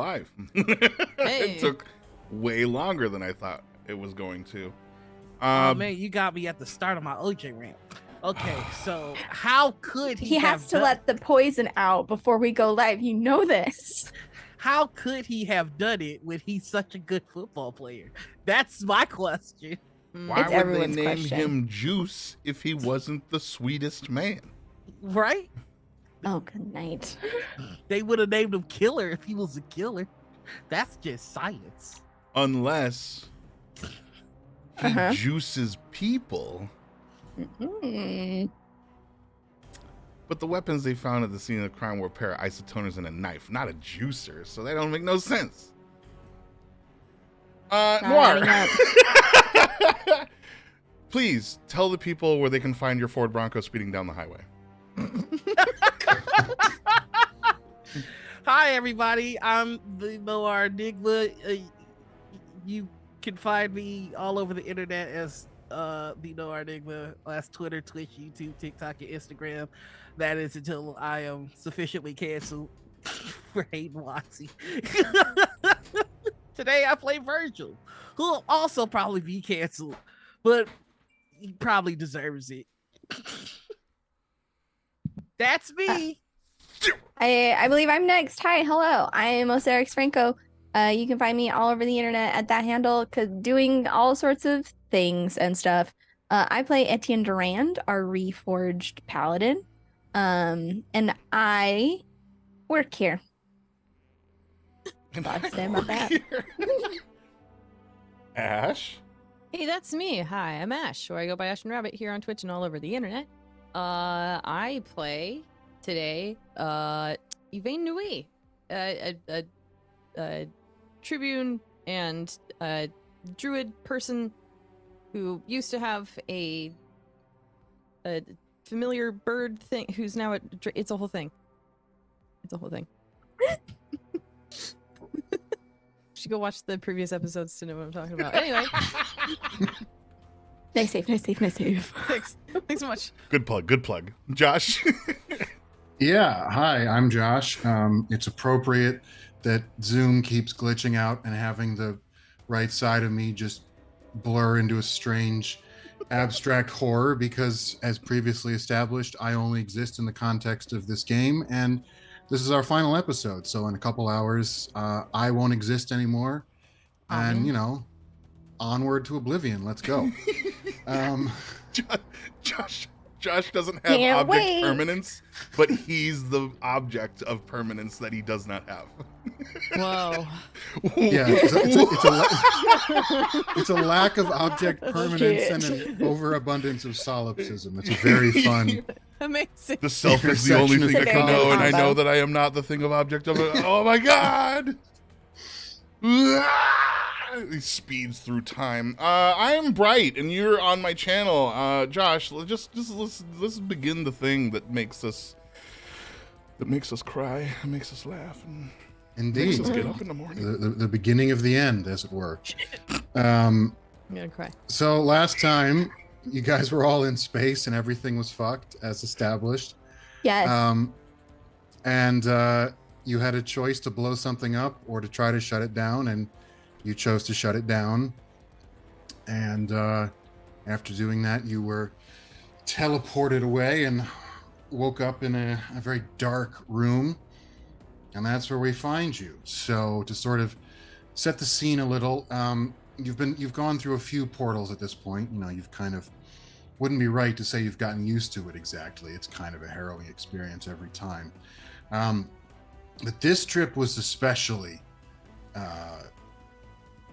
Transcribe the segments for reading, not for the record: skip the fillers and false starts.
alive. Hey. It took way longer than I thought it was going to. Oh man, you got me at the start of my OJ rant. Okay, so how could He has to done, let the poison out before we go live. You know this. How could he have done it when he's such a good football player? That's my question. Why It's would they everyone's name question. him Juice if he wasn't the sweetest man? Right? Oh, good night. They would have named him Killer if he was a killer. That's just science. Unless he Uh-huh. juices people. Mm. But the weapons they found at the scene of the crime were a pair of isotoners and a knife, not a juicer, so they don't make no sense. Noir. adding Please tell the people where they can find your Ford Bronco speeding down the highway. Hi, everybody. I'm the Noir Enigma. You can find me all over the internet as the Noir Enigma. That's Twitter, Twitch, YouTube, TikTok, and Instagram. That is until I am sufficiently canceled for hating Watsy. Today I play Virgil, who will also probably be canceled, but he probably deserves it. That's me. I believe I'm next. Hi, hello. I am Osiris Franco. You can find me all over the internet at that handle, doing all sorts of things and stuff. I play Etienne Durand, our reforged paladin. And I work here. And Thought to I say about work that. here. Ash? Hey, that's me. Hi, I'm Ash, or I go by Ash and Rabbit here on Twitch and all over the internet. I play today Yvain Nui, a tribune and a druid person who used to have a familiar bird thing, who's now it's a whole thing. It's a whole thing. You should go watch the previous episodes to know what I'm talking about. Anyway. Nice save. Thanks so much. Good plug. Josh? Yeah, hi, I'm Josh. It's appropriate that Zoom keeps glitching out and having the right side of me just blur into a strange abstract horror because, as previously established, I only exist in the context of this game, and this is our final episode. So in a couple hours, I won't exist anymore, and onward to oblivion. Let's go. Josh doesn't have Can't object wait. permanence, but he's the object of permanence that he does not have. Whoa. Yeah, it's a lack of object permanence and an overabundance of solipsism. It's a very fun. Amazing. The self is the only thing I can Intersection of know, and I combo. know that I am not the thing of object of it. Oh my god! He speeds through time. I am Bright, and you're on my channel. Josh, let's begin the thing that makes us cry, and makes us laugh, and makes Indeed. us get up in the morning. The beginning of the end, as it were. I'm gonna cry. So last time, you guys were all in space and everything was fucked, as established. Yes. And you had a choice to blow something up or to try to shut it down, and you chose to shut it down. And after doing that, you were teleported away and woke up in a very dark room. And that's where we find you. So to sort of set the scene a little, you've gone through a few portals at this point. You've kind of, wouldn't be right to say you've gotten used to it exactly. It's kind of a harrowing experience every time. But this trip was especially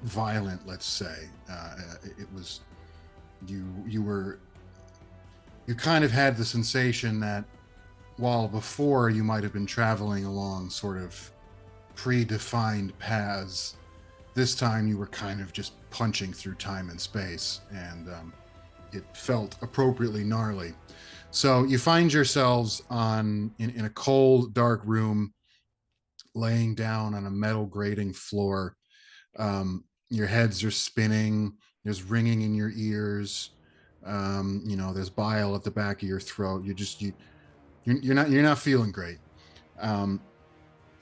violent, let's say. It was, you kind of had the sensation that while before you might have been traveling along sort of predefined paths, this time you were kind of just punching through time and space, and it felt appropriately gnarly. So you find yourselves in a cold, dark room, laying down on a metal grating floor. Your heads are spinning. There's ringing in your ears. There's bile at the back of your throat. You're not feeling great.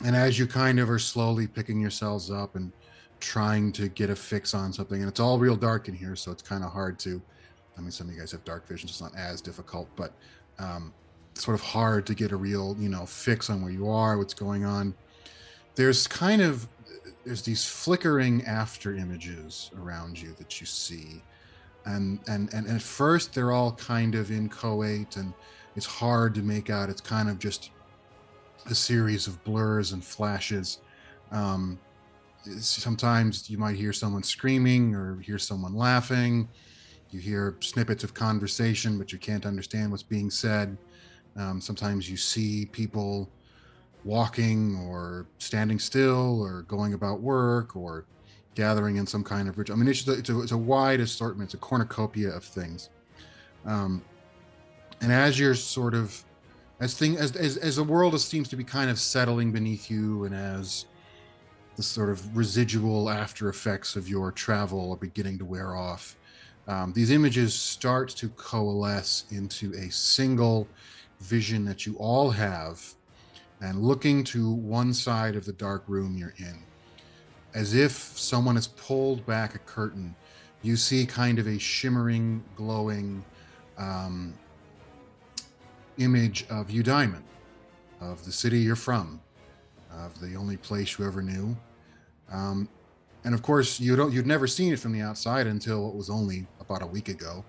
And as you kind of are slowly picking yourselves up and trying to get a fix on something, and it's all real dark in here, so it's kind of hard to, I mean, some of you guys have dark vision, so it's not as difficult, but sort of hard to get a real, fix on where you are, what's going on. There's these flickering after images around you that you see. And at first they're all kind of inchoate and it's hard to make out. It's kind of just a series of blurs and flashes. Sometimes you might hear someone screaming or hear someone laughing. You hear snippets of conversation, but you can't understand what's being said. Sometimes you see people walking or standing still or going about work or gathering in some kind of ritual. I mean, it's a wide assortment. It's a cornucopia of things. And as you're sort of, as the world seems to be kind of settling beneath you, and as the sort of residual after effects of your travel are beginning to wear off, these images start to coalesce into a single vision that you all have. And looking to one side of the dark room you're in, as if someone has pulled back a curtain, you see kind of a shimmering, glowing image of Eudaimon, of the city you're from, of the only place you ever knew. And of course, you'd never seen it from the outside until it was only about a week ago,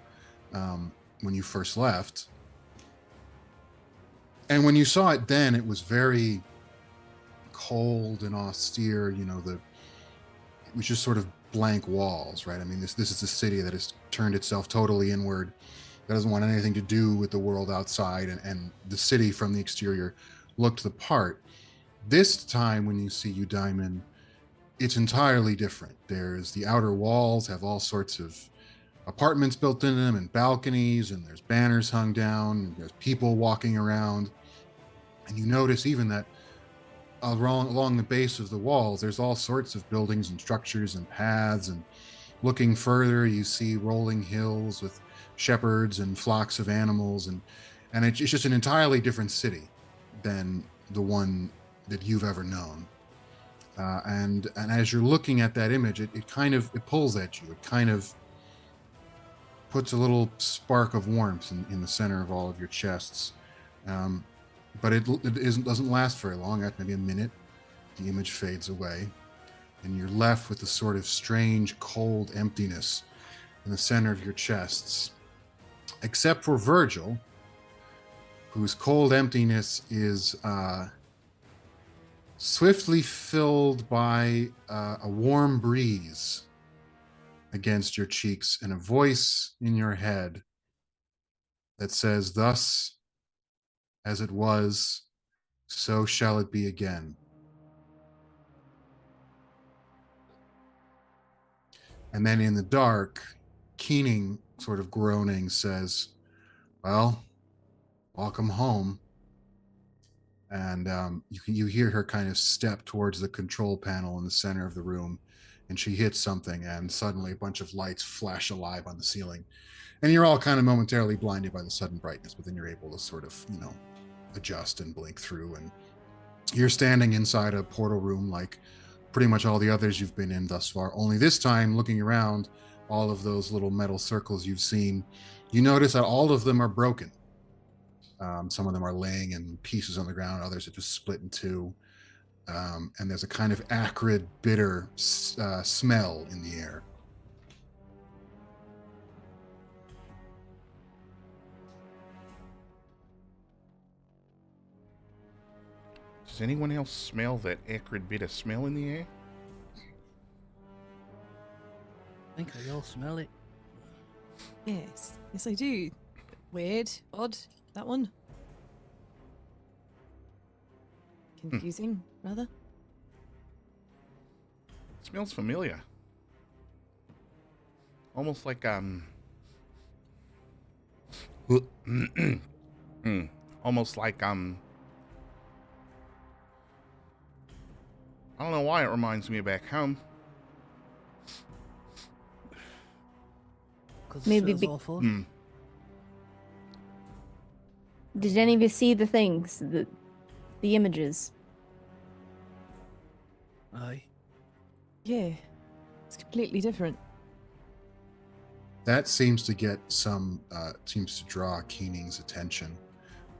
when you first left. And when you saw it then, it was very cold and austere. It was just sort of blank walls, right? I mean, this is a city that has turned itself totally inward, that doesn't want anything to do with the world outside, and the city from the exterior looked the part. This time, when you see Eudaimon, it's entirely different. There's the outer walls have all sorts of apartments built into them and balconies, and there's banners hung down, and there's people walking around. And you notice even that along the base of the walls, there's all sorts of buildings and structures and paths. And looking further, you see rolling hills with shepherds and flocks of animals. And it's just an entirely different city than the one that you've ever known. And as you're looking at that image, it pulls at you. It kind of puts a little spark of warmth in the center of all of your chests. But it doesn't last very long. After maybe a minute, the image fades away, and you're left with a sort of strange, cold emptiness in the center of your chests, except for Virgil, whose cold emptiness is swiftly filled by a warm breeze against your cheeks and a voice in your head that says, "Thus as it was, so shall it be again." And then in the dark, Keening, sort of groaning, says, "Well, welcome home." And you hear her kind of step towards the control panel in the center of the room, and she hits something, and suddenly a bunch of lights flash alive on the ceiling. And you're all kind of momentarily blinded by the sudden brightness, but then you're able to sort of, adjust and blink through. And you're standing inside a portal room like pretty much all the others you've been in thus far. Only this time, looking around all of those little metal circles you've seen, you notice that all of them are broken. Some of them are laying in pieces on the ground. Others are just split in two. And there's a kind of acrid, bitter smell in the air. Does anyone else smell that acrid bit of smell in the air? I think I all smell it. Yes, I do. Weird, odd, that one. Confusing, rather. It smells familiar. Almost like almost like I don't know why it reminds me of back home. Because Maybe it smells awful. Did any of you see the things, the images? Aye. Yeah, it's completely different. That seems to get seems to draw Keening's attention,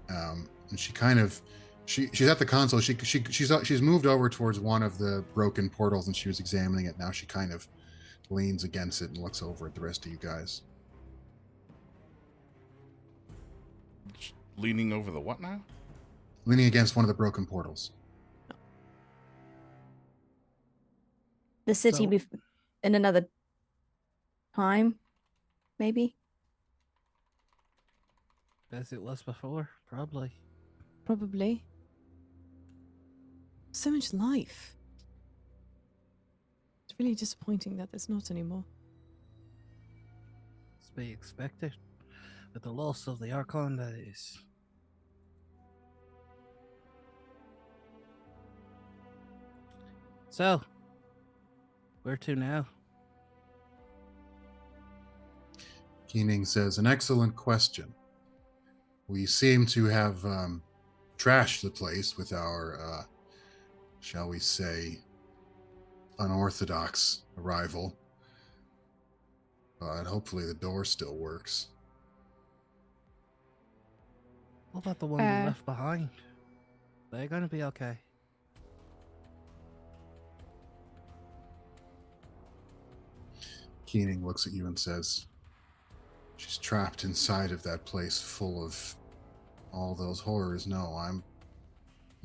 and she kind of she's at the console. She's moved over towards one of the broken portals, and she was examining it. Now she kind of leans against it and looks over at the rest of you guys. Leaning over the what now? Leaning against one of the broken portals. The city So- in another time, maybe. As it was before, probably. Probably. So much life. It's really disappointing that there's not anymore. It's to be expected. With the loss of the Archon, that is. So, where to now? Keening says, "An excellent question. We seem to have trashed the place with our, shall we say, unorthodox arrival. But hopefully the door still works." What about the one we left behind? They're gonna be okay. Keening looks at you and says, "She's trapped inside of that place full of all those horrors. No,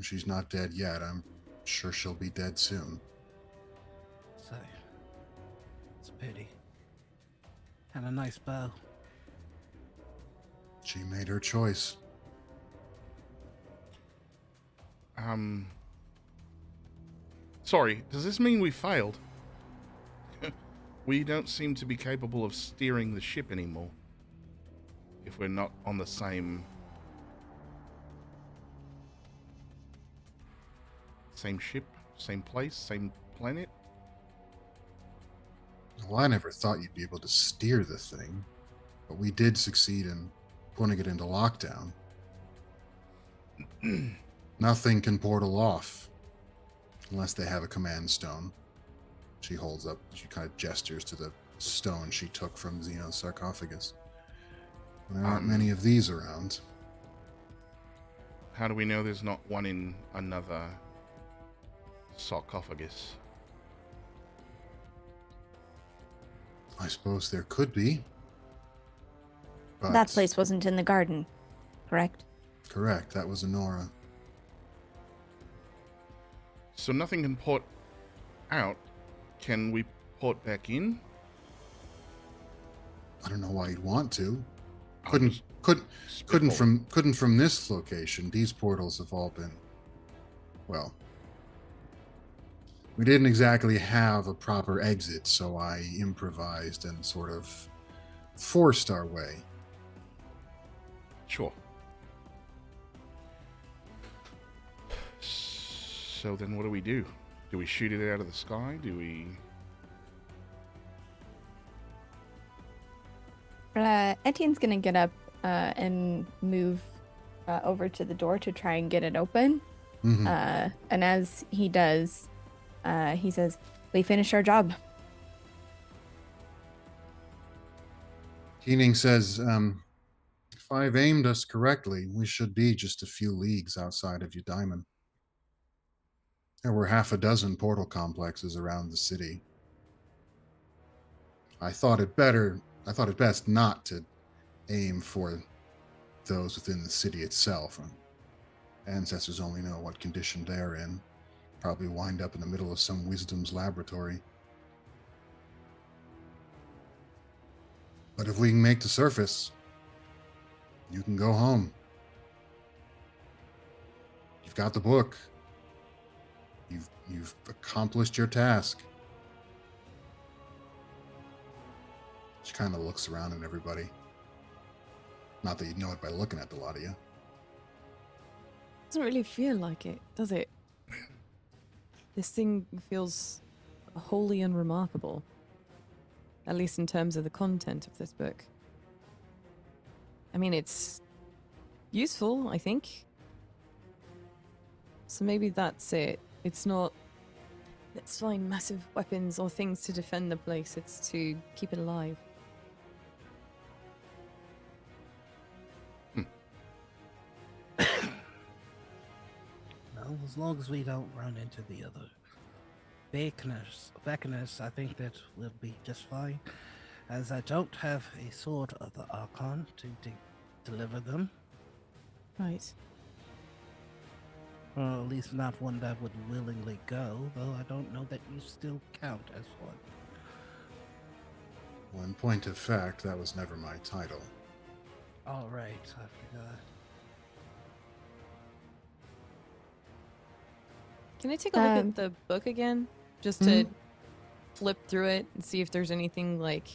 she's not dead yet. I'm sure she'll be dead soon." So, it's a pity. And a nice bow. She made her choice. Sorry, does this mean we failed? We don't seem to be capable of steering the ship anymore. If we're not on the same ship, same place, same planet? Well, I never thought you'd be able to steer the thing, but we did succeed in putting it into lockdown. Nothing can portal off unless they have a command stone. She holds up, she kind of gestures to the stone she took from Xeno's sarcophagus. There aren't many of these around. How do we know there's not one in another sarcophagus? I suppose there could be. But That place wasn't in the garden, correct? correct, that was Honora. So nothing can port out. Can we port back in? I don't know why you'd want to. I'm Couldn't just couldn't spitballing. from this location. These portals have all been, well, we didn't exactly have a proper exit, so I improvised and sort of forced our way. Sure. So then what do we do? Do we shoot it out of the sky? Do we... Etienne's gonna get up and move over to the door to try and get it open. Mhm. And as he does, he says, "We finished our job." Keening says, if I've aimed us correctly, we should be just a few leagues outside of Eudaimon. There were half a dozen portal complexes around the city. I thought it best not to aim for those within the city itself. Ancestors only know what condition they're in. Probably wind up in the middle of some wisdom's laboratory. But if we can make the surface, you can go home. You've got the book. You've accomplished your task. She kind of looks around at everybody. Not that you'd know it by looking at the lot of you. Doesn't really feel like it, does it? This thing feels wholly unremarkable. At least in terms of the content of this book. I mean, it's useful, I think. So maybe that's it. It's not Let's find massive weapons or things to defend the place. It's to keep it alive. Well, as long as we don't run into the other Beckoners, I think that we'll be just fine. As I don't have a sword of the Archon to deliver them, Right. or at least not one that would willingly go, though I don't know that you still count as one. Well, in point of fact, that was never my title. All right, I forgot. Can I take a look Um, at the book again? Just to flip through it and see if there's anything like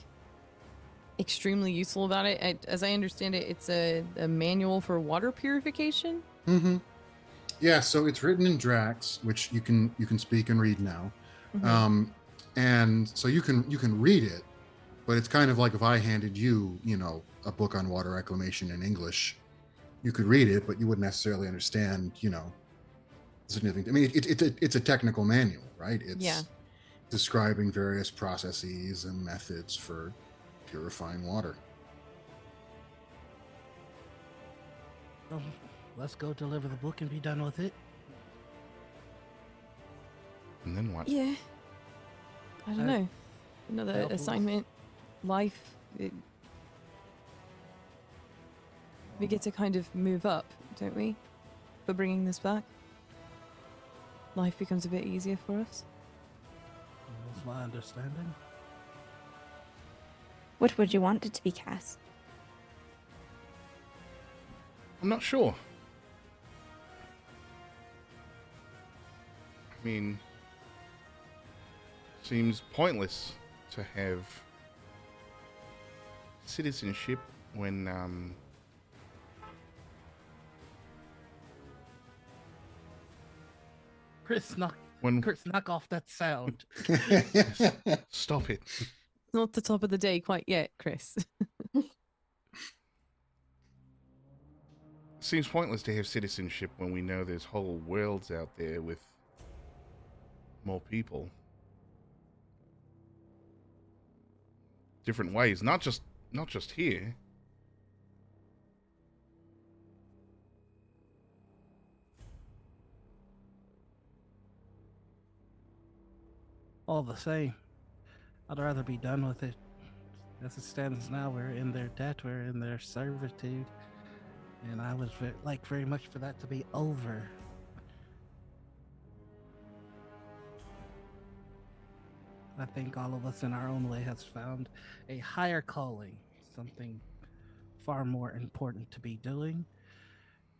extremely useful about it. As I understand it, it's a manual for water purification. Mm-hmm. Yeah, so it's written in Drax, which you can speak and read now. Mhm. And so you can read it, but it's kind of like if I handed you, a book on water reclamation in English, you could read it, but you wouldn't necessarily understand, significant. I mean, it's a technical manual, right? It's Yeah. describing various processes and methods for purifying water. Well, let's go deliver the book and be done with it. And then what? Yeah. I don't Uh, know. Another help us. assignment, life. We get to kind of move up, don't we? For bringing this back. Life becomes a bit easier for us. That's my understanding. What would you want it to be, Cass? I'm not sure. I mean, seems pointless to have citizenship when Chris, knock when off that sound. stop it. Not the top of the day quite yet, Chris. Seems pointless to have citizenship when we know there's whole worlds out there with more people. Different ways, not just here. All the same, I'd rather be done with it. As it stands now, we're in their debt, we're in their servitude, and I would like very much for that to be over. I think all of us in our own way has found a higher calling, something far more important to be doing.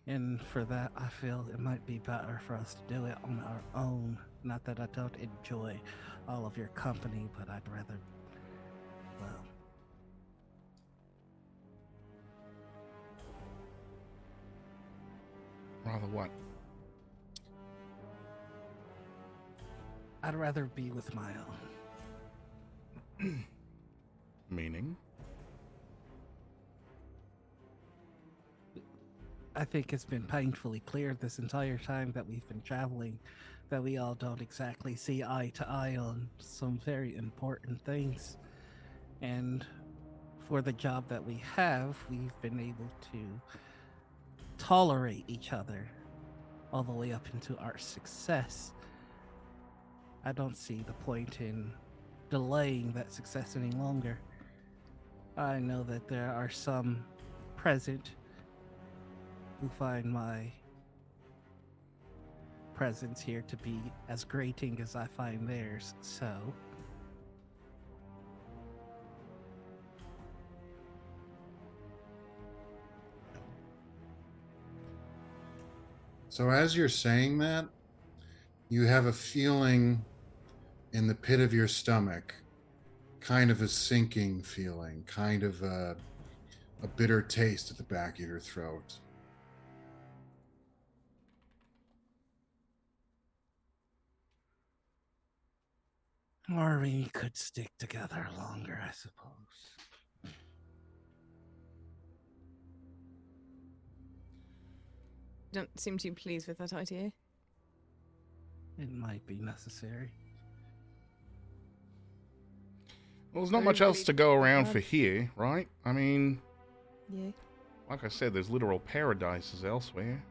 And for that, I feel it might be better for us to do it on our own. Not that I don't enjoy all of your company, but I'd rather, well, Rather what? I'd rather be with my own. Meaning? I think it's been painfully clear this entire time that we've been traveling that we all don't exactly see eye to eye on some very important things. And for the job that we have, we've been able to tolerate each other all the way up into our success. I don't see the point in delaying that success any longer. I know that there are some present who find my presence here to be as grating as I find theirs, so So as you're saying that, you have a feeling in the pit of your stomach, kind of a sinking feeling, kind of a bitter taste at the back of your throat. or we could stick together longer, I suppose. Don't seem too pleased with that idea. It might be necessary. Well, there's not much else to go around for God. here, right? I mean, Yeah. like I said, there's literal paradises elsewhere.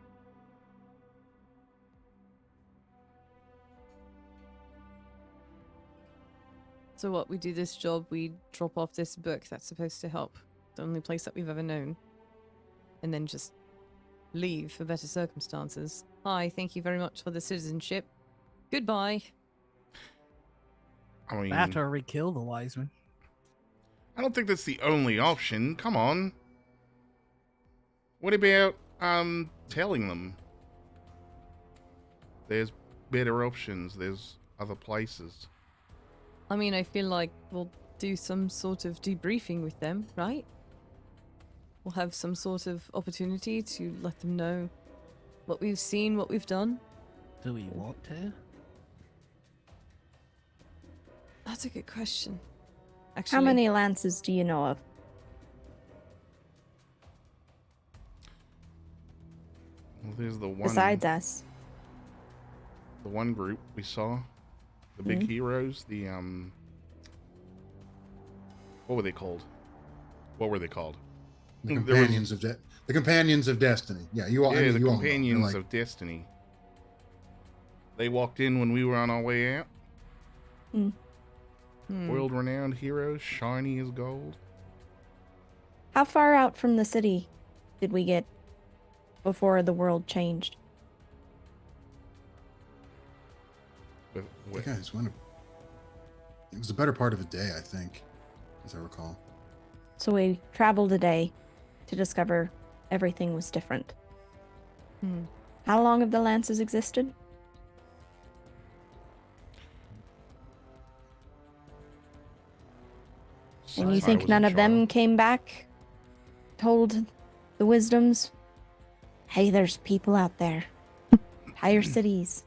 So what? We do this job. We drop off this book that's supposed to help the only place that we've ever known, and then just leave for better circumstances. Hi, thank you very much for the citizenship. Goodbye. I mean, After we kill the Wiseman. I don't think that's the only option. Come on. What about telling them? There's better options. There's other places. I mean, I feel like we'll do some sort of debriefing with them, right? We'll have some sort of opportunity to let them know what we've seen, what we've done. Do we want to? That's a good question. Actually, How many lances do you know of? Well, there's the one. Besides us. The one group we saw, the big Mhm. heroes. The what were they called? What were they called? The There was- companions of the companions of destiny. Yeah, you all. Yeah, I mean, the you all know. They're companions like- of destiny. They walked in when we were on our way out. Hmm. World-renowned heroes, shiny as gold. How far out from the city did we get before the world changed? With, You with, guys went. It was the better part of a day, I think, as I recall. So we traveled a day to discover everything was different. Hmm. How long have the lances existed? And you since I think was none a of them child. came back, told the wisdoms, hey, there's people out there, entire cities,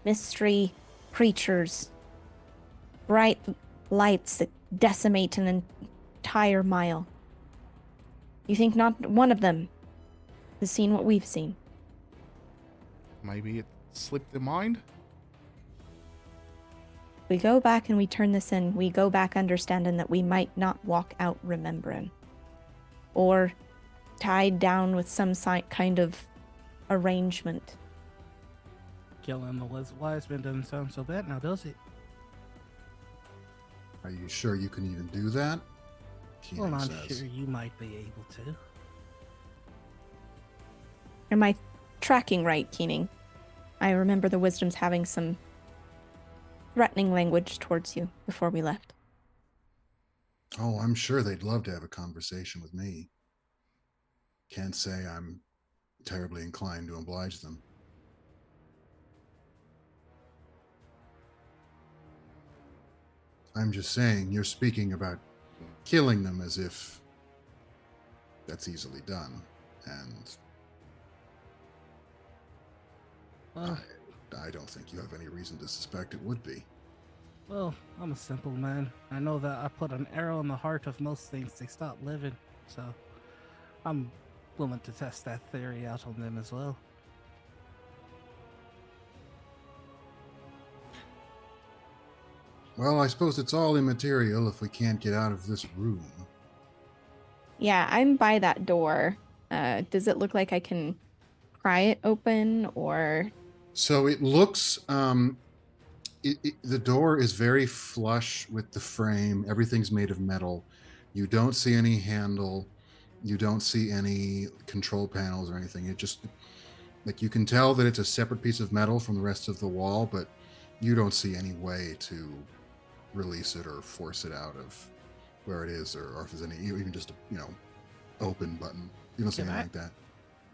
mystery creatures, bright lights that decimate an entire mile. You think not one of them has seen what we've seen? Maybe it slipped their mind. We go back and we turn this in. We go back understanding that we might not walk out remembering. Or tied down with some kind of arrangement. Killing the Wiseman doesn't sound so bad now, does it? Are you sure you can even do that? Well, Keenan I'm says. sure you might be able to. Am I tracking right, Keening? I remember the wisdoms having some threatening language towards you before we left. Oh, I'm sure they'd love to have a conversation with me. Can't say I'm terribly inclined to oblige them. I'm just saying, you're speaking about killing them as if that's easily done. And Well, I don't think you have any reason to suspect it would be. well, I'm a simple man. I know that I put an arrow in the heart of most things, they stop living. So I'm willing to test that theory out on them as well. Well, I suppose it's all immaterial if we can't get out of this room. Yeah, I'm by that door. Does it look like I can pry it open or... So it looks, the door is very flush with the frame. Everything's made of metal. You don't see any handle. You don't see any control panels or anything. It just, like, you can tell that it's a separate piece of metal from the rest of the wall, but you don't see any way to release it or force it out of where it is, or if there's any, even just a, open button. You don't see Can anything I- like that.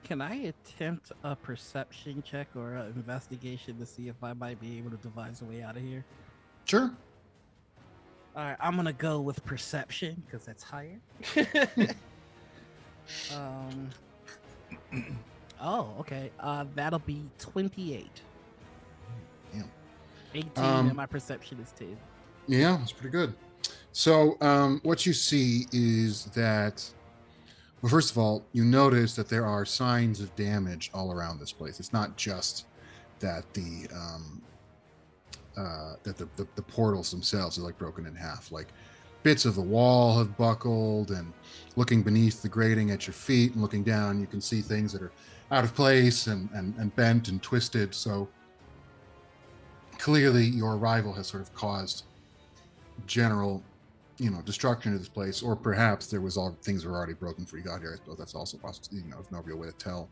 Can I attempt a perception check or an investigation to see if I might be able to devise a way out of here? Sure. All right, I'm gonna go with perception because that's higher. um. Oh, okay. That'll be 28. Damn. 18, Um, and my perception is 10. Yeah, that's pretty good. So, what you see is that, well, first of all, you notice that there are signs of damage all around this place. It's not just that the portals themselves are like broken in half. Like bits of the wall have buckled, and looking beneath the grating at your feet and looking down, you can see things that are out of place and bent and twisted. So clearly your arrival has sort of caused general, destruction to this place, or perhaps there was all things were already broken before you got here. I suppose that's also possible. There's no real way to tell.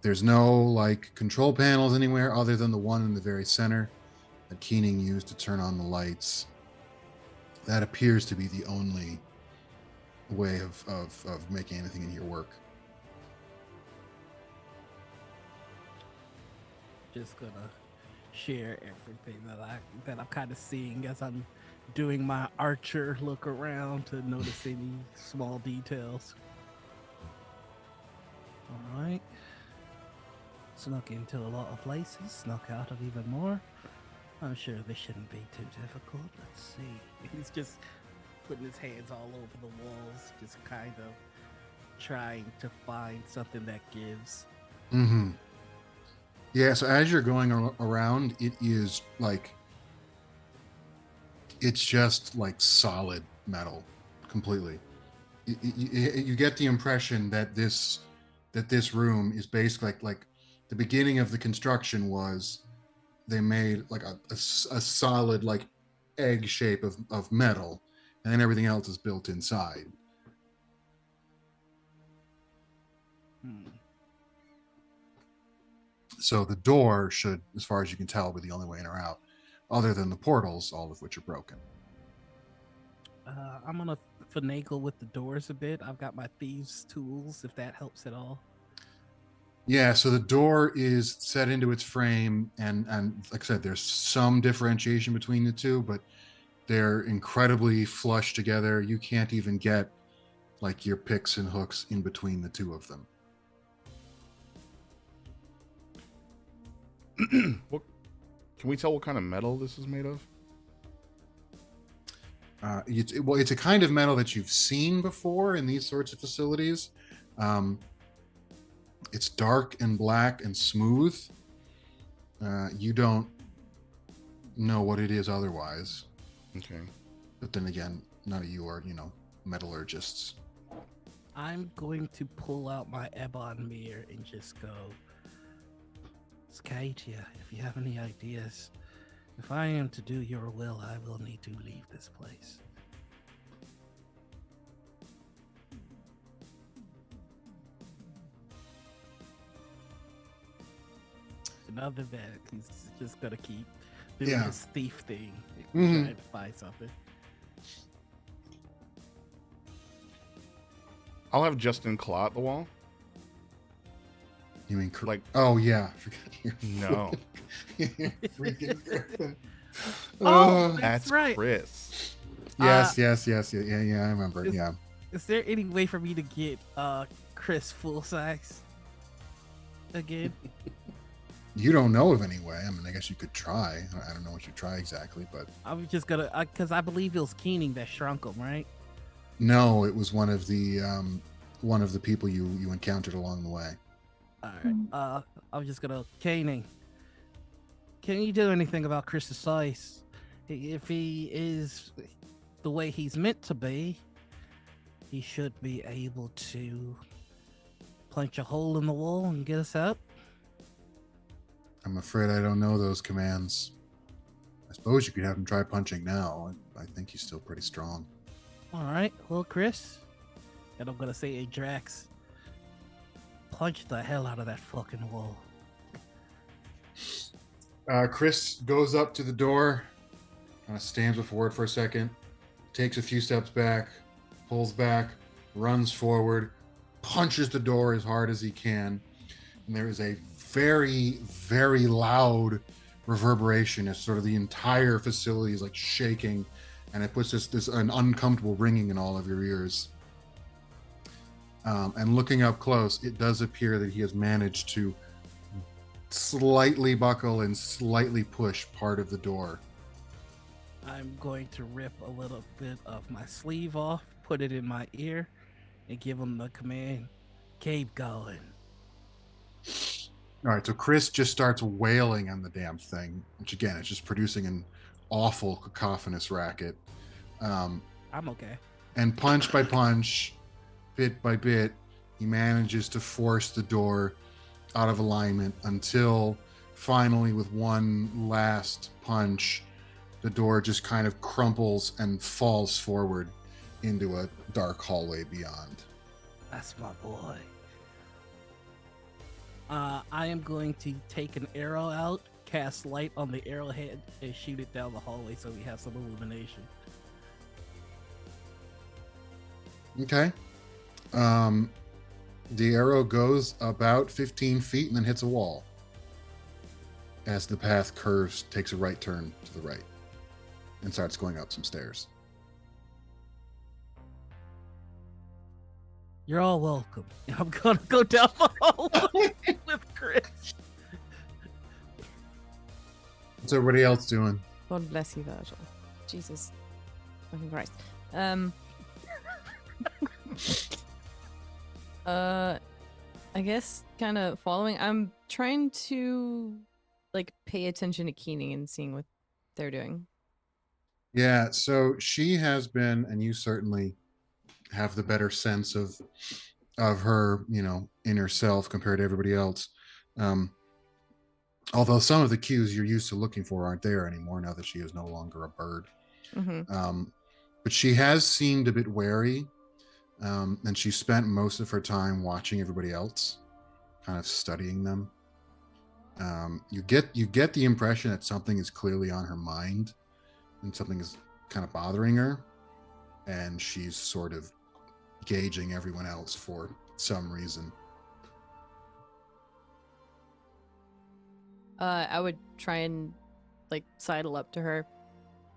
There's no like control panels anywhere other than the one in the very center that Keening used to turn on the lights. That appears to be the only way of making anything in here work. Just gonna share everything that I'm kind of seeing as I'm doing my archer look around to notice any small details. All right. Snuck into a lot of places, snuck out of even more. I'm sure this shouldn't be too difficult. Let's see. He's just putting his hands all over the walls, just kind of trying to find something that gives. Mm-hmm. Yeah, so as you're going around, it is like, it's just like solid metal, completely. You get the impression that this room is basically like the beginning of the construction was they made like a solid like egg shape of metal, and then everything else is built inside. So the door should, as far as you can tell, be the only way in or out, other than the portals, all of which are broken. I'm gonna finagle with the doors a bit. I've got my thieves' tools, if that helps at all. Yeah, so the door is set into its frame, and like I said, there's some differentiation between the two, but they're incredibly flush together. You can't even get like your picks and hooks in between the two of them. What, can we tell what kind of metal this is made of? It's a kind of metal that you've seen before in these sorts of facilities. It's dark and black and smooth. You don't know what it is otherwise. Okay. But then again, none of you are, metallurgists. I'm going to pull out my Ebon mirror and just go, Skytia, if you have any ideas, if I am to do your will, I will need to leave this place. And other than that, he's just gonna keep doing his thief thing, trying to find something. I'll have Justin claw at the wall. You mean like? Oh yeah, No. Freaking Griffin. Oh, That's right. Chris. Yes. Yeah. I remember. Yeah. Is there any way for me to get Chris full size again? You don't know of any way. I mean, I guess you could try. I don't know what you try exactly, but I'm just gonna, because I believe it was Keening that shrunk him, right? no, it was one of the people you encountered along the way. All right. I'm just gonna, Keening, can you do anything about Chris's size? If he is the way he's meant to be, he should be able to punch a hole in the wall and get us out. I'm afraid I don't know those commands. I suppose you could have him try punching now. I think he's still pretty strong. All right. Well, Chris, and I'm gonna say, hey, Drax, punch the hell out of that fucking wall. Chris goes up to the door, kind of stands before it for a second, takes a few steps back, pulls back, runs forward, punches the door as hard as he can, and there is a very, very loud reverberation as sort of the entire facility is like shaking, and it puts this an uncomfortable ringing in all of your ears. And looking up close, it does appear that he has managed to slightly buckle and slightly push part of the door. I'm going to rip a little bit of my sleeve off, put it in my ear, and give him the command, keep going. All right, so Chris just starts wailing on the damn thing, which again, it's just producing an awful cacophonous racket. I'm okay. And punch by punch, bit by bit, he manages to force the door out of alignment until finally, with one last punch, the door just kind of crumples and falls forward into a dark hallway beyond. That's my boy. I am going to take an arrow out, cast light on the arrowhead, and shoot it down the hallway so we have some illumination. Okay. The arrow goes about 15 feet and then hits a wall. As the path curves, takes a right turn to the right, and starts going up some stairs. You're all welcome. I'm gonna go down the hallway with Chris. What's everybody else doing? God bless you, Virgil. Jesus fucking Christ. I guess kind of following. I'm trying to like pay attention to Keening and seeing what they're doing. Yeah, so she has been, and you certainly have the better sense of her, inner self compared to everybody else. Although some of the cues you're used to looking for aren't there anymore now that she is no longer a bird. Mm-hmm. But she has seemed a bit wary, and she spent most of her time watching everybody else, kind of studying them. You get the impression that something is clearly on her mind, and something is kind of bothering her, and she's sort of gauging everyone else for some reason. I would try and like sidle up to her.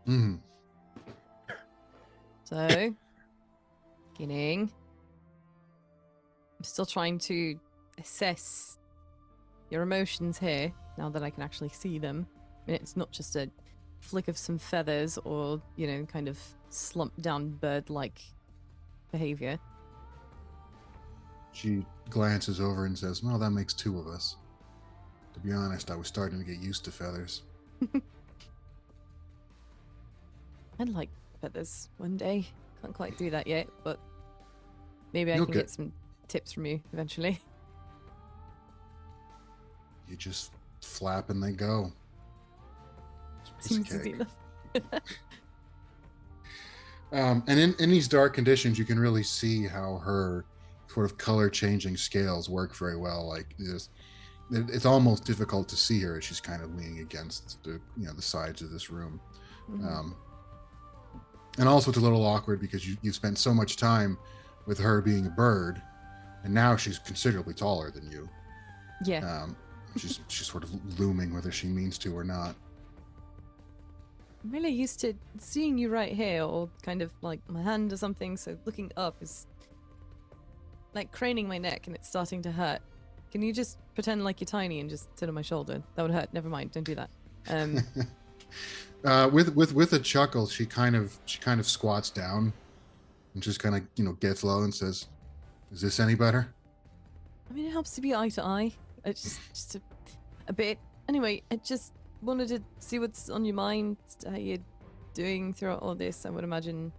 Mm-hmm. So, Keening. I'm still trying to assess your emotions here now that I can actually see them. I mean, it's not just a flick of some feathers or, kind of slumped down bird-like behavior. She glances over and says, "Well, that makes two of us. To be honest, I was starting to get used to feathers." I'd like feathers one day. Can't quite do that yet, but maybe I You'll can get- get some tips from you eventually. You just flap and they go. Piece of Seems easy cake. enough. And in these dark conditions, you can really see how her sort of color changing scales work very well. Like it's almost difficult to see her as she's kind of leaning against the sides of this room. Mhm. And also it's a little awkward because you've spent so much time with her being a bird, and now she's considerably taller than you. Yeah. She's sort of looming whether she means to or not. I'm really used to seeing you right here, or kind of like my hand or something, so looking up is like craning my neck and it's starting to hurt. Can you just pretend like you're tiny and just sit on my shoulder? That would hurt. Never mind, don't do that. With a chuckle, she kind of squats down and just kind of gets low and says, "Is this any better?" I mean, it helps to be eye to eye. It's just a bit. Anyway, I just wanted to see what's on your mind, how you're doing throughout all this. I would imagine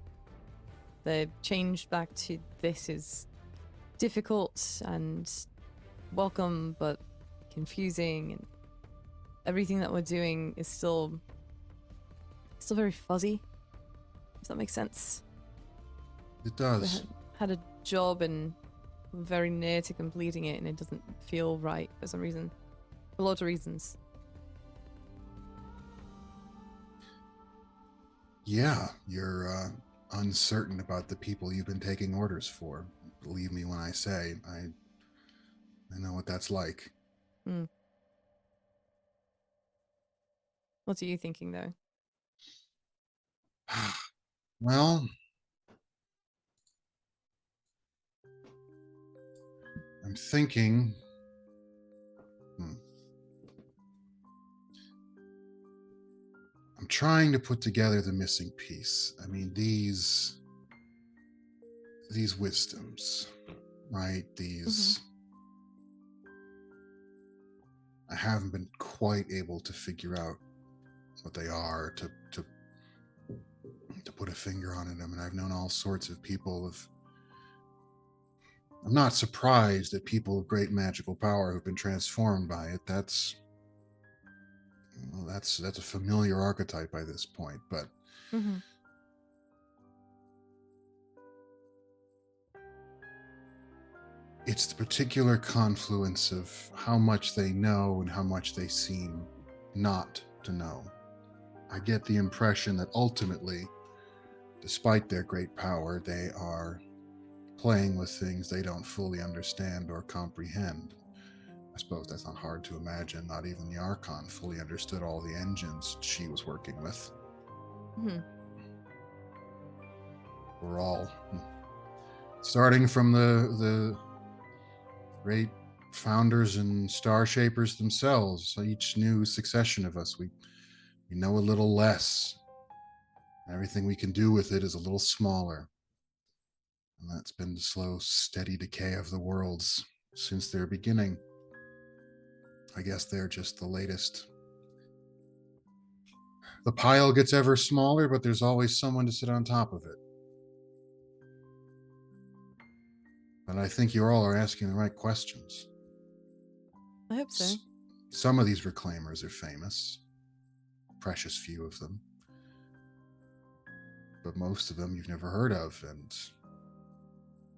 the change back to this is difficult and welcome, but confusing, and everything that we're doing is still very fuzzy. If that makes sense. It We does. had a job and we're very near to completing it, and it doesn't feel right for some reason. A lot of reasons. Yeah, you're uncertain about the people you've been taking orders for. Believe me when I say I know what that's like. What are you thinking, though? Well, I'm thinking. I'm trying to put together the missing piece. I mean, these wisdoms, right? These. I haven't been quite able to figure out what they are, to put a finger on it. I mean, I've known all sorts of people of. I'm not surprised that people of great magical power who've been transformed by it. That's a familiar archetype by this point, but Mm-hmm. it's the particular confluence of how much they know and how much they seem not to know. I get the impression that ultimately, despite their great power, they are playing with things they don't fully understand or comprehend. I suppose that's not hard to imagine. Not even the Archon fully understood all the engines she was working with. Mm-hmm. We're all starting from the great founders and star shapers themselves. So each new succession of us, we know a little less. Everything we can do with it is a little smaller. And that's been the slow, steady decay of the worlds since their beginning. I guess they're just the latest. The pile gets ever smaller, but there's always someone to sit on top of it. And I think you all are asking the right questions. I hope so. Some of these reclaimers are famous, precious few of them. But most of them you've never heard of, and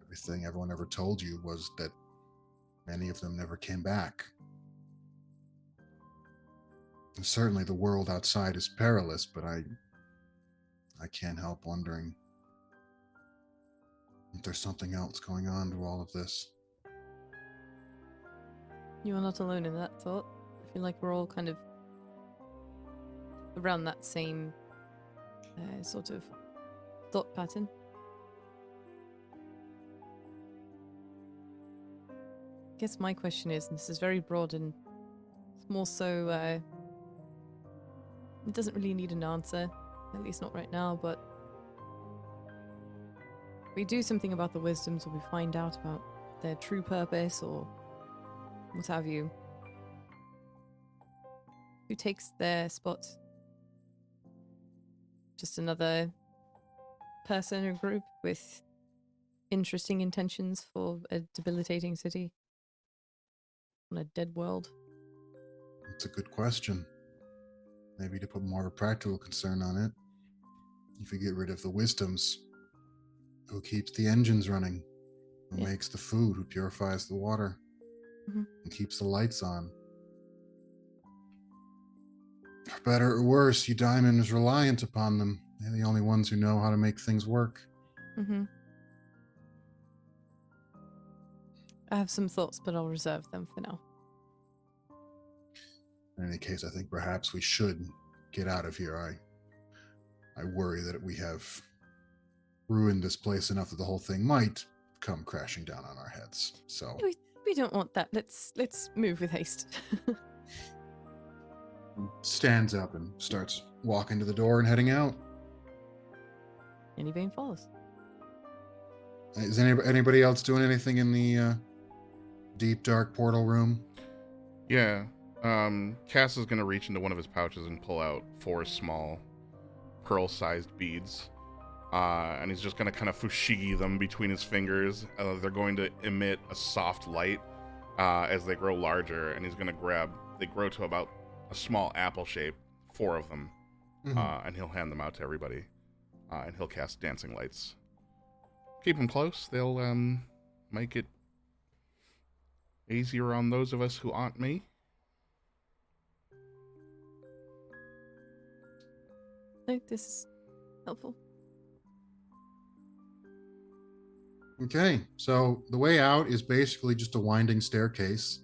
everything everyone ever told you was that many of them never came back. And certainly the world outside is perilous, but I can't help wondering if there's something else going on to all of this. You are not alone in that thought. I feel like we're all kind of around that same sort of thought pattern. I guess my question is, and this is very broad and it's more so, it doesn't really need an answer, at least not right now, but if we do something about the wisdoms, or we find out about their true purpose, or what have you, who takes their spot? Just another person or group with interesting intentions for a debilitating city on a dead world? It's a good question. Maybe to put more of a practical concern on it, if you get rid of the wisdoms, who keeps the engines running? Who Yeah. makes the food? Who purifies the water? Mhm. And keeps the lights on? For better or worse, you diamonds reliant upon them. They're the only ones who know how to make things work. Mm-hmm. I have some thoughts, but I'll reserve them for now. In any case, I think perhaps we should get out of here. I worry that we have ruined this place enough that the whole thing might come crashing down on our heads. So We don't want that. Let's move with haste. stands up and starts walking to the door and heading out. Any vein follows. Is anybody else doing anything in the deep dark portal room? Yeah. Cass is gonna reach into one of his pouches and pull out 4 small pearl-sized beads. And he's just gonna kind of fushigi them between his fingers. They're going to emit a soft light as they grow larger, and he's gonna they grow to about a small apple shape, 4 of them, and he'll hand them out to everybody. And he'll cast dancing lights. Keep them close. They'll make it easier on those of us who aren't me. No, this is helpful. Okay, so the way out is basically just a winding staircase.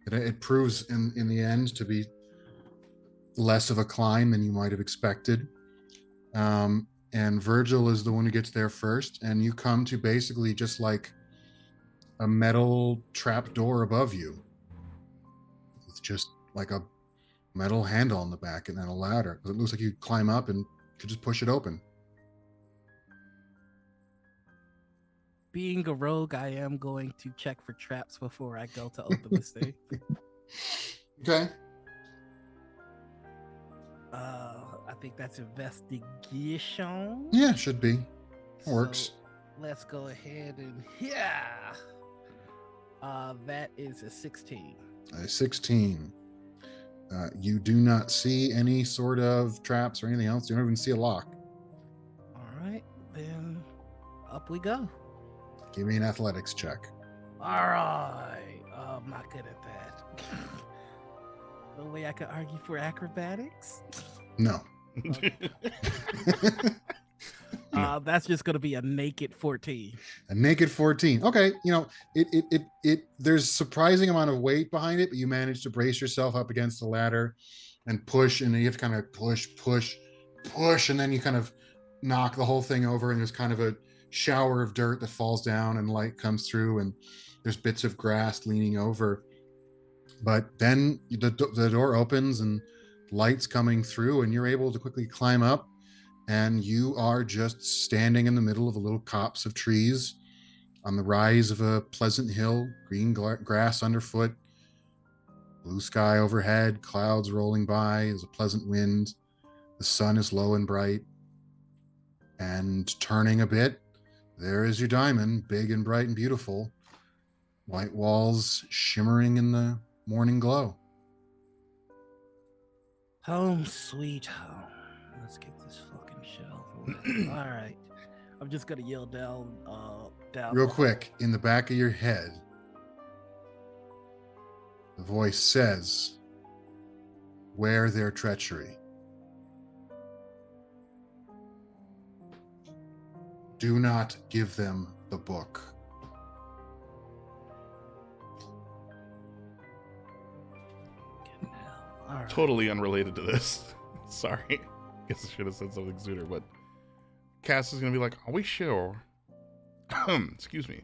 It proves in the end to be less of a climb than you might have expected. And Virgil is the one who gets there first, and you come to basically just like a metal trap door above you. It's just like a metal handle on the back and then a ladder. It looks like you climb up and could just push it open. Being a rogue, I am going to check for traps before I go to open this thing. Okay. I think that's investigation. Yeah, should be. Works. So, let's go ahead and that is a 16. 16. You do not see any sort of traps or anything else. You don't even see a lock. All right, then up we go. Give me an athletics check. All right, I'm not good at that. No way I could argue for acrobatics. No. That's just gonna be a naked 14. A naked 14. Okay, you know, it there's surprising amount of weight behind it, but you manage to brace yourself up against the ladder and push, and then you have to kind of push, and then you kind of knock the whole thing over, and there's kind of a shower of dirt that falls down, and light comes through, and there's bits of grass leaning over. But then the door opens and light's coming through, and you're able to quickly climb up, and you are just standing in the middle of a little copse of trees on the rise of a pleasant hill, green grass underfoot, blue sky overhead, clouds rolling by, there's a pleasant wind, the sun is low and bright, and turning a bit, there is your diamond, big and bright and beautiful, white walls shimmering in the morning glow. Home sweet home. Let's get this fucking shell. All right, I'm just gonna yell down. Real quick, in the back of your head, the voice says, "Wear their treachery. Do not give them the book." All right. Totally unrelated to this. Sorry. Guess I should have said something sooner, but Cass is going to be like, are we sure? Excuse me.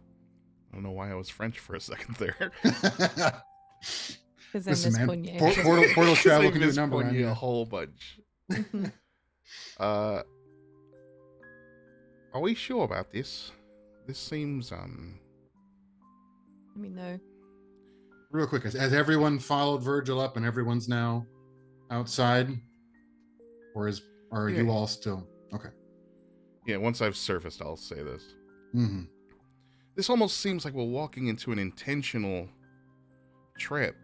I don't know why I was French for a second there. Because Listen, man, Miss portal travel can do a Miss number on Poignet you. a whole bunch. Poignet. Are we sure about this? This seems, Let me know. Real quick, has everyone followed Virgil up and everyone's now outside? Or are you Yeah. all still? Okay. yeah, once I've surfaced, I'll say this. Mm-hmm. This almost seems like we're walking into an intentional trap.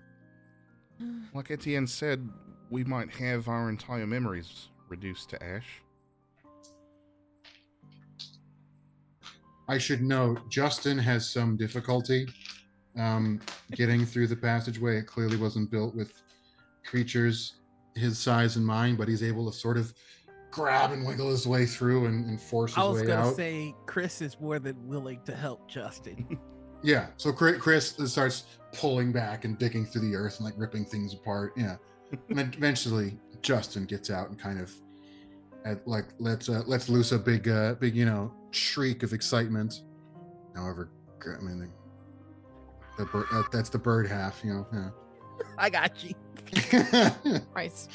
Like Etienne said, we might have our entire memories reduced to ash. I should note, Justin has some difficulty getting through the passageway. It clearly wasn't built with creatures his size in mind, but he's able to sort of grab and wiggle his way through and force his I was way gonna out. say Chris is more than willing to help Justin. Yeah, so Chris starts pulling back and digging through the earth and like ripping things apart. Yeah, and then eventually Justin gets out and kind of lets loose a big shriek of excitement. However, I mean the bird, that's the bird half, Yeah. I got you. Christ.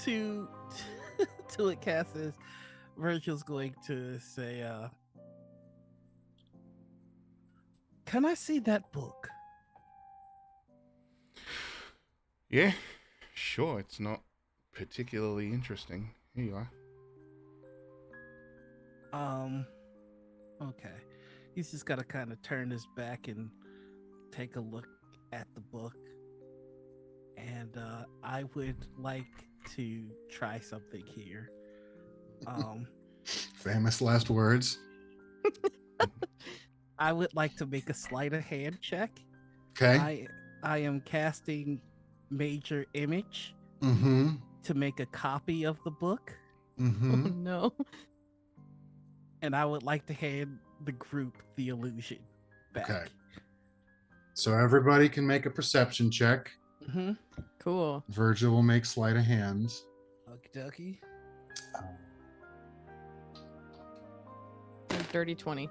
To it, Cass says, Virgil's going to say, can I see that book? Yeah, sure, it's not particularly interesting. Here you are. Okay. He's just gotta kind of turn his back and take a look at the book. And I would like to try something here. Famous last words. I would like to make a sleight of hand check. Okay. I am casting Major Image Mm-hmm. to make a copy of the book, Oh Mm-hmm. no. and I would like to hand the group the illusion back. Okay. So everybody can make a perception check. Mm-hmm. Cool. Virgil will make sleight of hands. Okie dokie. Dirty 20.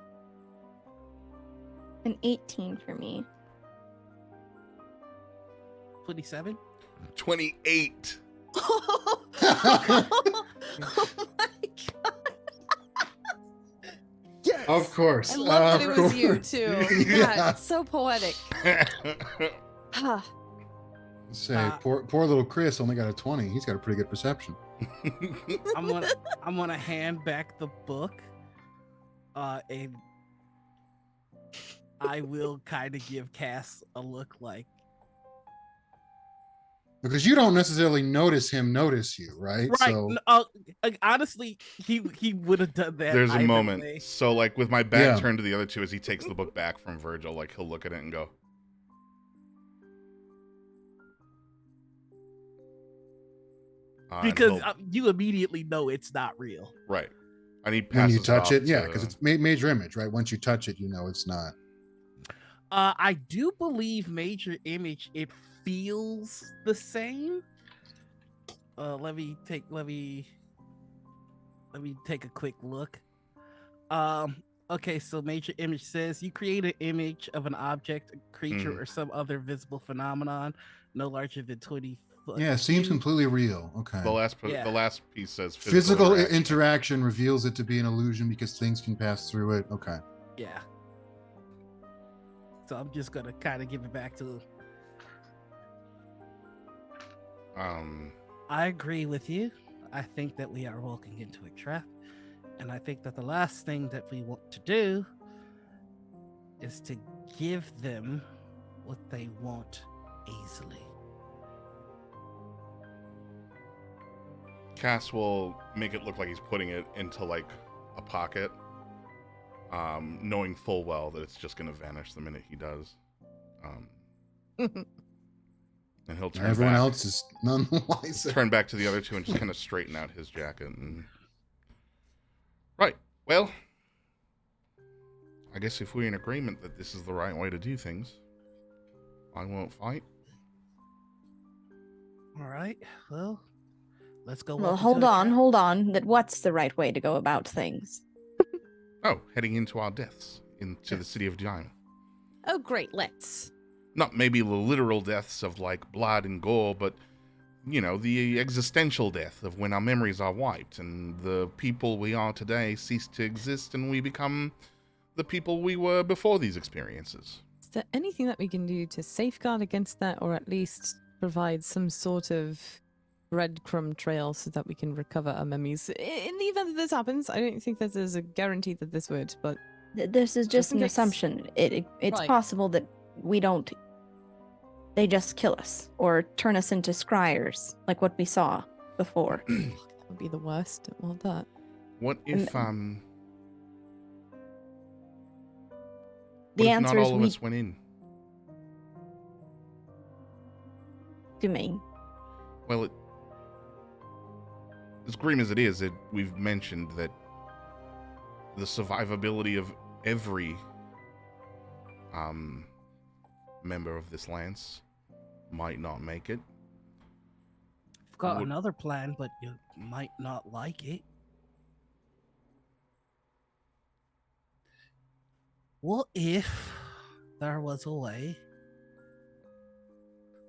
An 18 for me. 27. 28. Oh my god. Yes. Of course. I love that Of it was you course. too. Yeah. Yeah, it's so poetic. Ah, Say, poor little Chris only got a 20. He's got a pretty good perception. I'm gonna hand back the book, and I will kind of give Cass a look like, Because you don't necessarily notice him notice you, right? right. So Honestly, he would have done that. There's a either moment. way. So, like, with my back Yeah. turned to the other two, as he takes the book back from Virgil, like, he'll look at it and go, and Because he'll- you immediately know it's not real. right. And he when passes you touch off it, yeah, to- because it's major image, right? Once you touch it, you know it's not. I do believe Major Image. It feels the same. Let me take a quick look. Okay, so Major Image says you create an image of an object, a creature, or some other visible phenomenon no larger than 20 foot. Yeah, seems cube. completely real. Okay. the last Yeah. the last piece says Physical interaction. interaction reveals it to be an illusion because things can pass through it. Okay. Yeah. So I'm just gonna kind of give it back to. I agree with you. I think that we are walking into a trap. And I think that the last thing that we want to do is to give them what they want easily. Cass will make it look like he's putting it into, like, a pocket, knowing full well that it's just going to vanish the minute he does. And he'll turn Everyone back, else is none the wiser. turn back to the other two and just kind of straighten out his jacket. And right. Well, I guess if we're in agreement that this is the right way to do things, I won't fight. All right. Well, let's go. Well, walk into hold the on, trap. hold on. That what's the right way to go about things? Oh, heading into our deaths, into the city of Diana. Oh, great. Let's. Not maybe the literal deaths of, like, blood and gore, but, you know, the existential death of when our memories are wiped and the people we are today cease to exist and we become the people we were before these experiences. Is there anything that we can do to safeguard against that, or at least provide some sort of breadcrumb trail so that we can recover our memories? In the event that this happens, I don't think that there's a guarantee that this would, but This is just in an case. assumption. It's Right. possible that we don't. They just kill us or turn us into scryers, like what we saw before. that would be the worst. Don't want that. What if, The what if answer not is all of we us went in? do mean. Well, as grim as it is, we've mentioned that the survivability of every member of this lance might not make it. I've got Would- another plan, but you might not like it. What if there was a way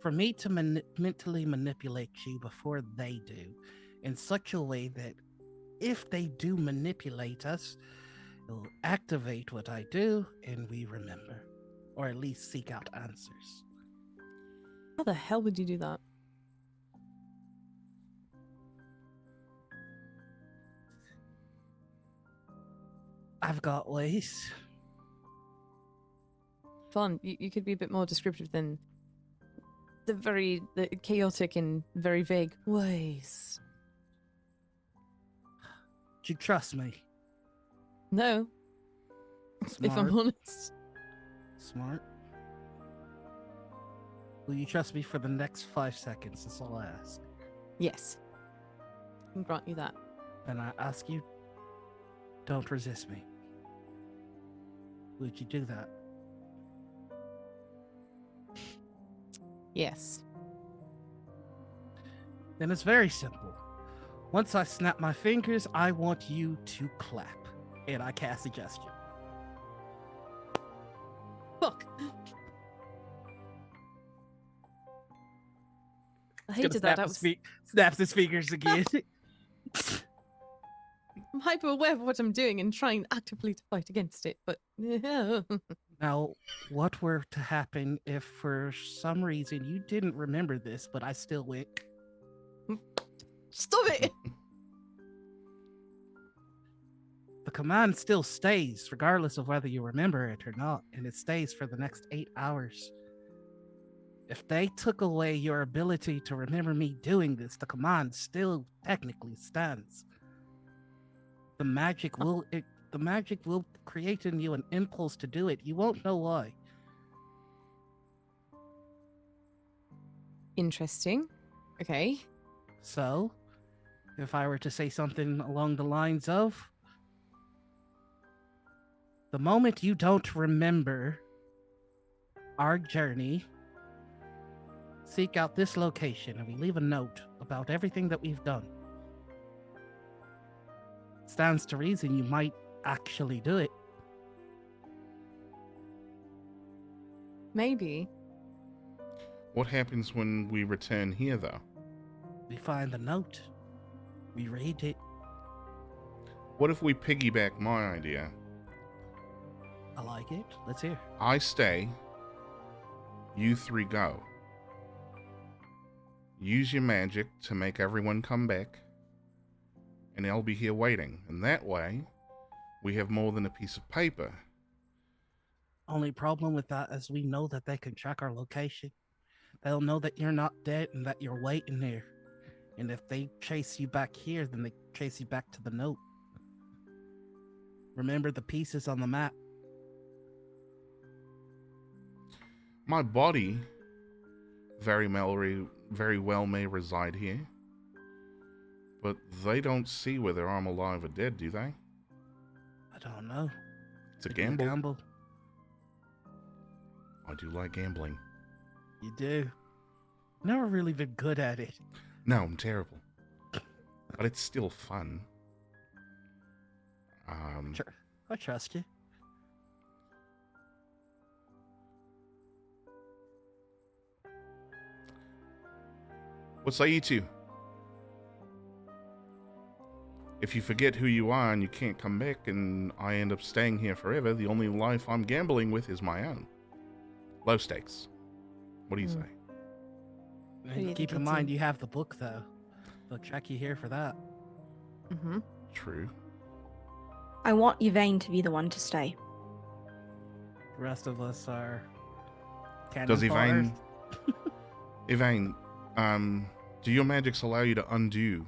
for me to mentally manipulate you before they do, in such a way that if they do manipulate us, it'll activate what I do and we remember, or at least seek out answers. How the hell would you do that? I've got ways. Fun. You could be a bit more descriptive than the chaotic and very vague ways. Do you trust me? No, if I'm Smart. honest. Smart. Will you trust me for the next 5 seconds? That's all I ask. Yes. I can grant you that. And I ask you, don't resist me. Would you do that? Yes. Then it's very simple. Once I snap my fingers, I want you to clap. And I cast a gesture. Fuck. I Gonna hated that. snap That his was snaps his fingers again. I'm hyper aware of what I'm doing and trying actively to fight against it, but Now, what were to happen if for some reason you didn't remember this, but I still went? stop it! The command still stays, regardless of whether you remember it or not, and it stays for the next 8 hours. If they took away your ability to remember me doing this, the command still technically stands. The magic will create in you an impulse to do it. You won't know why. Interesting. Okay. So, if I were to say something along the lines of, the moment you don't remember our journey, seek out this location and we leave a note about everything that we've done. Stands to reason you might actually do it. Maybe. What happens when we return here, though? We find the note. We read it. What if we piggyback my idea? I like it. Let's hear. I stay, you three go. Use your magic to make everyone come back, and I'll be here waiting. And that way, we have more than a piece of paper. Only problem with that is we know that they can track our location. They'll know that you're not dead and that you're waiting there. And if they chase you back here, then they chase you back to the note. Remember the pieces on the map. My body very well may reside here, but they don't see whether I'm alive or dead, do they? I don't know. It's a Could you gamble. gamble? I do like gambling. You do. Never really been good at it. No, I'm terrible. But it's still fun. Sure. I trust you. What say you two? If you forget who you are and you can't come back and I end up staying here forever, the only life I'm gambling with is my own. Low stakes. What do you say? do you And keep think in it's mind in? you have the book though. They'll track you here for that. Mm-hmm. True. I want Yvain to be the one to stay. The rest of us are Does cannon Yvain, do your magics allow you to undo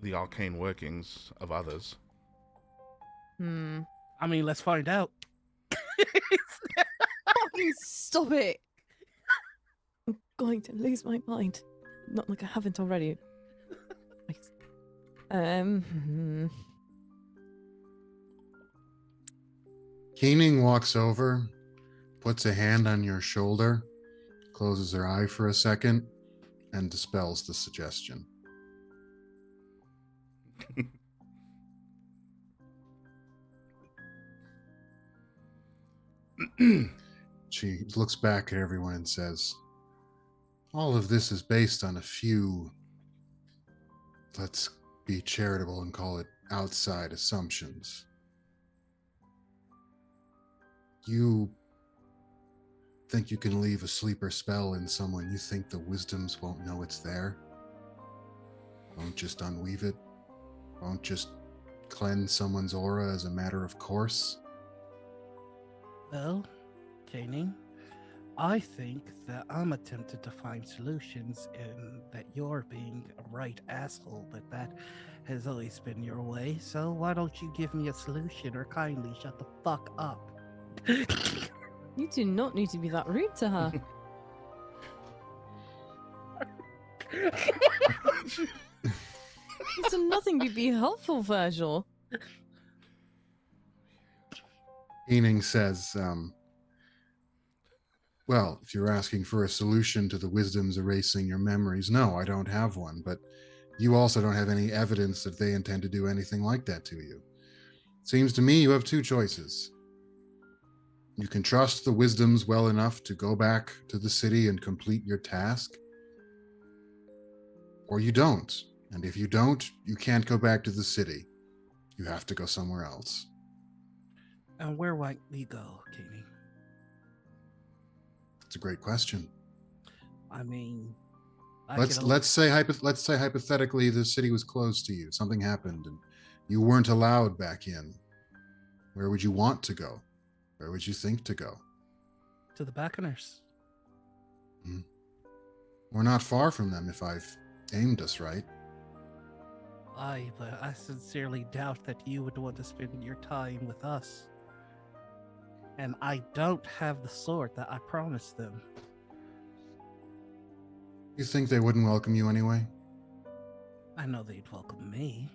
the arcane workings of others? I mean, let's find out. Fucking stop it! I'm going to lose my mind. Not like I haven't already. Keening walks over, puts a hand on your shoulder, closes her eye for a second, and dispels the suggestion. She looks back at everyone and says, all of this is based on a few, let's be charitable and call it outside assumptions. You think you can leave a sleeper spell in someone you think the wisdoms won't know it's there? Won't just unweave it? Won't just cleanse someone's aura as a matter of course? Well, Caning, I think that I'm attempted to find solutions and that you're being a right asshole, but that has always been your way. So why don't you give me a solution or kindly shut the fuck up? You do not need to be that rude to her. It's nothing to be helpful, Virgil. Keening says, well, if you're asking for a solution to the wisdoms erasing your memories, no, I don't have one, but you also don't have any evidence that they intend to do anything like that to you. Seems to me you have two choices. You can trust the wisdoms well enough to go back to the city and complete your task, or you don't. And if you don't, you can't go back to the city. You have to go somewhere else. And where might we go, Kenny? It's a great question. I mean, Let's say hypothetically the city was closed to you. Something happened and you weren't allowed back in. Where would you want to go? Where would you think to go? to the Beckoners. We're not far from them if I've aimed us right. Aye, but I sincerely doubt that you would want to spend your time with us. And I don't have the sword that I promised them. You think they wouldn't welcome you anyway? I know they'd welcome me.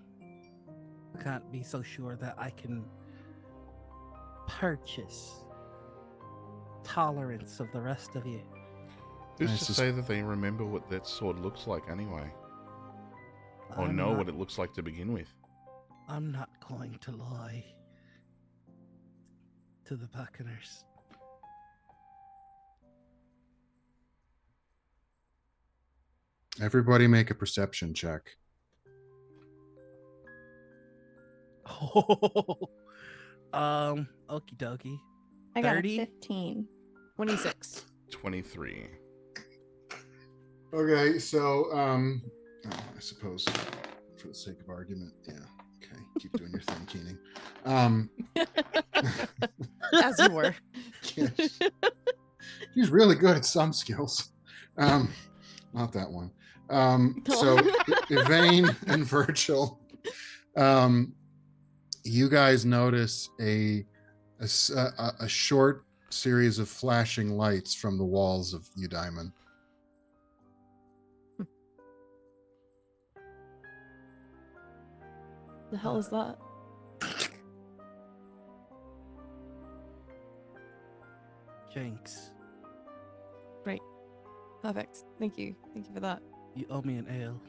I can't be so sure that I can purchase tolerance of the rest of you. Who's Nice to to say that they remember what that sword looks like anyway? Or I'm know not- what it looks like to begin with? I'm not going to lie to the Beckoners. Everybody make a perception check. Okie dokie. I got 30? a 15. 26. 23. Okay, so I suppose for the sake of argument, yeah. Okay, keep doing your thing, Keening. As you were. Yes. He's really good at some skills. Not that one. So Yvain and Virgil, you guys notice a short series of flashing lights from the walls of Eudaimon. The hell is that? Jinx, Perfect. Thank you. Thank you for that. you owe me an ale.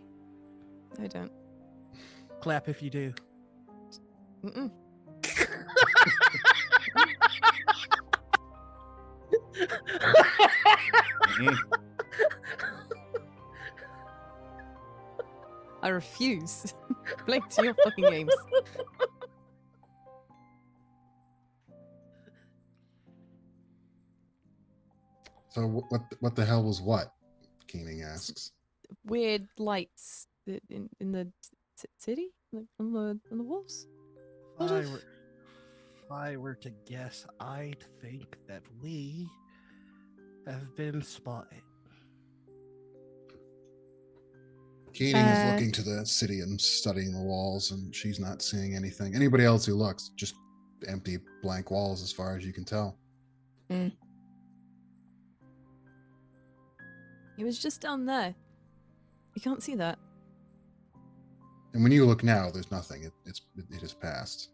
I don't. Clap if you do. Mm-mm. Mm. I refuse. Play to your fucking games. So what the hell was what? Keening asks. Weird lights in the city, like on the walls. What if- If I were to guess, I'd think that we have been spotted. Keening is Uh, looking to the city and studying the walls, and she's not seeing anything. Anybody else who looks, just empty, blank walls as far as you can tell. It was just down there. You can't see that. And when you look now, there's nothing. It has passed.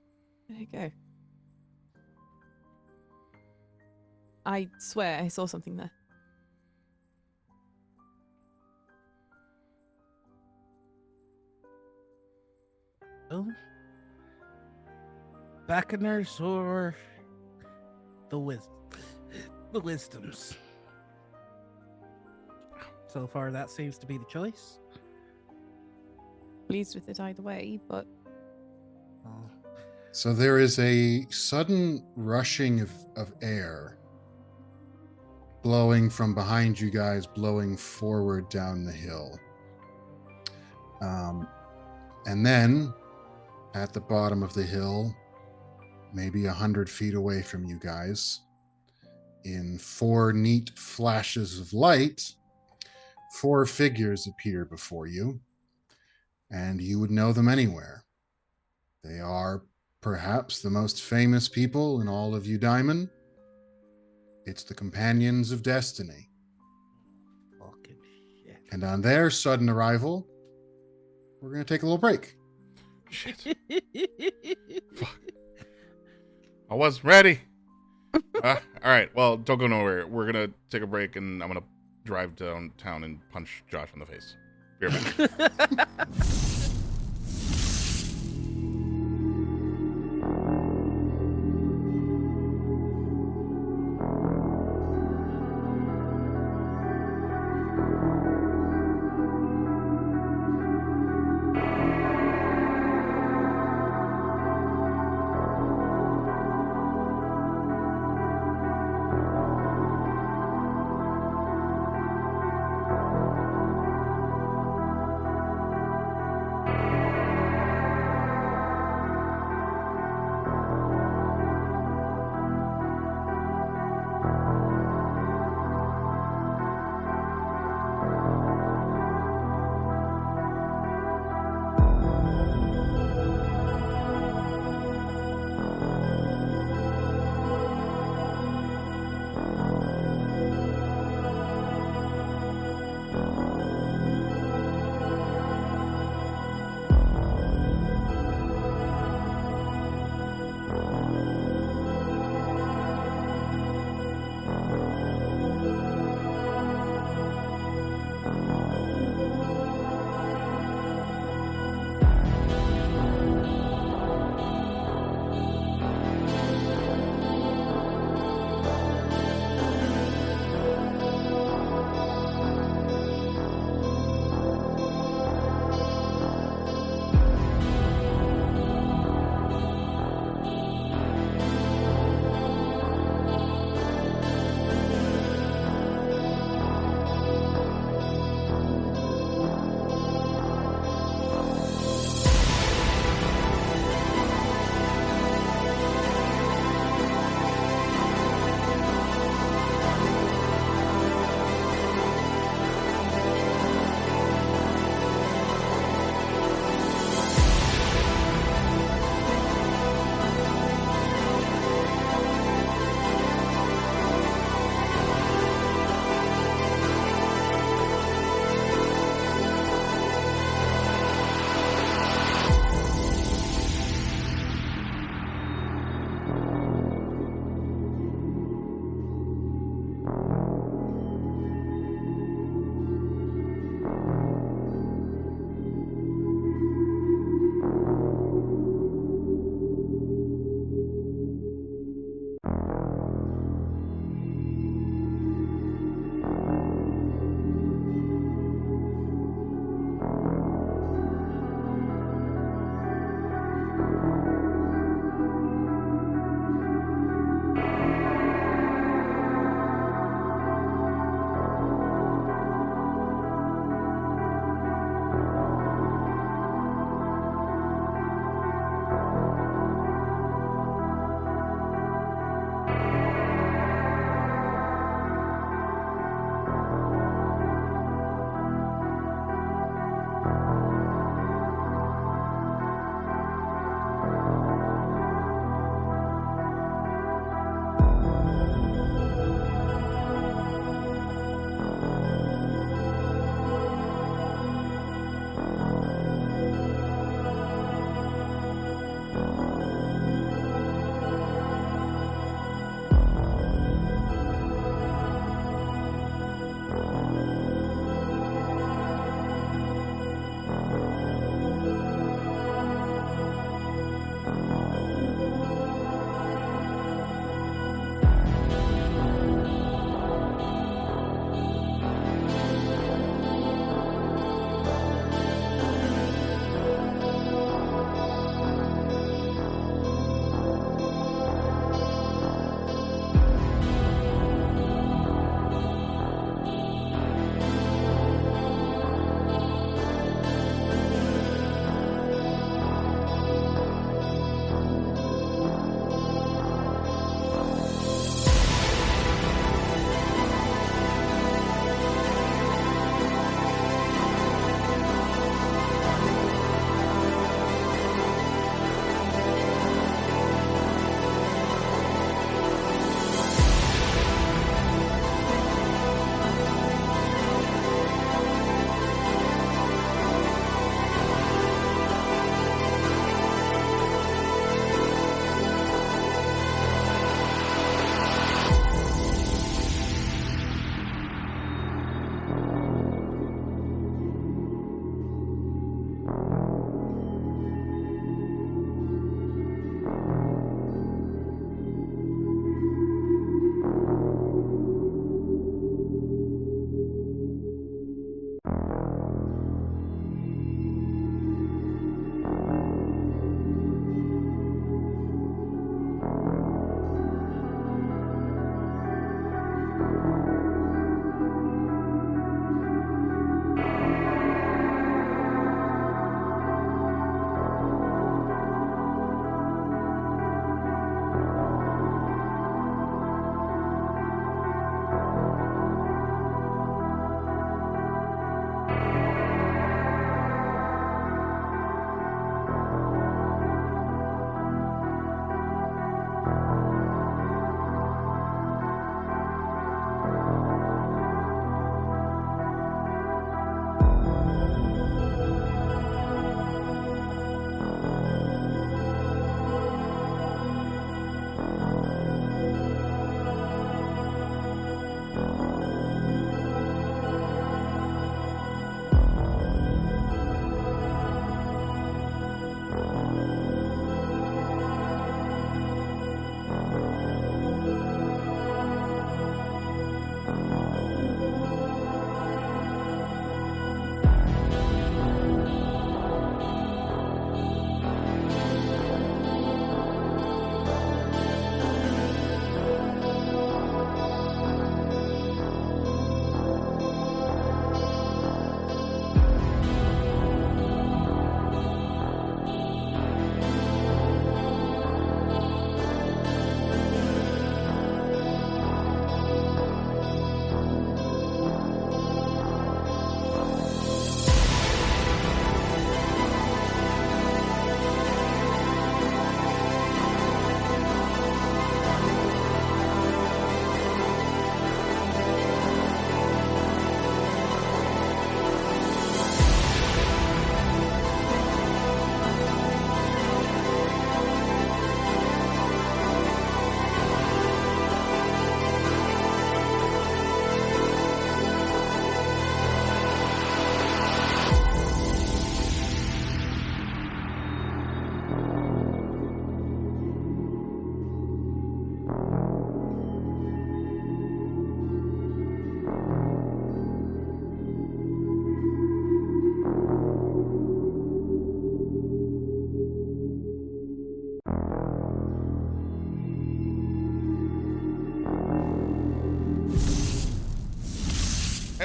There you go. I swear I saw something there. Oh, Beckoners or the wisdoms. So far, that seems to be the choice. Pleased with it either way, but Oh, So there is a sudden rushing of air blowing from behind you guys, blowing forward down the hill. And then at the bottom of the hill, maybe 100 feet away from you guys, in 4 neat flashes of light, 4 figures appear before you, and you would know them anywhere. They are perhaps the most famous people in all of Eudaimon. It's the Companions of Destiny. fucking shit. And on their sudden arrival, we're going to take a little break. Shit. Fuck. I wasn't ready. All right. Well, don't go nowhere. We're going to take a break, and I'm going to drive downtown and punch Josh in the face. Be right back.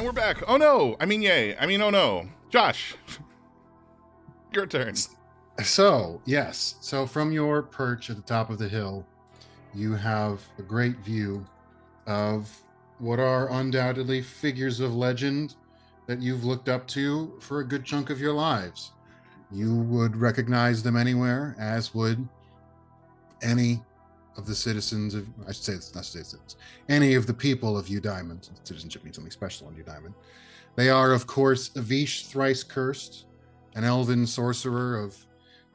we're back. Oh no! I mean, yay! I mean, oh no! Josh, your turn. So, yes. So, from your perch at the top of the hill, you have a great view of what are undoubtedly figures of legend that you've looked up to for a good chunk of your lives. You would recognize them anywhere, as would any of the citizens of, I should say it's not citizens, any of the people of Eudaimon. Citizenship means something special on Eudaimon. They are, of course, Avish Thrice Cursed, an elven sorcerer of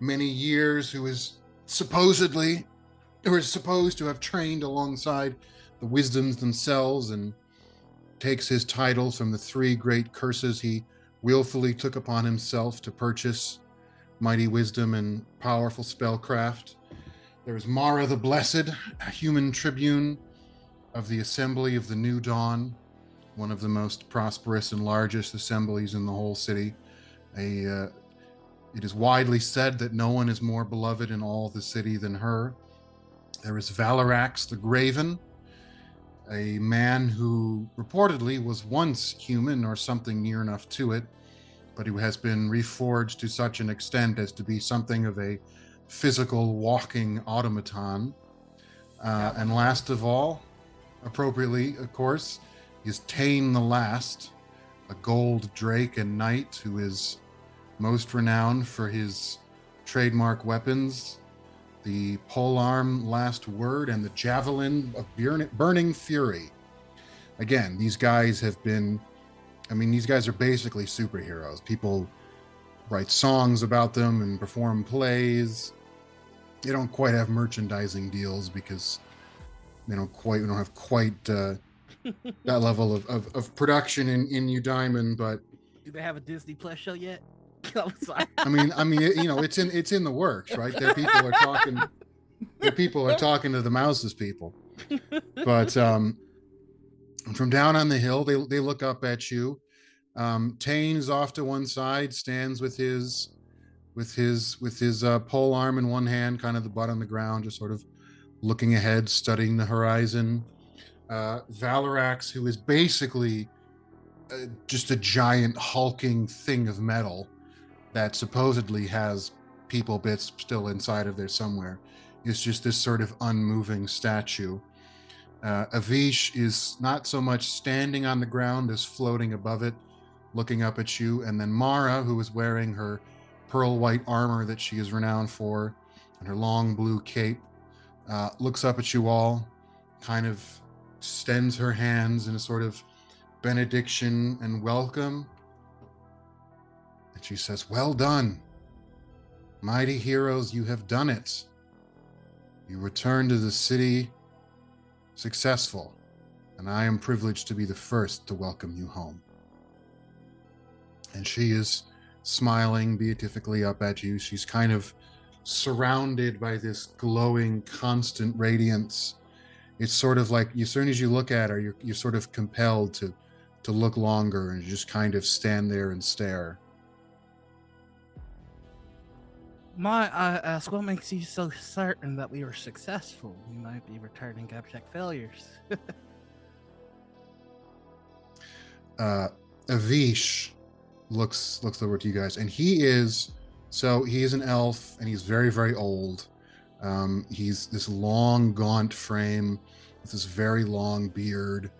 many years who is supposed to have trained alongside the wisdoms themselves and takes his titles from the 3 great curses he willfully took upon himself to purchase mighty wisdom and powerful spellcraft. There's Mara the Blessed, a human tribune of the Assembly of the New Dawn, one of the most prosperous and largest assemblies in the whole city. It is widely said that no one is more beloved in all the city than her. There is Valarax the Graven, a man who reportedly was once human or something near enough to it, but who has been reforged to such an extent as to be something of a physical walking automaton. And last of all, appropriately, of course, is Tane the Last, a gold drake and knight who is most renowned for his trademark weapons, the polearm Last Word and the javelin of Burning Fury. Again, these guys are basically superheroes. People write songs about them and perform plays. They don't quite have merchandising deals because we don't have quite that level of production in Eudaimon, but Do they have a Disney Plus show yet? I'm sorry. I mean, it's in the works, right? There people are talking to the mouses people. But from down on the hill, they look up at you. Tane's off to one side, stands with his pole arm in one hand, kind of the butt on the ground, just sort of looking ahead, studying the horizon. Valarax, who is basically just a giant hulking thing of metal that supposedly has people bits still inside of there somewhere, is just this sort of unmoving statue. Avish is not so much standing on the ground as floating above it, looking up at you. And then Mara, who is wearing her pearl white armor that she is renowned for and her long blue cape, looks up at you all, kind of extends her hands in a sort of benediction and welcome. And she says, "Well done. Mighty heroes, you have done it. You return to the city successful, and I am privileged to be the first to welcome you home." And she is smiling beatifically up at you. She's kind of surrounded by this glowing, constant radiance. It's sort of like, as soon as you look at her, you're sort of compelled to look longer and just kind of stand there and stare. My, I ask, what makes you so certain that we were successful? We might be returning abject failures. Avish looks over to you guys, and he is an elf, and he's very, very old. He's this long, gaunt frame with this very long beard.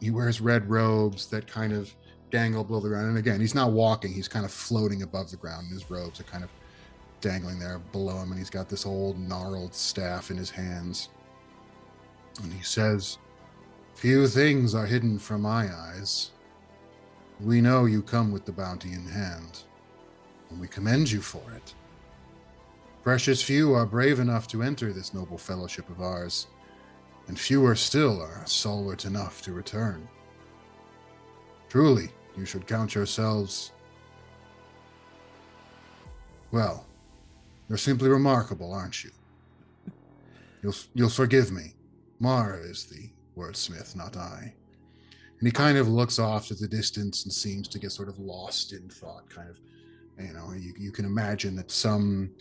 He wears red robes that kind of dangle below the ground. And again, he's not walking; he's kind of floating above the ground. And his robes are kind of dangling there below him, and he's got this old gnarled staff in his hands. And he says, "Few things are hidden from my eyes. We know you come with the bounty in hand, and we commend you for it. Precious few are brave enough to enter this noble fellowship of ours, and fewer still are stalwart enough to return. Truly, you should count yourselves, well, you're simply remarkable, aren't you? You'll forgive me. Mara is the wordsmith, not I." And he kind of looks off to the distance and seems to get sort of lost in thought, kind of, you can imagine that some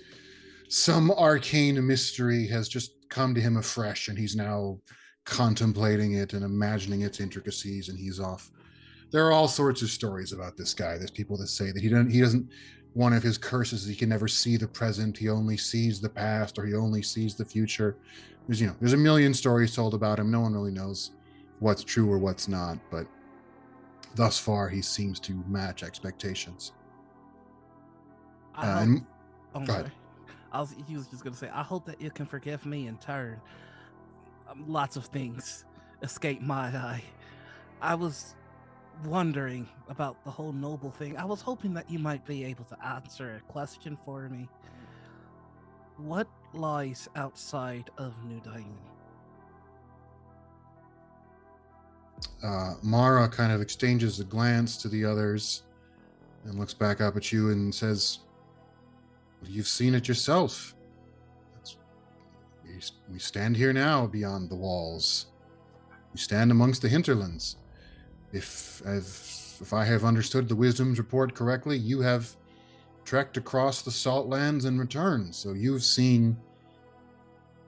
arcane mystery has just come to him afresh, and he's now contemplating it and imagining its intricacies, and he's off there are all sorts of stories about this guy. There's people that say that he doesn't one of his curses is he can never see the present, he only sees the past, or he only sees the future. There's a million stories told about him. No one really knows what's true or what's not, but thus far he seems to match expectations. I hope, And oh, I'm go ahead. sorry. He was just gonna say, I hope that you can forgive me in turn. Lots of things escaped my eye. I was wondering about the whole noble thing. I was hoping that you might be able to answer a question for me. What lies outside of New Diamond? Mara kind of exchanges a glance to the others and looks back up at you and says, "You've seen it yourself. We stand here now beyond the walls. We stand amongst the hinterlands. If I have understood the Wisdom's report correctly, you have trekked across the salt lands and returned, so you've seen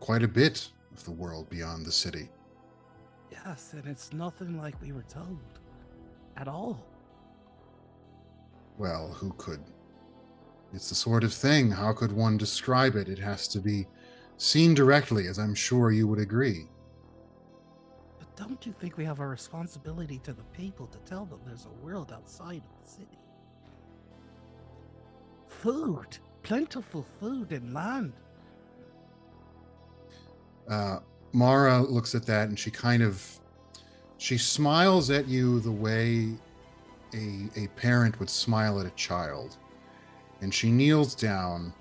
quite a bit of the world beyond the city." Yes, and it's nothing like we were told at all. Well, who could? It's the sort of thing. How could one describe it? It has to be seen directly, as I'm sure you would agree. But don't you think we have a responsibility to the people to tell them there's a world outside of the city? Food, plentiful food and land. Mara looks at that and she smiles at you the way a parent would smile at a child. And she kneels down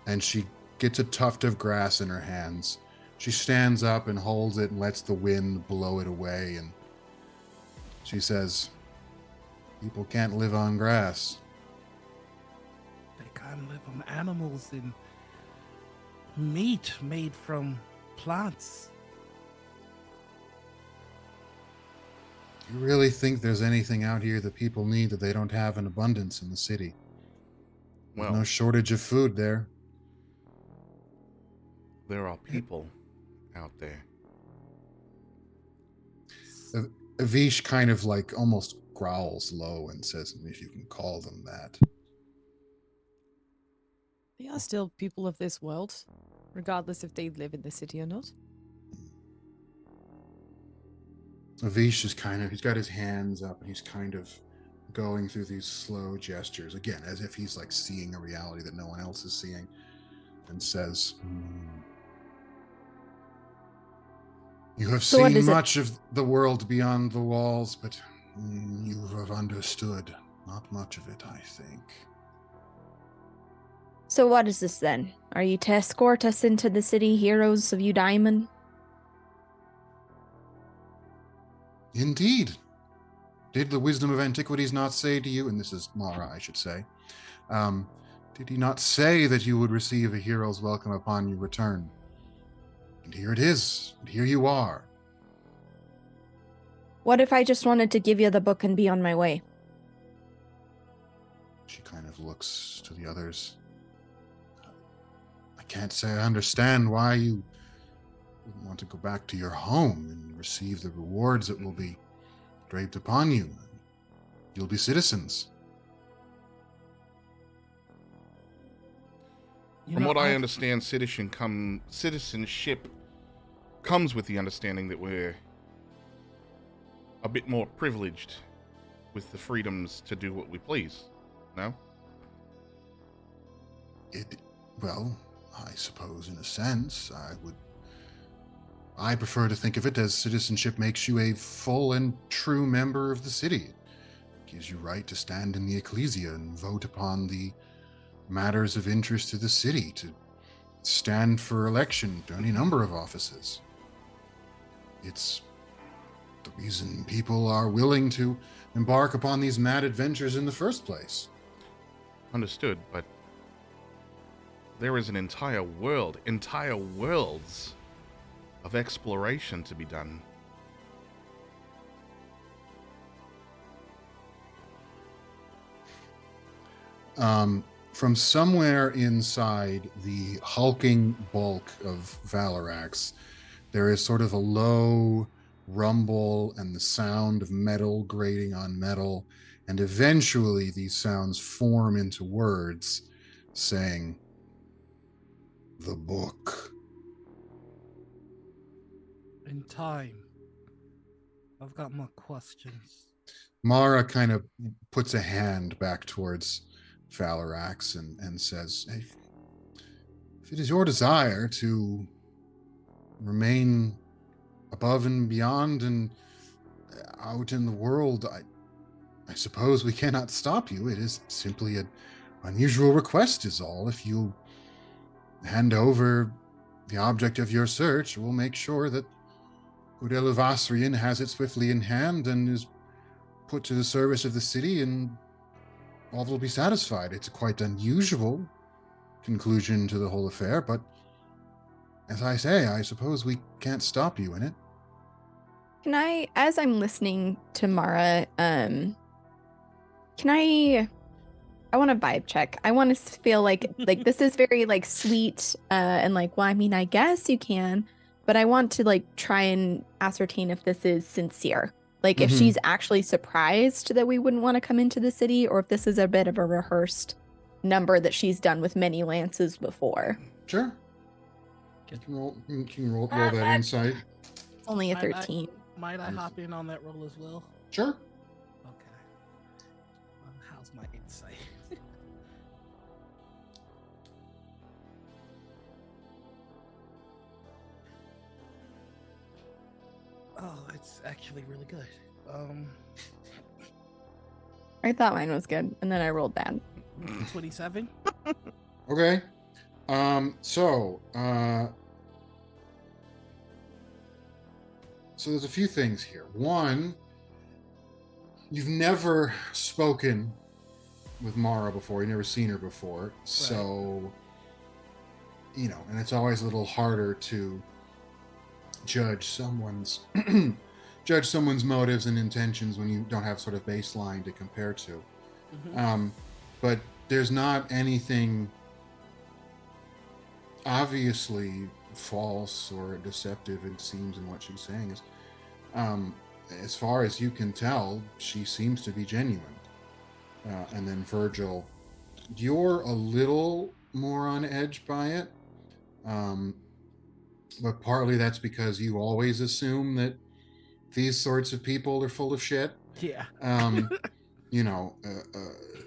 and she gets a tuft of grass in her hands. She stands up and holds it and lets the wind blow it away. And she says, "People can't live on grass." They can't live on animals and meat made from plants. You really think there's anything out here that people need that they don't have in abundance in the city? There's Well, no shortage of food there. there are people out there. Avish kind of like almost growls low and says, "If you can call them that." They are still people of this world, regardless if they live in the city or not. Avish is he's got his hands up and he's kind of going through these slow gestures, again, as if he's like seeing a reality that no one else is seeing, and says, "You have So what seen is it? much of the world beyond the walls, but you have understood not much of it, I think." So what is this then? Are you to escort us into the city, heroes of Eudaimon? Indeed. Did the wisdom of antiquities not say to you, and this is Mara, I should say, did he not say that you would receive a hero's welcome upon your return? And here it is, and here you are. What if I just wanted to give you the book and be on my way? She kind of looks to the others. "I can't say I understand why you wouldn't want to go back to your home and receive the rewards that will be draped upon you. You'll be citizens." You From know, what I understand, citizenship comes with the understanding that we're a bit more privileged with the freedoms to do what we please. No? Well, I suppose in a sense, I prefer to think of it as citizenship makes you a full and true member of the city. It gives you right to stand in the ecclesia and vote upon the matters of interest to the city, to stand for election to any number of offices. It's the reason people are willing to embark upon these mad adventures in the first place. Understood, but there is an entire worlds of exploration to be done. From somewhere inside the hulking bulk of Valarax, there is sort of a low rumble and the sound of metal grating on metal, and eventually these sounds form into words saying, "The book." In time. I've got more questions. Mara kind of puts a hand back towards Valerax and says, "Hey, if it is your desire to remain above and beyond and out in the world, I suppose we cannot stop you. It is simply an unusual request is all. If you hand over the object of your search, we'll make sure that Udeluvasrian has it swiftly in hand and is put to the service of the city, and all will be satisfied. It's a quite unusual conclusion to the whole affair, but as I say, I suppose we can't stop you in it." Can I, as I'm listening to Mara, can I want to vibe check. I want to feel like this is very like sweet and like, well, I mean, I guess you can, but I want to like try and ascertain if this is sincere. Like if Mhm. she's actually surprised that we wouldn't want to come into the city, or if this is a bit of a rehearsed number that she's done with many lances before. Sure. You can roll that insight. It's only a I- 13. Might I hop in on that roll as well? Sure. Okay. How's my insight? Oh, it's actually really good. I thought mine was good, and then I rolled bad. 27. Okay. So there's a few things here. One, you've never spoken with Mara before. You've never seen her before. So, and it's always a little harder to judge someone's motives and intentions when you don't have sort of baseline to compare to. Mhm. But there's not anything obviously false or deceptive, it seems, in what she's saying. Is as far as you can tell, she seems to be genuine. And then Virgil, you're a little more on edge by it, but partly that's because you always assume that these sorts of people are full of shit. Yeah.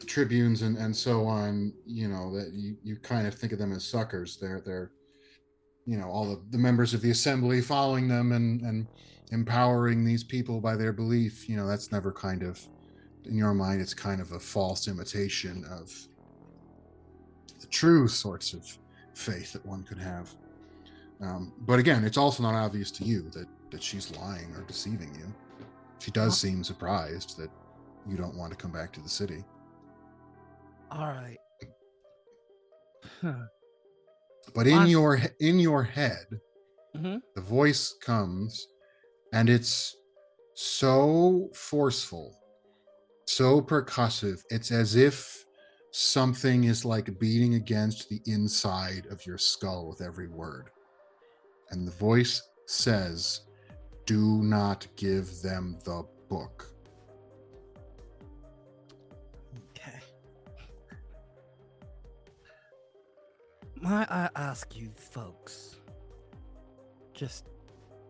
Tribunes and so on, that you kind of think of them as suckers. They're all the members of the assembly following them and empowering these people by their belief. That's never kind of, in your mind, it's kind of a false imitation of the true sorts of faith that one could have. But again, it's also not obvious to you that she's lying or deceiving you. She does seem surprised that you don't want to come back to the city. All right. Huh. But in your head, Mhm. the voice comes, and it's so forceful, so percussive. It's as if something is like beating against the inside of your skull with every word. And the voice says, "Do not give them the book." Okay. Might I ask you folks just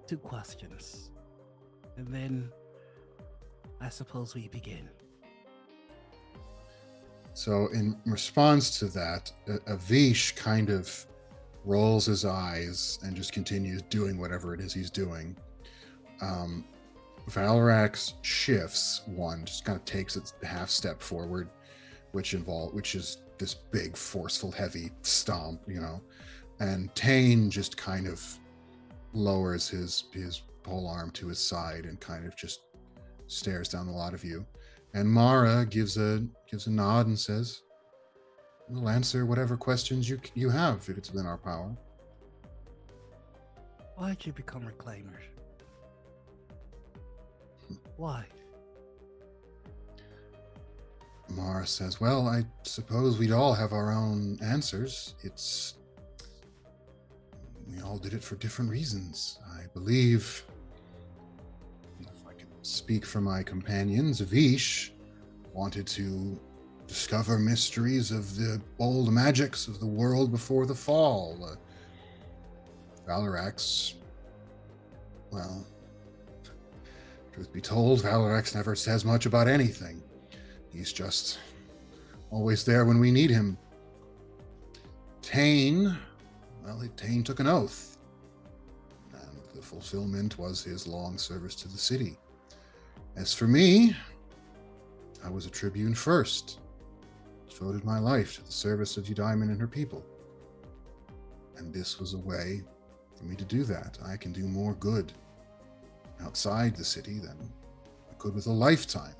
2 questions? And then I suppose we begin. So in response to that, Avish kind of rolls his eyes and just continues doing whatever it is he's doing. Valerax shifts one, just kind of takes its half step forward, which is this big, forceful, heavy stomp, and Tane just kind of lowers his whole arm to his side and kind of just stares down the lot of you. And Mara gives a nod and says, "We'll answer whatever questions you have if it's within our power." Why'd you become reclaimers? Why? Mara says, "Well, I suppose we'd all have our own answers. We all did it for different reasons. I believe speak for my companions. Vish wanted to discover mysteries of the old magics of the world before the fall. Valarax, well, truth be told, Valarax never says much about anything. He's just always there when we need him. Tane, well, Tane took an oath, and the fulfillment was his long service to the city. As for me, I was a tribune first, devoted my life to the service of Eudaimon and her people. And this was a way for me to do that. I can do more good outside the city than I could with a lifetime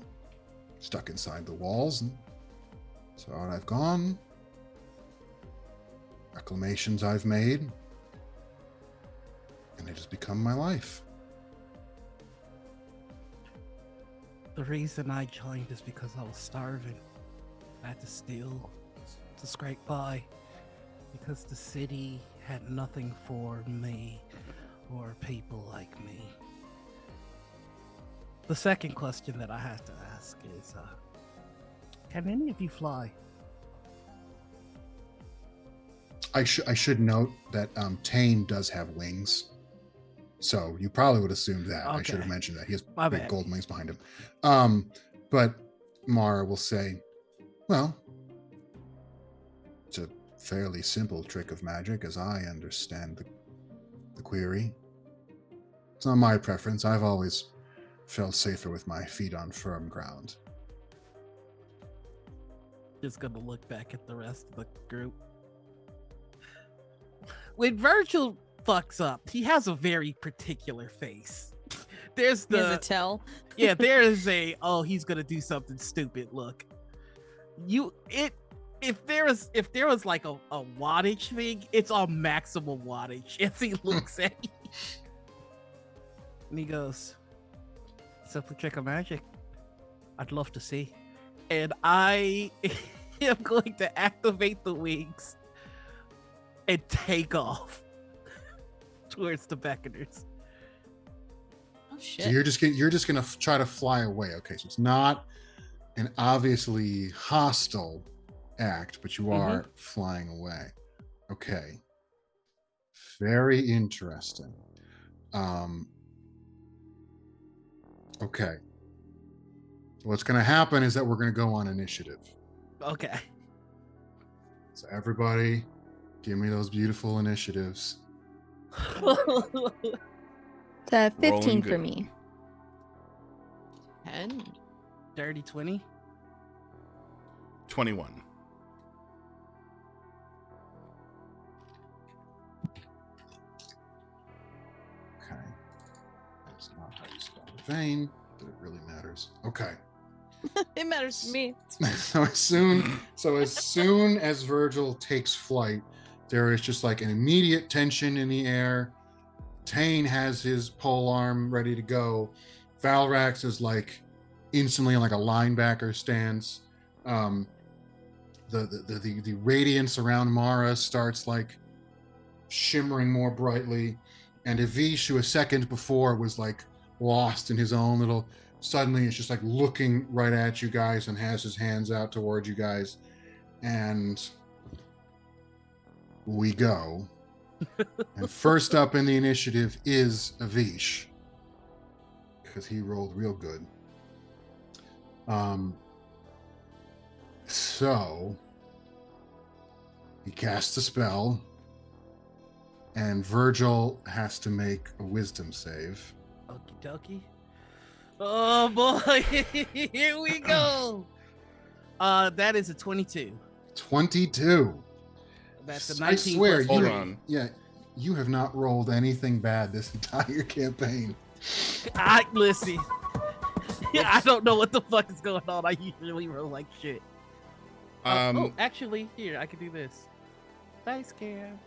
stuck inside the walls. And so out I've gone, reclamations I've made, and it has become my life. The reason I joined is because I was starving. I had to steal to scrape by because the city had nothing for me or people like me. The second question that I have to ask is, can any of you fly? I should note that Tane does have wings, so you probably would assume that. I should have Okay. mentioned that he has My big bad. gold wings behind him. But Mara will say, "Well, it's a fairly simple trick of magic, as I understand the query. It's not my preference. I've always felt safer with my feet on firm ground." Just gonna look back at the rest of the group. When Virgil fucks up, he has a very particular face. There's He has a the tell. yeah, there is a he's gonna do something stupid look. If there was like a wattage thing, it's on maximum wattage as he looks at you. And he goes, "Simple trick of magic. I'd love to see." And I am going to activate the wings and take off towards the beckoners. Oh So shit. you're just gonna try to fly away. Okay, so it's not an obviously hostile act, but you are flying away. Okay, very interesting. Okay, what's gonna happen is that we're gonna go on initiative. Okay. So everybody, give me those beautiful initiatives. It's a 15 Rolling for good. me. 10. Dirty 20. 21. Okay, that's not how you spell the vein, but it really matters. Okay. It matters to me. so as soon as Virgil takes flight, there is just like an immediate tension in the air. Tane has his pole arm ready to go. Valrax is like instantly in like a linebacker stance. The radiance around Mara starts like shimmering more brightly, and Avish, who a second before was like lost in his own little, suddenly it's just like looking right at you guys and has his hands out towards you guys, and we go. And first up in the initiative is Avish, because he rolled real good. So he casts a spell, and Virgil has to make a wisdom save. Okie dokie. Oh boy, here we go. That is a 22. 22. That's a I 19. swear, plus Hold you, three. on. yeah, you have not rolled anything bad this entire campaign. I listen. I don't know what the fuck is going on. I usually roll like shit. Oh, actually, here I can do this. Dice cam.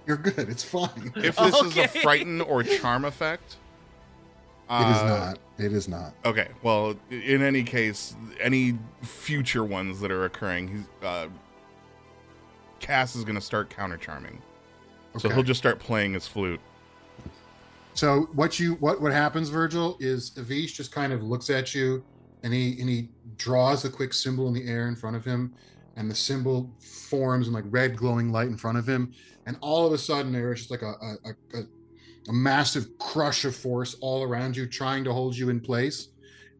You're good. It's fine. If this is a Okay. frighten or charm effect, It is not. It is not. Okay, well, in any case, any future ones that are occurring, Cass is going to start counter charming. So Okay. he'll just start playing his flute. So what happens, Virgil, is Avish just kind of looks at you, and he draws a quick symbol in the air in front of him, and the symbol forms in like red glowing light in front of him, and all of a sudden there is just like a massive crush of force all around you, trying to hold you in place,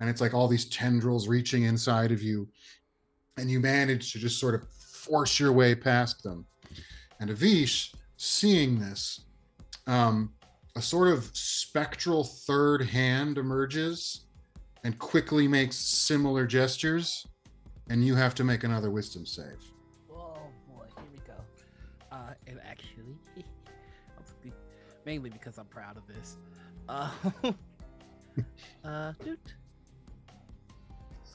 and it's like all these tendrils reaching inside of you, and you manage to just sort of force your way past them. And Avish, seeing this, a sort of spectral third hand emerges and quickly makes similar gestures, and you have to make another wisdom save. Oh boy, here we go. And actually, mainly because I'm proud of this. Doot.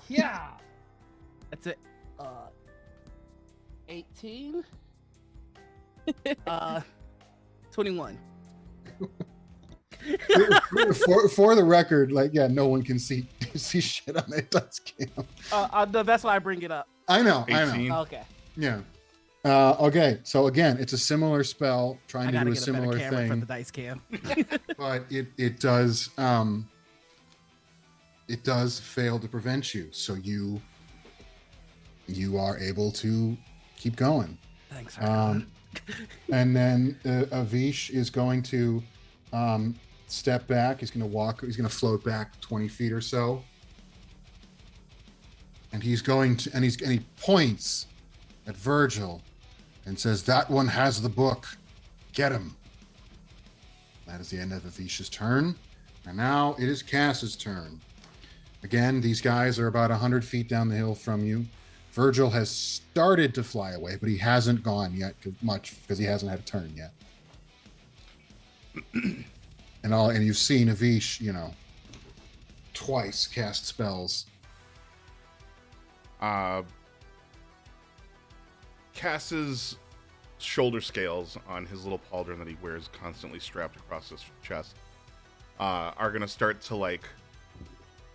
Yeah. That's it. 18. 21. For the record, like, yeah, no one can see shit on that dice cam. No, that's why I bring it up. I know. 18. Okay. Yeah. Okay, so again, it's a similar spell trying I to gotta do a get a better similar camera for the thing, dice cam. but it does fail to prevent you. So you are able to keep going. Thanks. And then Avish is going to step back. He's going to float back 20 feet or so. And he points at Virgil and says, "That one has the book. Get him." That is the end of Avish's turn. And now it is Cass's turn. Again, these guys are about 100 feet down the hill from you. Virgil has started to fly away, but he hasn't gone yet much because he hasn't had a turn yet. And you've seen Avish, twice cast spells. Cass's shoulder scales on his little pauldron that he wears constantly strapped across his chest are gonna start to like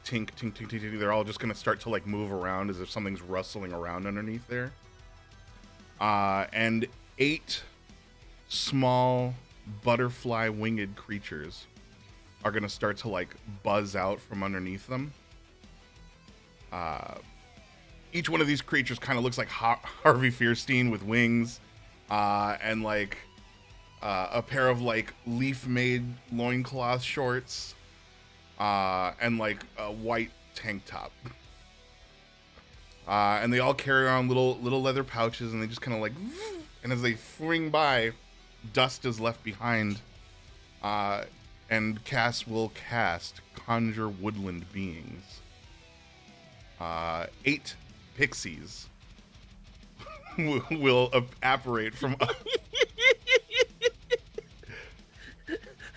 tink, tink, tink, tink, tink. They're all just gonna start to like move around as if something's rustling around underneath there. And 8 small butterfly winged creatures are gonna start to like buzz out from underneath them. Each one of these creatures kind of looks like Harvey Fierstein with wings, and like a pair of like leaf-made loincloth shorts, and like a white tank top. And they all carry around little leather pouches, and they just kind of like, and as they fling by, dust is left behind. And Cass will cast Conjure Woodland Beings. 8 pixies will apparate from.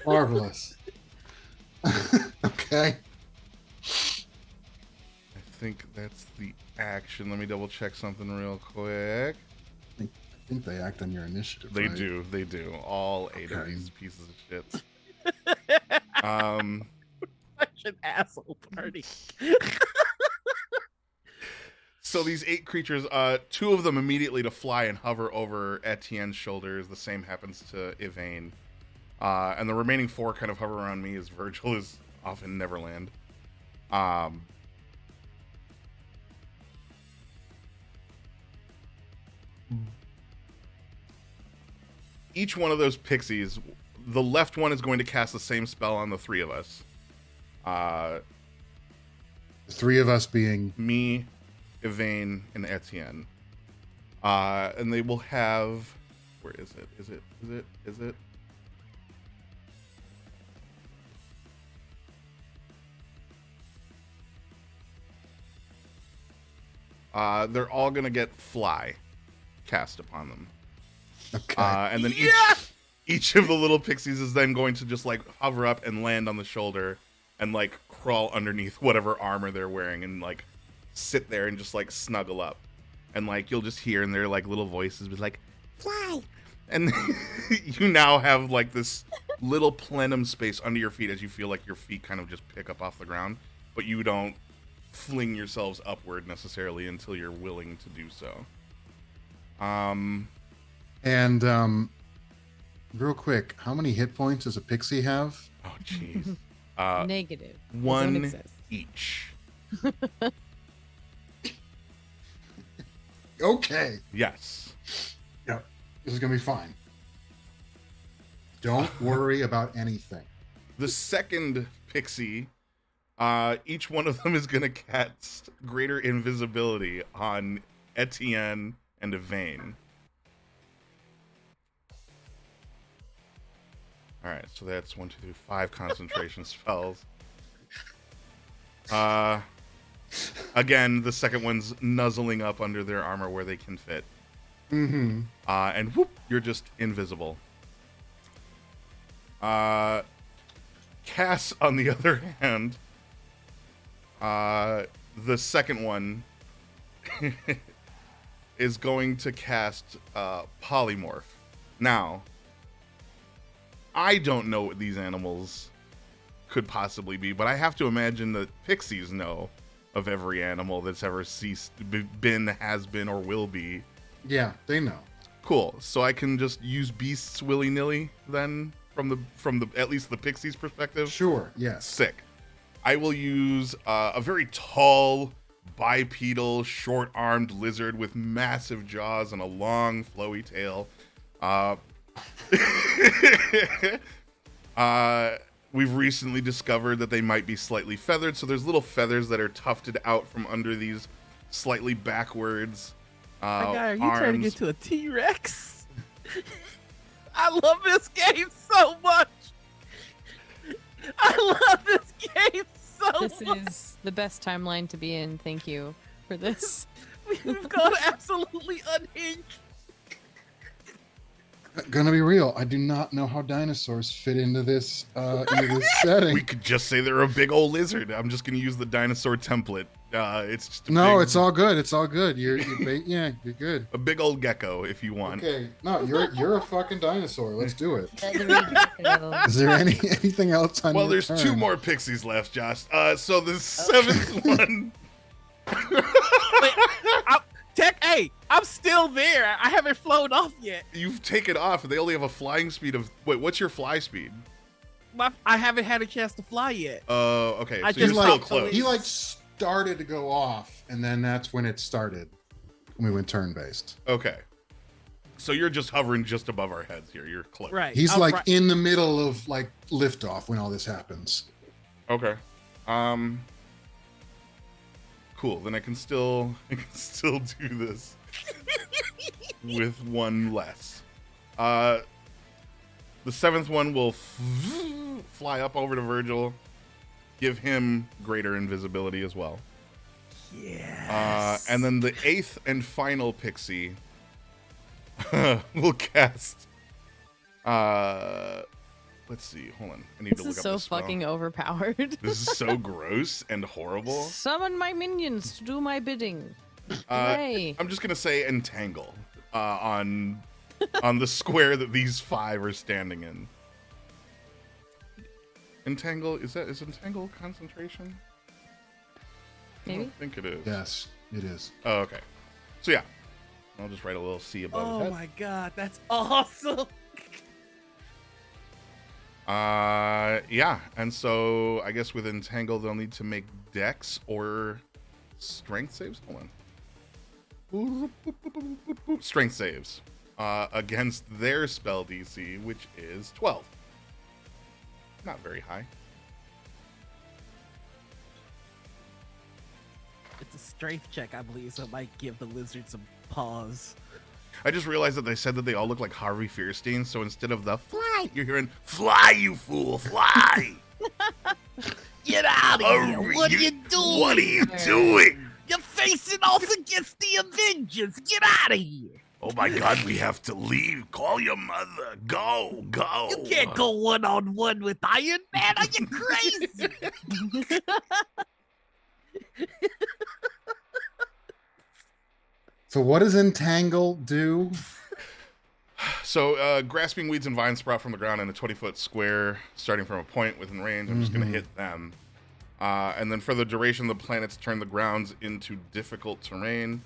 Marvelous. Okay. I think that's the action. Let me double check something real quick. I think they act on your initiative. They right? do. They do. All 8 of Okay. these pieces of shit. Such an asshole party. So these 8 creatures, 2 of them immediately to fly and hover over Etienne's shoulders. The same happens to Yvain. And the remaining 4 kind of hover around me as Virgil is off in Neverland. Each one of those pixies, the left one is going to cast the same spell on the 3 of us. The 3 of us being Me, Yvain, and Etienne. And they will have... Where is it? Is it? They're all going to get fly cast upon them. okay. And then each of the little pixies is then going to just like hover up and land on the shoulder and like crawl underneath whatever armor they're wearing and like sit there and just like snuggle up. And like you'll just hear in their like little voices be like, "Fly!" And you now have like this little plenum space under your feet as you feel like your feet kind of just pick up off the ground, but you don't fling yourselves upward necessarily until you're willing to do so. And real quick, how many hit points does a pixie have? Oh, jeez. Negative. They don't One exist. each. Okay. Yes. Yep. This is gonna be fine. Don't worry about anything. The second pixie, each one of them is going to cast greater invisibility on Etienne and Evane. All right, so that's 1, 2, 3, 5 concentration spells. Again, the second one's nuzzling up under their armor where they can fit. Mm-hmm. And whoop, you're just invisible. Cass, on the other hand, the second one is going to cast Polymorph. Now, I don't know what these animals could possibly be, but I have to imagine that pixies know of every animal that's ever ceased, been, has been, or will be. Yeah, they know. Cool. So I can just use beasts willy-nilly then, from the at least the pixies' perspective. Sure. Yes. Sick. I will use a very tall, bipedal, short-armed lizard with massive jaws and a long, flowy tail. We've recently discovered that they might be slightly feathered, so there's little feathers that are tufted out from under these slightly backwards My guy, are you arms. turning into a T-Rex? I love this game so much. I love this game so This much. is the best timeline to be in. Thank you for this. We've gone absolutely unhinged. Gonna be real. I do not know how dinosaurs fit into this setting. We could just say they're a big old lizard. I'm just gonna use the dinosaur template. It's just No, big, it's all good. It's all good. You're yeah, you're good. a big old gecko if you want. Okay. No, you're a fucking dinosaur. Let's do it. Feathery Is there anything else on Well, your there's turn? 2 more pixies left, Josh. So the 7th one. Hey, I'm still there. I haven't flown off yet. You've taken off, and they only have a flying speed of. Wait, what's your fly speed? I haven't had a chance to fly yet. Okay, I so you're just still like- close. He started to go off, and then that's when it started. We went turn based. Okay, so you're just hovering just above our heads here. You're close. Right. He's I'm like right- in the middle of like liftoff when all this happens. Okay. Cool. Then I can still do this with 1 less. The 7th one will fly up over to Virgil, give him greater invisibility as well. Yes. And then the 8th and final pixie will cast. Let's see. Hold on. I need This to look is up so the spell. fucking overpowered. This is so gross and horrible. Summon my minions to do my bidding. Uh, Hooray. I'm just gonna say entangle on the square that these 5 are standing in. Entangle is entangle concentration? I Maybe? don't think it is. Yes, it is. Oh, okay. So yeah, I'll just write a little C above his Oh head. my god, that's awesome. Yeah, and so I guess with entangle they'll need to make dex or strength saves. Hold on. Strength saves against their spell DC, which is 12. Not very high. It's a strength check, I believe, so it might give the lizard some pause. I just realized that they said that they all look like Harvey Fierstein, so instead of the fly, you're hearing fly, you fool, fly. Get out of here! Hurry, What are you doing? What are you doing? You're facing off against the Avengers! Get out of here! Oh my god, we have to leave. Call your mother. Go, go. You can't go one-on-one with Iron Man! Are you crazy? So what does entangle do? So, grasping weeds and vines sprout from the ground in a 20-foot square, starting from a point within range. I'm just going to hit them. And then for the duration of the planets, turn the grounds into difficult terrain.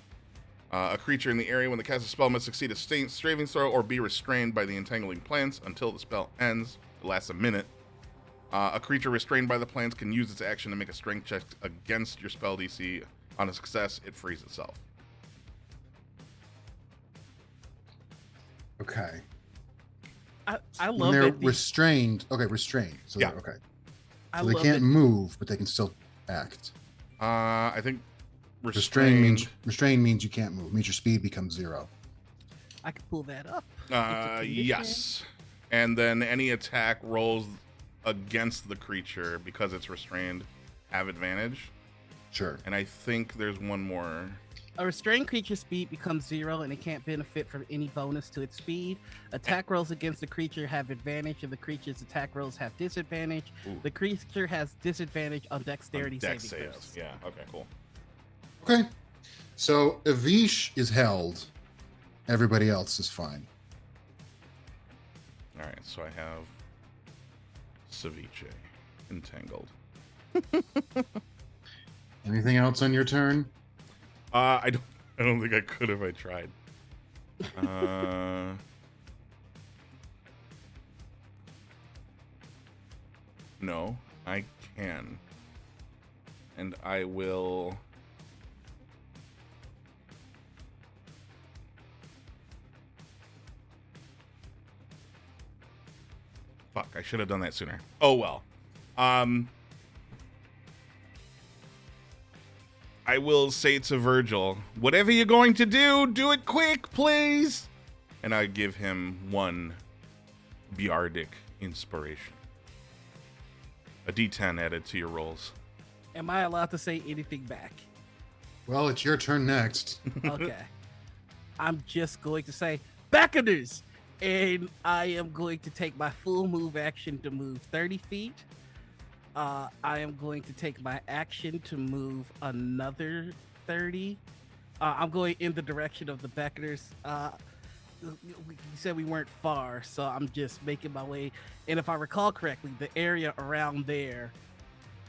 A creature in the area when the cast a spell must succeed a saving throw or be restrained by the entangling plants until the spell ends. It lasts a minute. A creature restrained by the plants can use its action to make a strength check against your spell DC. On a success, it frees itself. Okay. I When love they're that. restrained. Okay, restrained. So Yeah. okay. I So they love can't it. move, but they can still act. I think Restrained means you can't move. Means your speed becomes 0. I can pull that up. It's a condition. Yes. And then any attack rolls against the creature because it's restrained have advantage. Sure. And I think there's one more. A restrained creature's speed becomes 0 and it can't benefit from any bonus to its speed. Attack rolls against the creature have advantage, and the creature's attack rolls have disadvantage. Ooh. The creature has disadvantage on dexterity Dex saving saves. throws. Yeah. Okay. Cool. Okay. So Avish is held. Everybody else is fine. All right. So I have Ceviche entangled. Anything else on your turn? I don't think I could if I tried. No, I can. And I will. Fuck, I should have done that sooner. Oh well. I will say to Virgil, whatever you're going to do it quick, please. And I give him 1 Bjardic inspiration. A D10 added to your rolls. Am I allowed to say anything back? Well, it's your turn next. Okay. I'm just going to say Backers! And I am going to take my full move action to move 30 feet. I am going to take my action to move another 30. I'm going in the direction of the Beckers. You said we weren't far, so I'm just making my way. And if I recall correctly, the area around there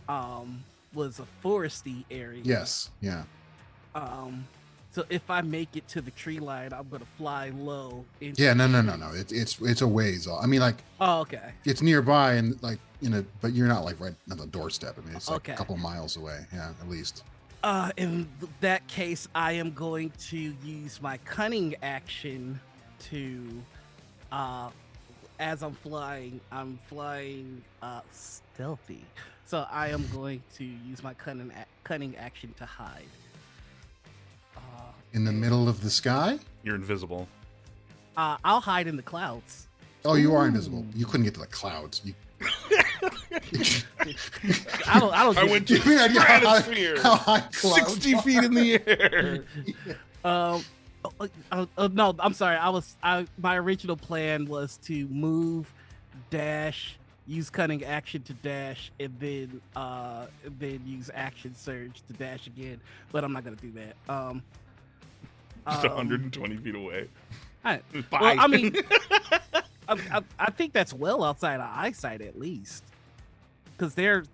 was a foresty area. Yes. Yeah. So if I make it to the tree line, I'm gonna fly low. Into Yeah. No. the No. No. No. It's a ways off. I mean, like Oh, okay. it's nearby and like but you're not like right on the doorstep. I mean, it's like Okay. a couple miles away. Yeah, at least. In that case, I am going to use my cunning action to, as I'm flying stealthy. So I am going to use my cunning action to hide. In the middle of the sky? You're invisible. I'll hide in the clouds. Oh, you are invisible. You couldn't get to the clouds. You... I don't. I went Do to you have any idea how stratosphere. how high clouds 60 feet in the air. No, I'm sorry. My original plan was to move, dash, use cunning action to dash, and then use action surge to dash again. But I'm not gonna do that. Just 120 feet away. Bye. Bye. Well, I mean, I think that's well outside of eyesight at least, because they're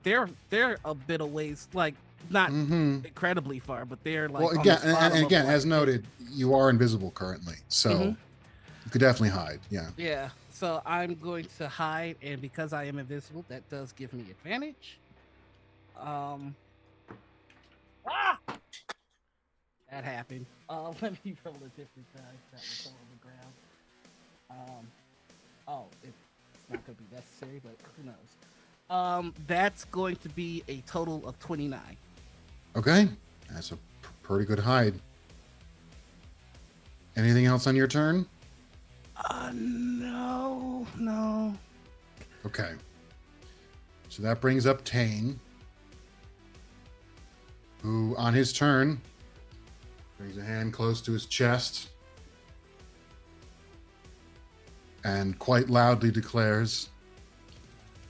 a bit of ways, like not Mhm. incredibly far, but they're like. Well, on again, the bottom and of again, the as landscape. noted, you are invisible currently, so Mhm. you could definitely hide. Yeah. Yeah, so I'm going to hide, and because I am invisible, that does give me advantage. That happened. Let me roll a different dice. That was on the ground. It's not going to be necessary, but who knows? That's going to be a total of 29. Okay, that's a pretty good hide. Anything else on your turn? No. Okay. So that brings up Tane, who on his turn brings a hand close to his chest and quite loudly declares,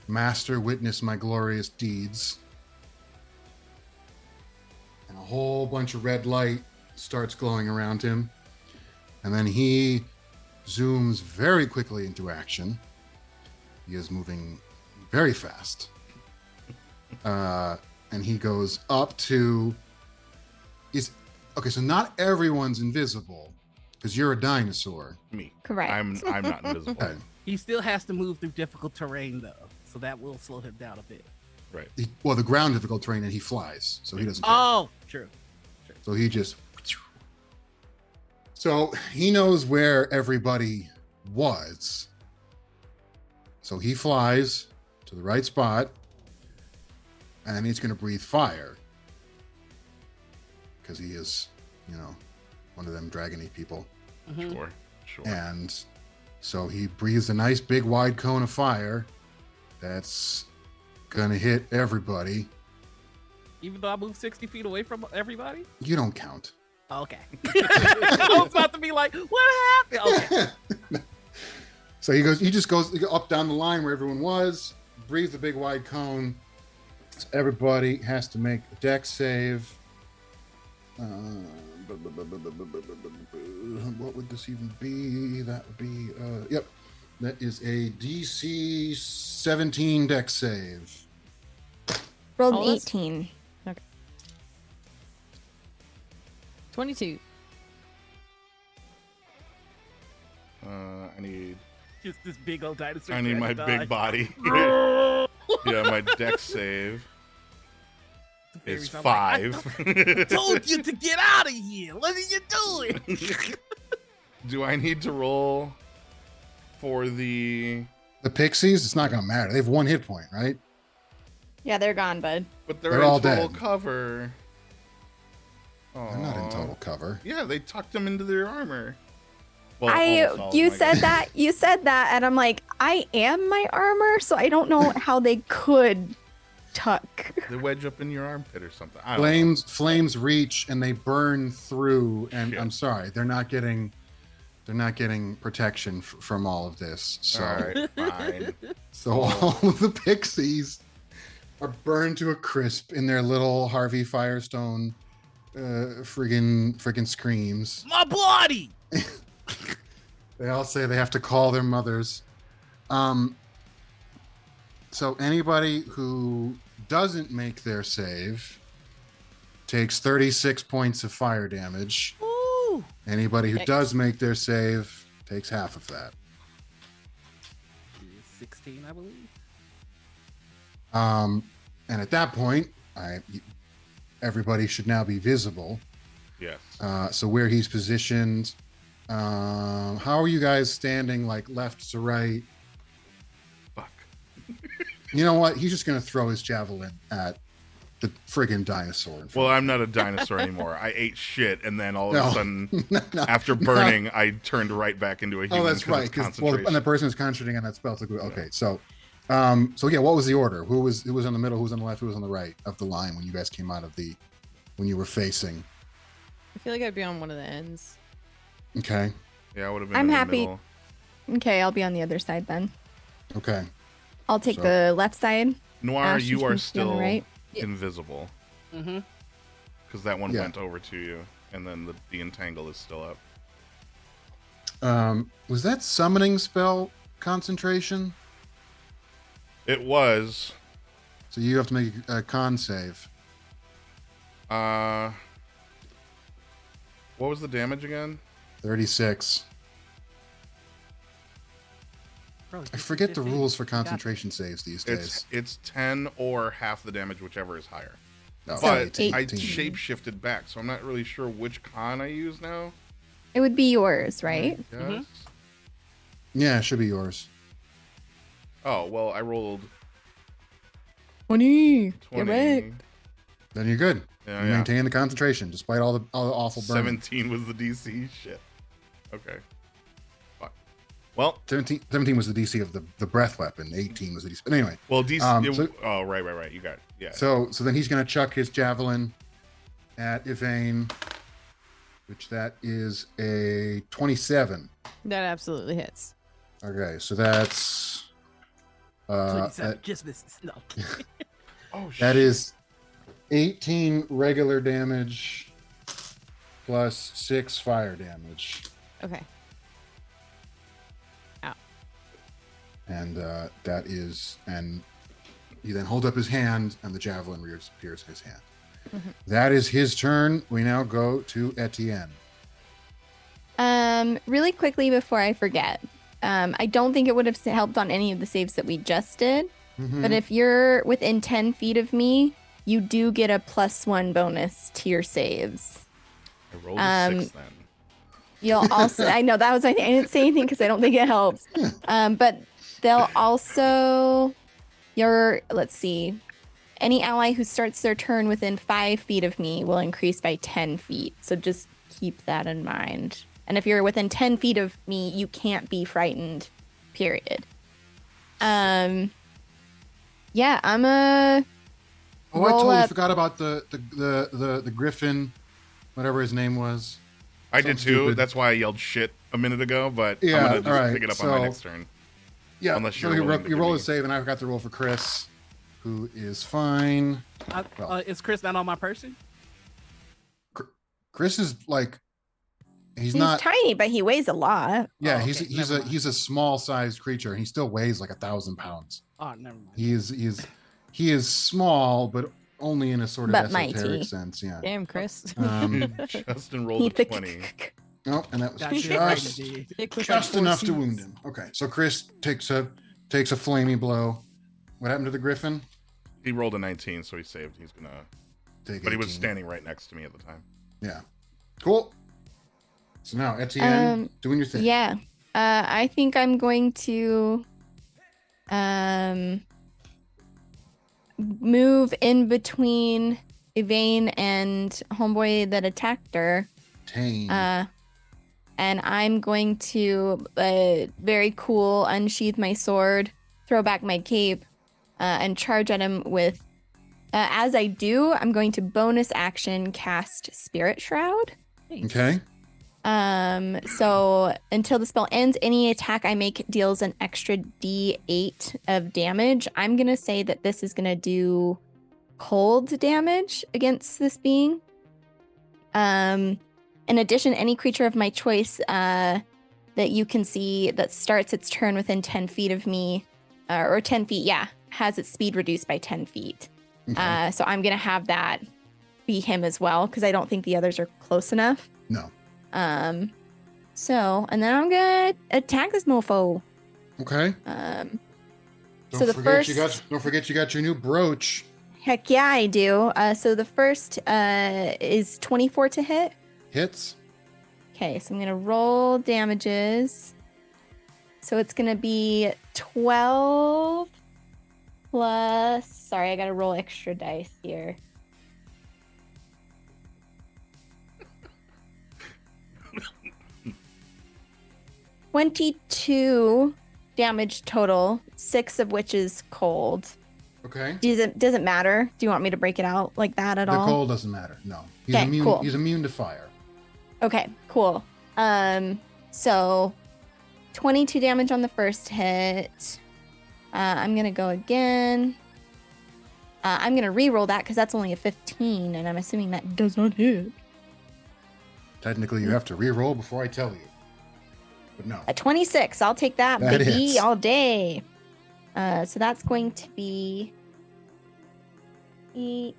"Master, witness my glorious deeds." And a whole bunch of red light starts glowing around him. And then he zooms very quickly into action. He is moving very fast. And he goes up to... Okay, so not everyone's invisible because you're a dinosaur. Me. Correct. I'm not invisible. Okay. He still has to move through difficult terrain though, so that will slow him down a bit. Right. Well, the ground difficult terrain, and he flies, so he doesn't. Care. Oh, true. So he just. So he knows where everybody was. So he flies to the right spot, and he's going to breathe fire because he is, one of them dragony people. Mhm. Sure. And so he breathes a nice big wide cone of fire that's gonna hit everybody. Even though I moved 60 feet away from everybody? You don't count. Okay. I was about to be like, what happened? Okay. So he just goes up down the line where everyone was, breathes a big wide cone. So everybody has to make a dex save. What would this even be? That would be, yep. That is a DC 17 dex save. Rolled Oh, an that's- 18. 22. I need Just this big old dinosaur. I need trying my to big dodge. body. Yeah, my dex save The is fairies are like, 5. I told you to get out of here. What are you doing? Do I need to roll for the? The pixies, it's not gonna matter. They have 1 hit point, right? Yeah, they're gone, bud. But they're They're in all total dead. cover. They're not in Aw. total cover. Yeah, they tucked them into their armor. Well, I almost all of you them, I said guess. that you said that, and I'm like, I am my armor, so I don't know how they could tuck. They wedge up in your armpit or something. I don't know. Flames reach and they burn through. And Shit. I'm sorry, they're not getting protection from all of this. So All right, fine. So all of the pixies are burned to a crisp in their little Harvey Firestone friggin' screams. My body. They all say they have to call their mothers. So anybody who doesn't make their save takes 36 points of fire damage. Ooh. Anybody who Yikes. does make their save takes half of that. 16, I believe. And at that point, everybody should now be visible. Yes. So where he's positioned, how are you guys standing, like left to right? Fuck. You know what? He's just gonna throw his javelin at the friggin' dinosaur. in front Well, of I'm not a dinosaur anymore. I ate shit, and then all of No. a sudden, him. No, after no. burning, I turned right back into a human. Oh, that's 'cause right. it's 'Cause- well, concentration. and the person is concentrating on that spell. So okay, so yeah, what was the order? Who was in the middle? Who was on the left? Who was on the right of the line when you guys came out of when you were facing? I feel like I'd be on one of the ends. Okay, Yeah, I would have been. I'm in the happy. middle. Okay, I'll be on the other side then. okay. I'll take So- the left side. Noir, Ash, you can are be on the still right. invisible Mm-hmm. because that one Yeah. went over to you, and then the entangle is still up. Was that summoning spell concentration? It was. So you have to make a con save. What was the damage again? 36. Bro, I forget the 15. rules for Got it. concentration saves these days. It's 10 or half the damage, whichever is higher. No, But 18. I shape shifted back, so I'm not really sure which con I use now. It would be yours, right? Yes. Mhm. Yeah, it should be yours. Oh well, I rolled 20. 20. Then you're good. Yeah, You yeah. maintain the concentration despite all the awful burning. 17 was the DC. Shit. Okay. Fuck. Well, 17 was the DC of the breath weapon. 18 was the DC. But anyway, DC. So- Oh, right. You got it. Yeah. so then he's gonna chuck his javelin at Yvain, which that is a 27. That absolutely hits. Okay, so that's 27 just misses. No. Oh shit. that is 18 regular damage plus 6 fire damage, Okay. and and he then holds up his hand, and the javelin reappears in his hand. That is his turn. We now go to Etienne. Really quickly before I forget, I don't think it would have helped on any of the saves that we just did. Mhm. But if you're within 10 feet of me, you do get a +1 bonus to your saves. I rolled a 6 then. You'll also, I know that was my thing. I didn't say anything because I don't think it helps. But they'll also, let's see, any ally who starts their turn within 5 feet of me will increase by 10 feet. So just keep that in mind. And if you're within 10 feet of me, you can't be frightened, period. Yeah, I'm a. Oh, I roll totally up. forgot about the griffin, whatever his name was. I did Sounds too. stupid. That's why I yelled shit a minute ago, but Yeah, I'm gonna just alright, pick it up on my so- next turn. Yeah, Unless so you're you, willing to you give roll me- a save, and I forgot to roll for Chris, who is fine. Is Chris not on my person? Chris is like, he's He's not. tiny, but he weighs a lot. Yeah, Oh, he's okay, he's never a mind. he's a small sized creature, and he still weighs like 1,000 pounds. Oh, never mind. He is small, but only in a sort of But esoteric mighty. sense. Yeah. Damn, Chris. Justin rolled a He 20. Oh, and that was Got you right, just indeed. Dick was like just 4 enough to seats. wound him. Okay, so Chris takes a flamey blow. What happened to the griffin? He rolled a 19, so he saved. He's gonna. Take But he was 18. standing right next to me at the time. Yeah. Cool. So now Etienne doing your thing. Yeah. I think I'm going to move in between Yvain and homeboy that attacked her. Tane. And I'm going to very cool unsheath my sword, throw back my cape, and charge at him with. As I do, I'm going to bonus action cast Spirit Shroud. Okay. So until the spell ends, any attack I make deals an extra D8 of damage. I'm gonna say that this is gonna do cold damage against this being. In addition, any creature of my choice that you can see that starts its turn within 10 feet of me, or 10 feet, yeah, has its speed reduced by 10 feet. Okay. So I'm gonna have that be him as well because I don't think the others are close enough. No. So, and then I'm gonna attack this mofo. Okay. So the first, Don't forget you got your new brooch. heck yeah, I do. So the first is 24 to hit. Hits. Okay, so I'm gonna roll damages. So it's gonna be 12 plus. Sorry, I gotta roll extra dice here. 22 damage total, 6 of which is cold. Okay. Doesn't matter. Do you want me to break it out like that at The all? cold doesn't matter. No. He's Okay, immune. cool. He's immune to fire. Okay, cool. So 22 damage on the first hit. I'm gonna go again. I'm gonna re-roll that because that's only a 15, and I'm assuming that does not hit. Technically, you have to re-roll before I tell you. But no. A 26. I'll take that, That baby, hits. all day. So that's going to be 8,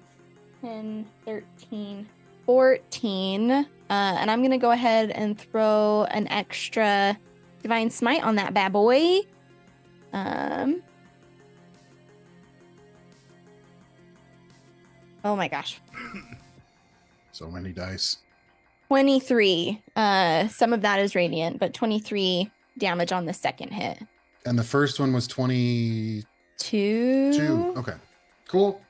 10, 13, 14. And I'm going to go ahead and throw an extra Divine Smite on that bad boy. Oh my gosh. So many dice. 23. Some of that is radiant, but 23 damage on the second hit. And the first one was 22. 2. Okay. Cool.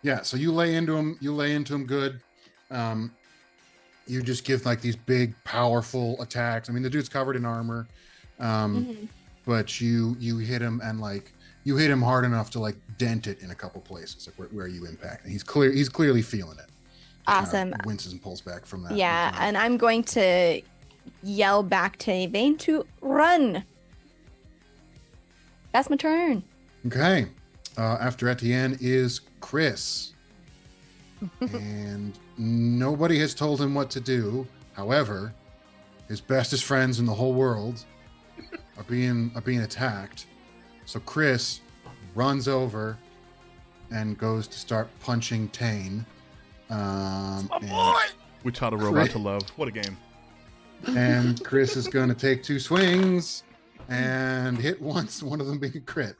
Yeah, so you lay into him. You lay into him good. You just give like these big, powerful attacks. I mean, the dude's covered in armor, but you hit him and like you hit him hard enough to like dent it in a couple places, like where you impact. And he's clearly feeling it. Awesome. Winces and pulls back from that. Yeah, and I'm going to yell back to Yvain to run. That's my turn. Okay. After Etienne is Chris. And nobody has told him what to do. However, his bestest friends in the whole world are being attacked. So Chris runs over and goes to start punching Tane. We taught a robot to love. What a game. And Chris is going to take 2 swings and hit once, one of them being a crit.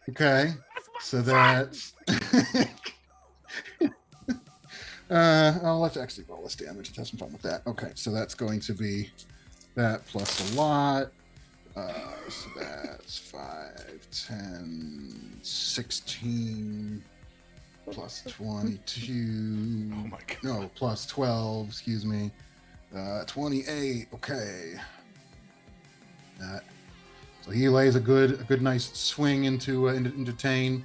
Okay, so that's. Let's actually roll this damage. Let's have some fun with that. Okay, so that's going to be that plus a lot. So that's 5, 10, 16, plus 22. Oh my god. No, plus 12, excuse me. 28. Okay. So he lays a good nice swing into Tane.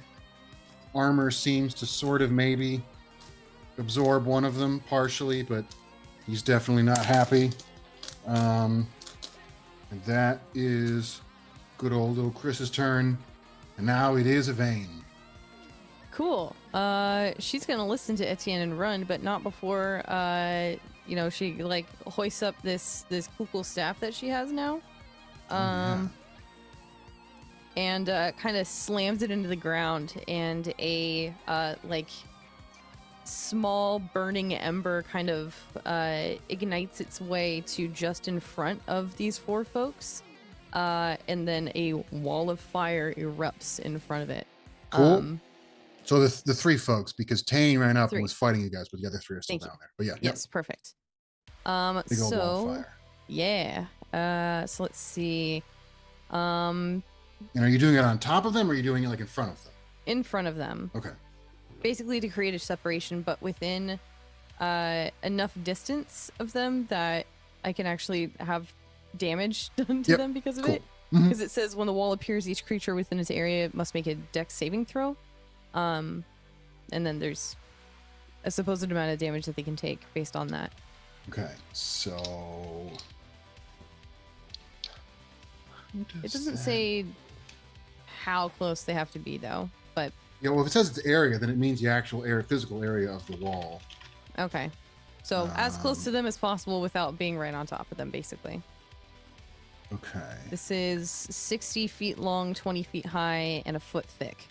Armor seems to sort of maybe absorb one of them partially, but he's definitely not happy. And that is good old little Chris's turn. And now it is Yvain. Cool. She's gonna listen to Etienne and run, but not before she like hoists up this cool staff that she has now. And kind of slams it into the ground, and a like small burning ember kind of ignites its way to just in front of these 4 folks, and then a wall of fire erupts in front of it. Cool. So the 3 folks, because Tane ran up 3. and was fighting you guys, but the other 3 are still Thank you. down there. But yeah, Yes, perfect. big old wall of So fire. yeah. So let's see. And are you doing it on top of them, or are you doing it like in front of them? In front of them. Okay. Basically to create a separation, but within enough distance of them that I can actually have damage done to Yep, them because of cool. it. Mhm. Because it says when the wall appears, each creature within its area must make a dex saving throw. And then there's a supposed amount of damage that they can take based on that. Okay. So It doesn't say how close they have to be though, but Yeah, well, if it says it's area, then it means the actual physical area of the wall. okay. So as close to them as possible without being right on top of them, basically. Okay. This is 60 feet long, 20 feet high, and a foot thick.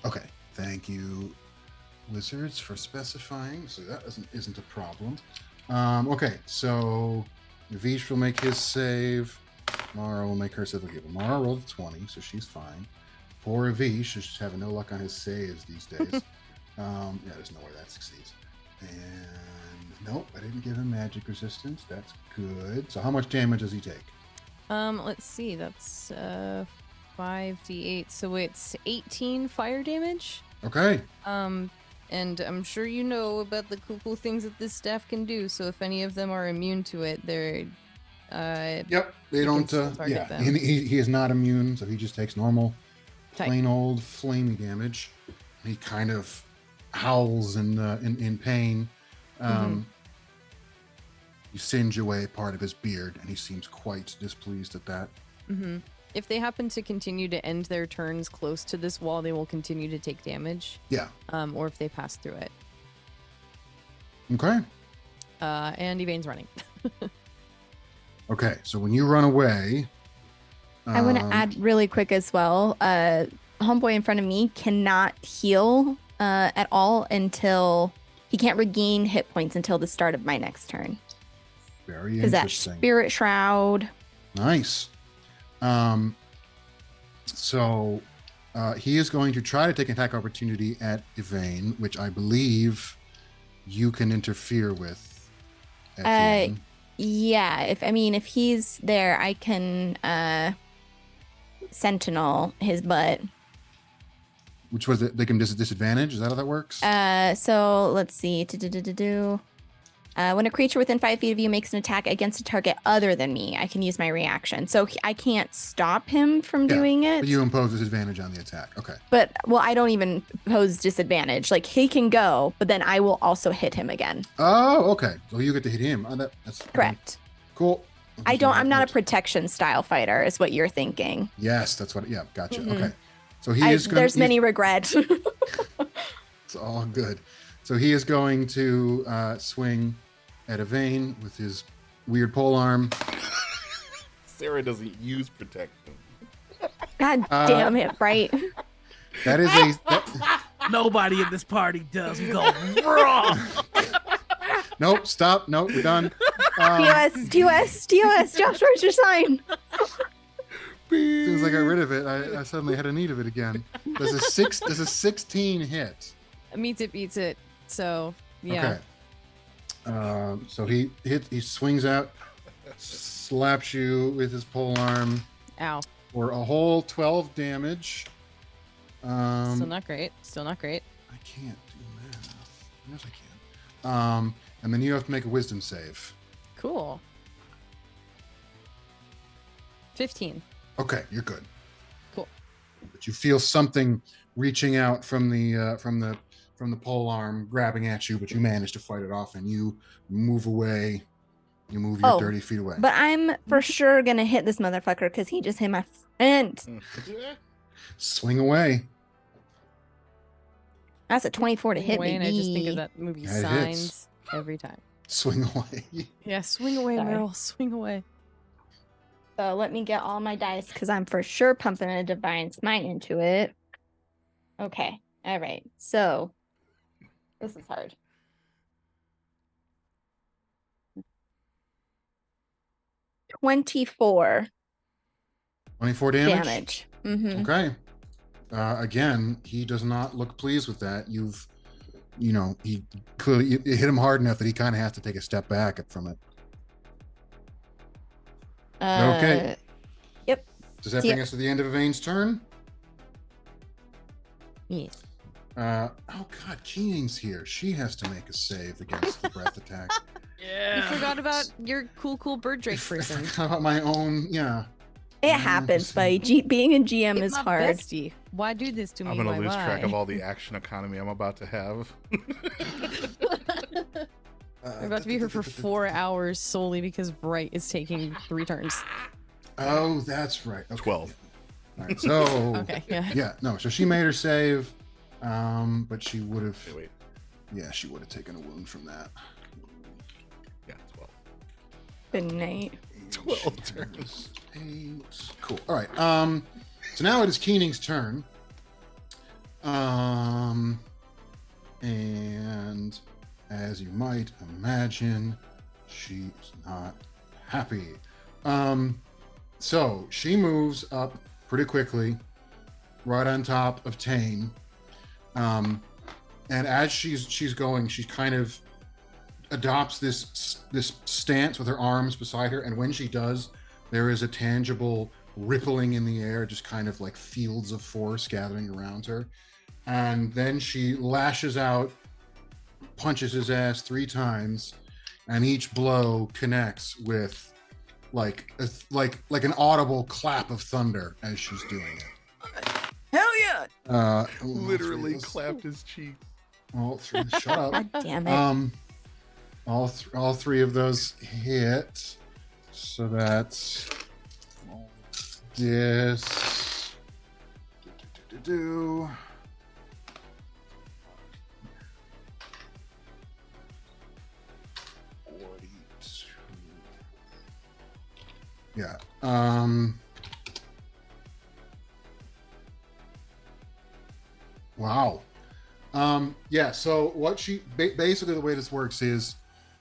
Okay. Thank you, Wizards, for specifying. So that isn't a problem. Okay. So Vish will make his save. Mara will make her save. Okay, but Mara rolled a 20, so she's fine. Poor Vish is just having no luck on his saves these days. There's no way that succeeds. And nope, I didn't give him magic resistance. That's good. So how much damage does he take? Let's see. That's 5d8, so it's 18 fire damage. Okay. And I'm sure you know about the cool things that this staff can do. So if any of them are immune to it, they're Yep. They You can don't. still target them. He is not immune, so he just takes normal, Type. plain old flamey damage. He kind of howls in pain. You singe away part of his beard, and he seems quite displeased at that. If they happen to continue to end their turns close to this wall, they will continue to take damage. Yeah. Or if they pass through it. Okay. And Yvain's running. Okay. So when you run away, I want to add really quick as well. Homeboy in front of me cannot heal at all until he can't regain hit points until the start of my next turn. very Because that interesting. spirit shroud. Nice. So he is going to try to take an attack opportunity at Yvain, which I believe you can interfere with. Etienne. Yeah, if he's there, I can sentinel his butt. Which was it? They can disadvantage. Is that how that works? So let's see. When a creature within 5 feet of you makes an attack against a target other than me, I can use my reaction. So I can't stop him from doing it. But you impose disadvantage on the attack. Okay. But I don't even pose disadvantage. Like he can go, but then I will also hit him again. Oh, okay. So you get to hit him. That's Correct. Cool. I'm not a protection style fighter, is what you're thinking. Yes, that's what. Yeah, gotcha. Mhm. Okay. So he is. There's many regrets. It's all good. So he is going to swing at Yvain with his weird pole arm. Sarah doesn't use protection. God damn it! Right. That is Nobody in this party does. We go wrong. Nope. Stop. Nope. We're done. TOS. Josh, where's your sign? As soon as I got rid of it, I suddenly had a need of it again. Does a 16 hit? Meets it, beats it. So, yeah. Okay. So he swings out, slaps you with his pole arm Ow. for a whole 12 damage. Still not great. Still not great. I can't do math. Yes, I can. And then you have to make a wisdom save. Cool. 15. Okay, you're good. Cool. But you feel something reaching out from the pole arm, grabbing at you, but you manage to fight it off, and you move away. You move your 30 feet away. But I'm for sure gonna hit this motherfucker because he just hit my friend. Swing away. That's a 24 to hit Away, me. and I just think of that movie Yeah, it Signs hits. every time. Swing away. Yeah, swing away, Sorry. Meryl. Swing away. So let me get all my dice because I'm for sure pumping a divine smite into it. Okay. All right. So this is hard. 24 24 damage. damage. Mm-hmm. Okay. Again, he does not look pleased with that. He clearly it hit him hard enough that he kind of has to take a step back from it. Okay. Does that See bring ya. us to the end of Yvain's turn? Yeah. Oh God, Keening's here. She has to make a save against the breath attack. You Yeah. forgot about your cool bird drake I person. forgot about my own. Yeah. It happens, buddy. Being a GM It's is my hard. bestie. Why do this to me? I'm gonna Why, lose track of why? all the action economy I'm about to have. We're about to be here for 4 hours solely because Bright is taking 3 turns. Oh, that's right. Okay. 12. All right. So. Okay, yeah. Yeah. No. So she made her save, but she would have. Okay, wait. Yeah, she would have taken a wound from that. Yeah, 12. Good night. 12 turns. 8. Cool. All right. So now it is Keening's turn. And as you might imagine, she is not happy. So she moves up pretty quickly, right on top of Tane. And as she's going, she kind of adopts this stance with her arms beside her, and when she does, there is a tangible rippling in the air, just kind of like fields of force gathering around her. And then she lashes out, punches his ass 3 times, and each blow connects with like an audible clap of thunder as she's doing it. Hell yeah! Literally clapped his cheek. All 3. Shut up. God damn it. All 3 of those hit. So that's this. Do. 42. Yeah. Wow. Yeah, so what she basically, the way this works is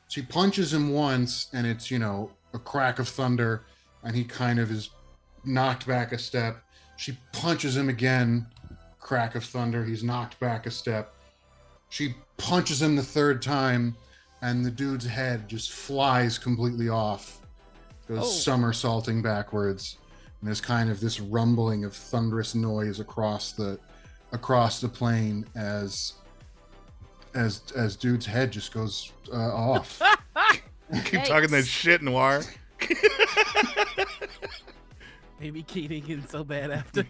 she punches him once and it's, a crack of thunder and he kind of is knocked back a step. She punches him again, crack of thunder, he's knocked back a step. She punches him the 3rd time and the dude's head just flies completely off, goes somersaulting backwards, and there's kind of this rumbling of thunderous noise across the plane as dude's head just goes off. Keep talking that shit, Noir. Maybe Keening getting so bad after.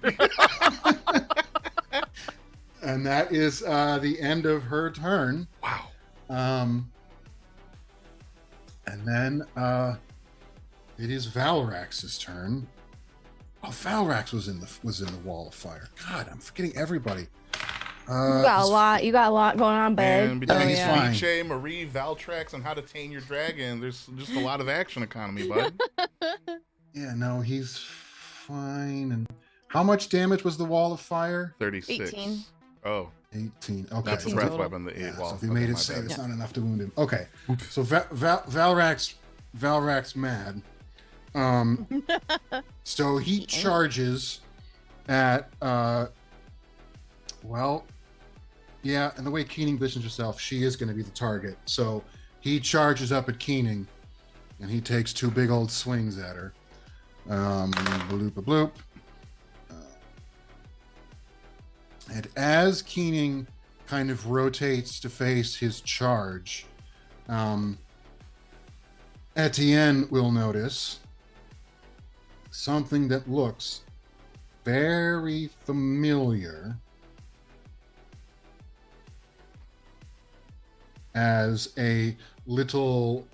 And that is the end of her turn. Wow. And then it is Valrax's turn. Oh, Valrax was in the wall of fire. God, I'm forgetting everybody. You got a lot going on, bud. And between he's fine. Sweet Marie, Valtrax, and How to Tame Your Dragon, there's just a lot of action economy, bud. Yeah, no, he's fine. And how much damage was the wall of fire? 36. 18. Oh, 18. Okay. That's a 18 breath total. weapon. The 8. Yeah, Well, so if he okay, made it my save, bad. it's Yeah. not enough to wound him. Okay. So Valrak's mad. So he charges at well, yeah, and the way Keening positions herself, she is going to be the target. So he charges up at Keening, and he takes 2 big old swings at her. Bloop a bloop. And as Keening kind of rotates to face his charge, Etienne will notice something that looks very familiar as a little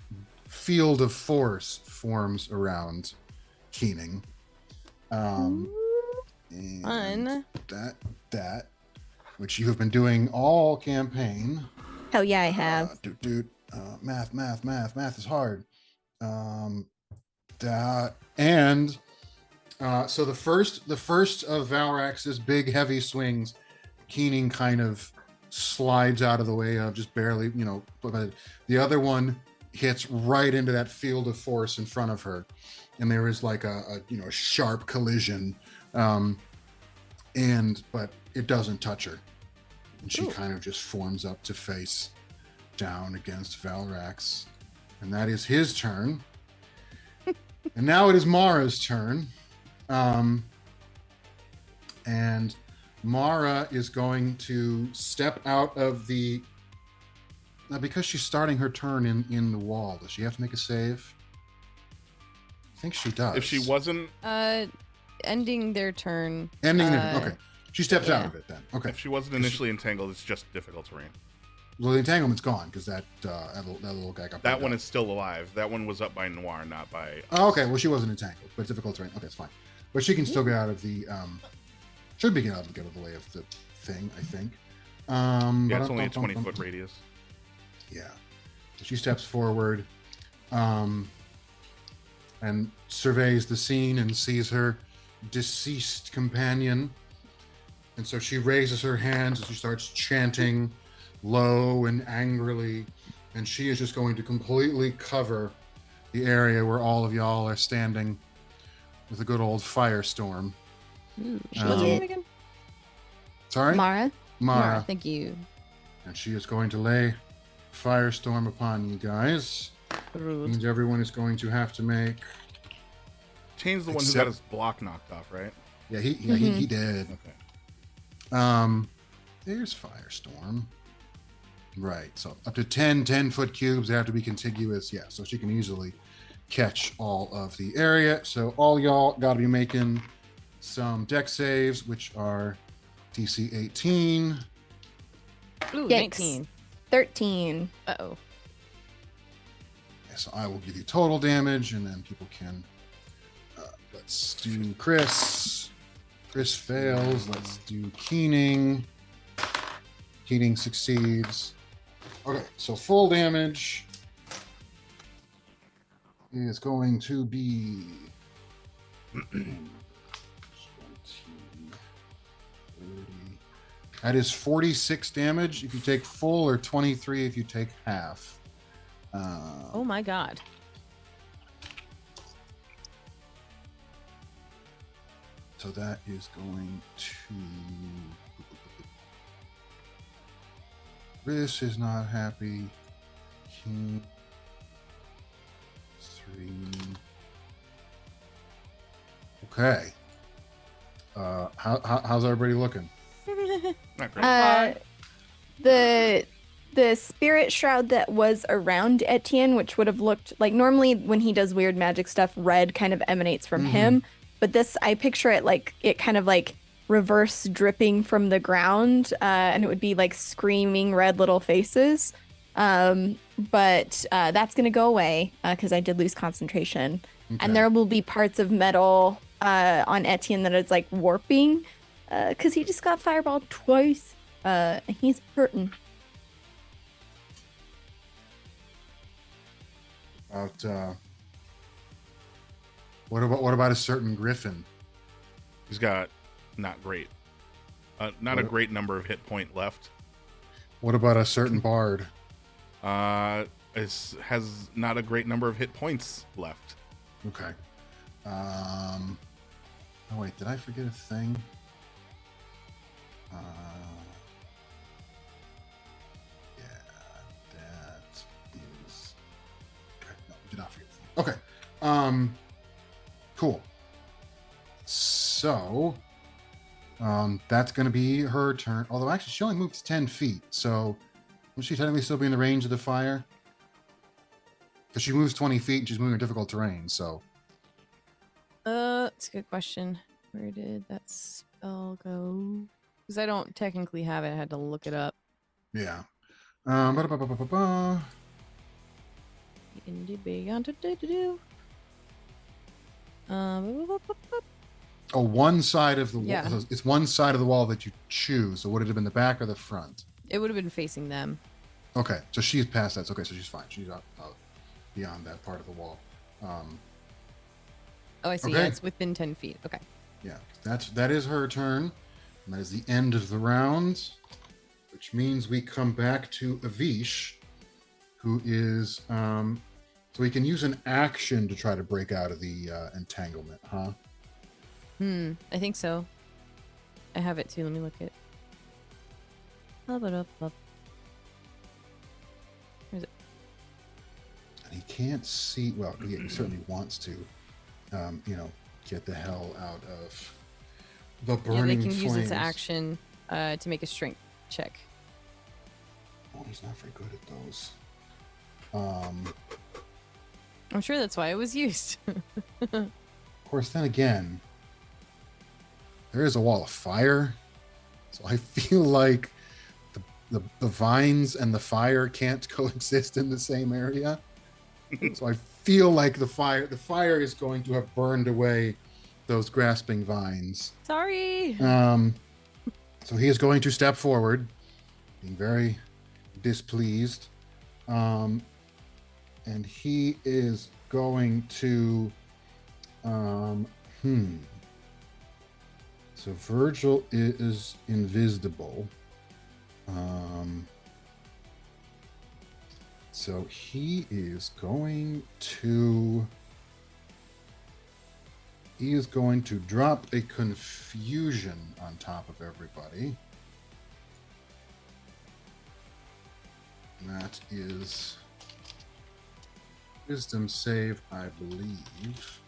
field of force forms around Keening. And Fun. that, which you have been doing all campaign. Hell yeah, I have. Math is hard. And so the first of Valrax's big heavy swings, Keening kind of slides out of the way of just barely, but the other one hits right into that field of force in front of her, and there is like a sharp collision, but it doesn't touch her, and she kind of just forms up to face down against Valrax, and that is his turn. And now it is Mara's turn. And Mara is going to step out of the... Now, because she's starting her turn in the wall, does she have to make a save? I think she does. If she wasn't, Ending their turn. Ending there. Okay. She steps out yeah. of it then. Okay. if she wasn't initially entangled, it's just difficult terrain. Well, the entanglement's gone because that little guy got That burned one out. is still alive. That one was up by Noir, not by. Oh, okay. Well, she wasn't entangled, but difficult terrain. Okay, it's fine. But she can still get out of the... should be able to get out of the way of the thing, I think. Yeah, it's only a 20-foot radius. Yeah. So she steps forward and surveys the scene and sees her deceased companion. And so she raises her hands and she starts chanting low and angrily. And she is just going to completely cover the area where all of y'all are standing with a good old firestorm. Ooh, Um, what's her name again? Sorry? Mara. Mara. Thank you. And she is going to lay firestorm upon you guys. Rude. Means everyone is going to have to make... Tane's the one who Except- got his block knocked off, right? Yeah, he did. Okay. There's Firestorm. Right, so up to 10-foot cubes, they have to be contiguous. Yeah, so she can easily catch all of the area. So all y'all got to be making some deck saves, which are DC 18. Ooh, Yikes. 19. 13. Uh-oh. Yeah, so I will give you total damage, and then people can... let's do Chris. Chris fails. Let's do Keening. Keening succeeds. Okay, so full damage is going to be 20, 30. That is 46 damage if you take full, or 23 if you take half. Oh my god. So that is going to... Chris is not happy. King 3. Okay. How's everybody looking? Not great. The spirit shroud that was around Etienne, which would have looked like, normally when he does weird magic stuff, red kind of emanates from him. But this, I picture it like it kind of like reverse dripping from the ground, and it would be like screaming red little faces. But that's gonna go away because I did lose concentration, Okay. and there will be parts of metal on Etienne that is like warping because he just got fireballed twice. And he's hurting. What about a certain Griffin? He's got not great. Not a What- great number of hit point left. What about a certain bard? Has not a great number of hit points left. Okay. Oh wait, did I forget a thing? Yeah, that is. Okay, no, did not forget a thing. Okay. Cool. So, that's going to be her turn. Although actually, she only moved 10 feet, so would she technically still be in the range of the fire? Because she moves 20 feet and she's moving in difficult terrain, so. That's a good question. Where did that spell go? Because I don't technically have it. I had to look it up. Yeah. Oh, one side of the wall. Yeah. So it's one side of the wall that you choose. So would it have been the back or the front? It would have been facing them. Okay, so she's past that. Okay, so she's fine. She's out beyond that part of the wall. Oh, I see. Okay. Yeah, it's within 10 feet. Okay. Yeah, that is her turn. And that is the end of the round, which means we come back to Avish, who is so he can use an action to try to break out of the entanglement, huh? I think so. I have it too. Let me look at. Up. Where is it? And he can't see. Well, he certainly wants to, get the hell out of the Yeah, burning they can use flames. its action to make a strength check. Oh, he's not very good at those. I'm sure that's why it was used. Of course, then again, there is a wall of fire, so I feel like the vines and the fire can't coexist in the same area. So I feel like the fire is going to have burned away those grasping vines. Sorry. So he is going to step forward, being very displeased. And he is going to So Virgil is invisible. So he is going to drop a confusion on top of everybody. And that is wisdom save, I believe.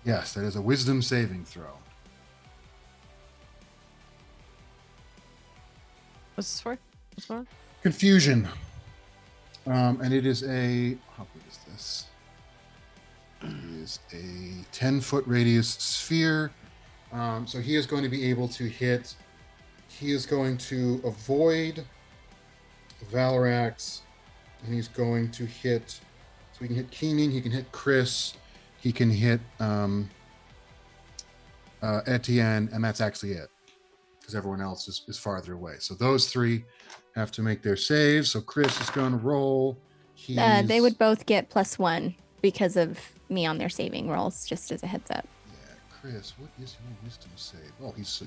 Yes, that is a wisdom saving throw. What's this for? What's for? Confusion. And it is how big is this? It is a 10-foot radius sphere. So he is going to be able to hit. He is going to avoid Valarax, and he's going to hit. So he can hit Keening, he can hit Chris, he can hit Etienne, and that's actually it. Because everyone else is farther away. So those three have to make their saves. So Chris is going to roll. They would both get +1 because of me on their saving rolls, just as a heads up. Yeah, Chris, what is your wisdom save? Oh, he's so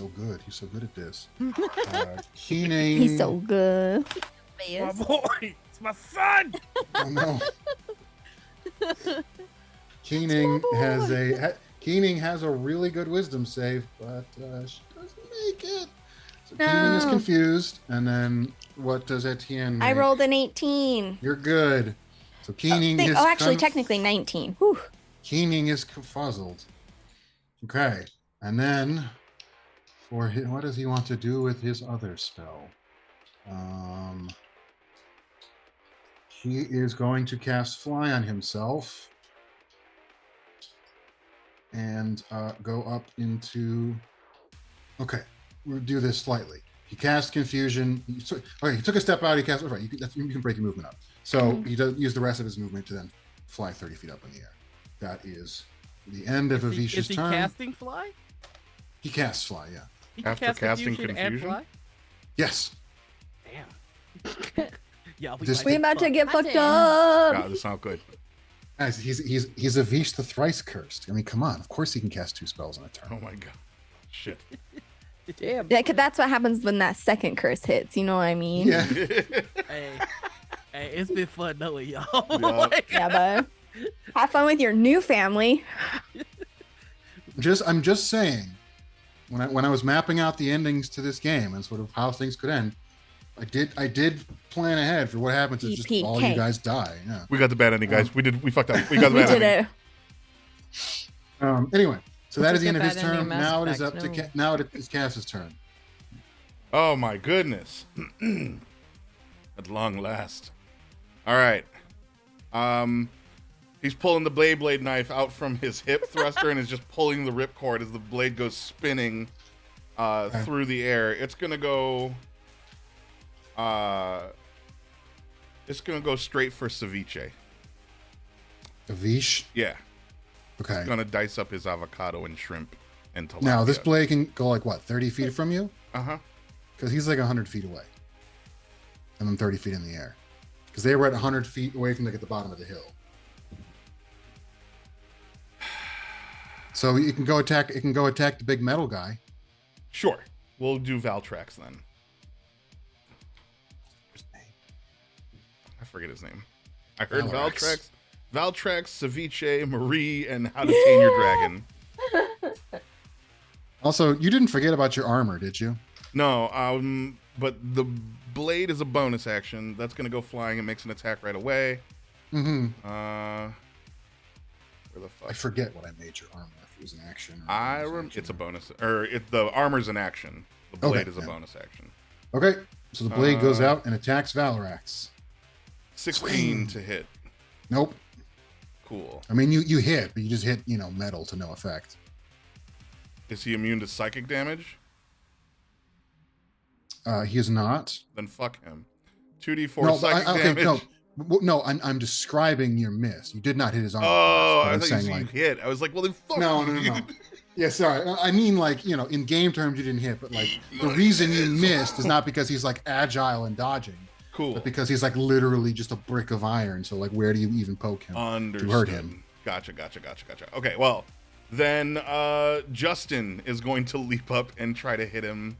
good. He's so good at this. Keening. He's so good. My boy, it's my son. Oh no. Keening has a really good wisdom save, but she doesn't make it. So Keening is No. confused, and then what does Etienne make? I rolled an 18. You're good. So Keening is actually, technically 19. Whew. Keening is confuzzled. Okay, and then for his, what does he want to do with his other spell? He is going to cast Fly on himself and go up into. Okay, we'll do this slightly. He cast Confusion. Okay, he took a step out. He cast. Right, you can break your movement up. So he does use the rest of his movement to then fly 30 feet up in the air. That is the end of Is Avish's he turn. casting fly? He casts Fly, yeah. He can After cast casting confusion and confusion? fly? Yes. Damn. Yeah, This- might We get about to fucked. get I fucked did. God, up. this is not good. Guys, he's Avish the thrice cursed. I mean, come on. Of course he can cast 2 spells in a turn. Oh my god. Shit. Damn. Yeah, 'cause that's what happens when that second curse hits. You know what I mean? Yeah. Hey, hey, it's been fun knowing y'all. Yeah. Like, Yeah, but have fun with your new family. I'm just saying, when I was mapping out the endings to this game and sort of how things could end, I did plan ahead for what happens if just all you PPK. guys die. Yeah. We got the bad ending, guys. We fucked up. We got the We bad did ending. it. Anyway, so We'll that is the take end of a his bad ending turn. in Mass Now it is Effect, up to no. now it is Cass's turn. Oh my goodness. At long last. All right. He's pulling the blade knife out from his hip thruster and is just pulling the ripcord as the blade goes spinning through the air. It's gonna go straight for Ceviche. Avish. Yeah. Okay. Gonna dice up his avocado and shrimp and tilapia. Now this blade can go like what, 30 feet from you? Uh-huh. Because he's like 100 feet away, and then 30 feet in the air. Because they were at 100 feet away from like at the bottom of the hill. So it can go attack. It can go attack the big metal guy. Sure. We'll do Valtrax then. I forget his name. I heard Valrax. Valtrax, Ceviche, Marie, and How to Tame Your Dragon. Also, you didn't forget about your armor, did you? No, but the blade is a bonus action. That's gonna go flying and makes an attack right away. Mm-hmm. Where the fuck? I forget what I made your armor. If it was an action. Or a bonus action. It's a bonus, or the armor's an action. The blade Okay, is a yeah. bonus action. Okay, so the blade goes out and attacks Valrax. 16 Swing. to hit. Nope. Cool. I mean, you hit, but you just hit, metal to no effect. Is he immune to psychic damage? He is not. Then fuck him. 2d4 No, psychic damage. No, I'm describing your miss. You did not hit his armor. Oh, But I I'm thought you saying, said you like, hit. I was like, well then fuck no. you. Yeah, sorry. I mean, like, in game terms, you didn't hit, but like the reason you missed is not because he's like agile and dodging, Cool. but because he's like literally just a brick of iron. So like, where do you even poke him Understood. to hurt him? Gotcha. Okay, well, then Justin is going to leap up and try to hit him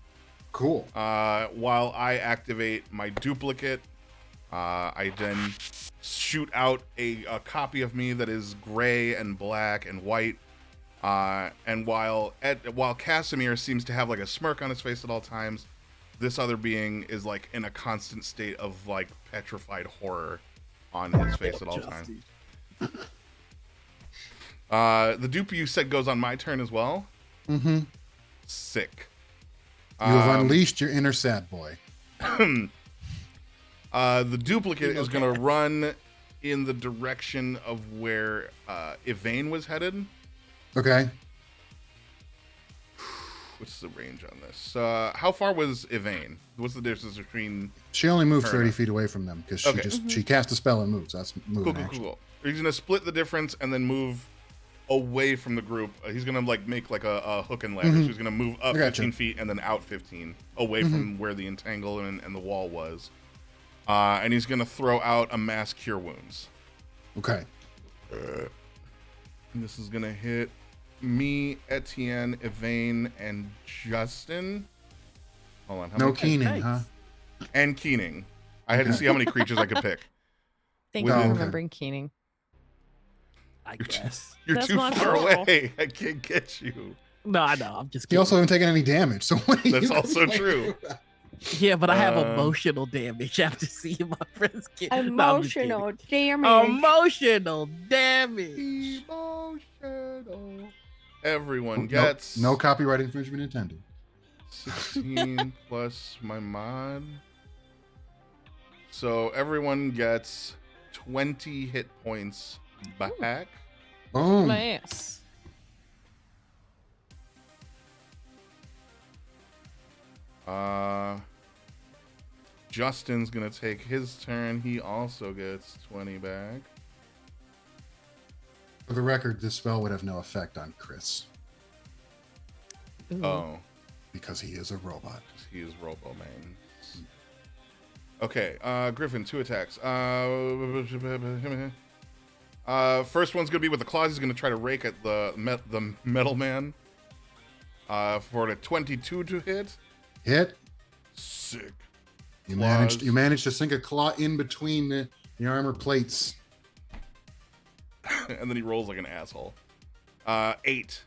Cool. while I activate my duplicate. I then shoot out a copy of me that is gray and black and white. And while Casimir seems to have like a smirk on his face at all times, this other being is like in a constant state of like petrified horror on his face at all times. The dupe you said goes on my turn as well. Mm-hmm. Sick. You have unleashed your inner sad boy. The duplicate is going to run in the direction of where Yvain was headed. Okay. What's the range on this? How far was Yvain? What's the difference between... She only moved Fair 30 enough. feet away from them because Okay. she cast a spell and moves. That's moving action. Cool. He's going to split the difference and then move away from the group. He's going to like make like a hook and ladder. So he's going to move up I gotcha. 15 feet and then out 15 away from where the entangle and the wall was. And he's going to throw out a mass cure wounds. Okay. And this is going to hit me, Etienne, Yvain, and Justin. Hold on. How No many? keening, Nice. huh? And Keening. I had to see how many creatures I could pick. Thank you Oh, for okay. remembering Keening. I You're too- guess. You're That's too my far fault. away. I can't get you. No, I know. I'm just He kidding. also hasn't taken any damage, so what are That's you also complaining true. about? Yeah, but I have Uh, emotional damage after seeing my friends get No, I'm just kidding. Emotional damage. Emotional damage. Emotional. Everyone Nope, gets no copyright infringement intended. 16 plus my mod. So everyone gets 20 hit points back. Boom. Nice. Justin's gonna take his turn. He also gets 20 back. For the record, this spell would have no effect on Chris Ooh. Oh, because he is a robot. 'cause he is Robo Man. Okay, Griffin, 2 attacks. First one's gonna be with the claws. He's gonna try to rake at the metal man. For the 22 to hit. Hit. Sick. You Claws. managed to sink a claw in between the armor plates. And then he rolls like an asshole. 8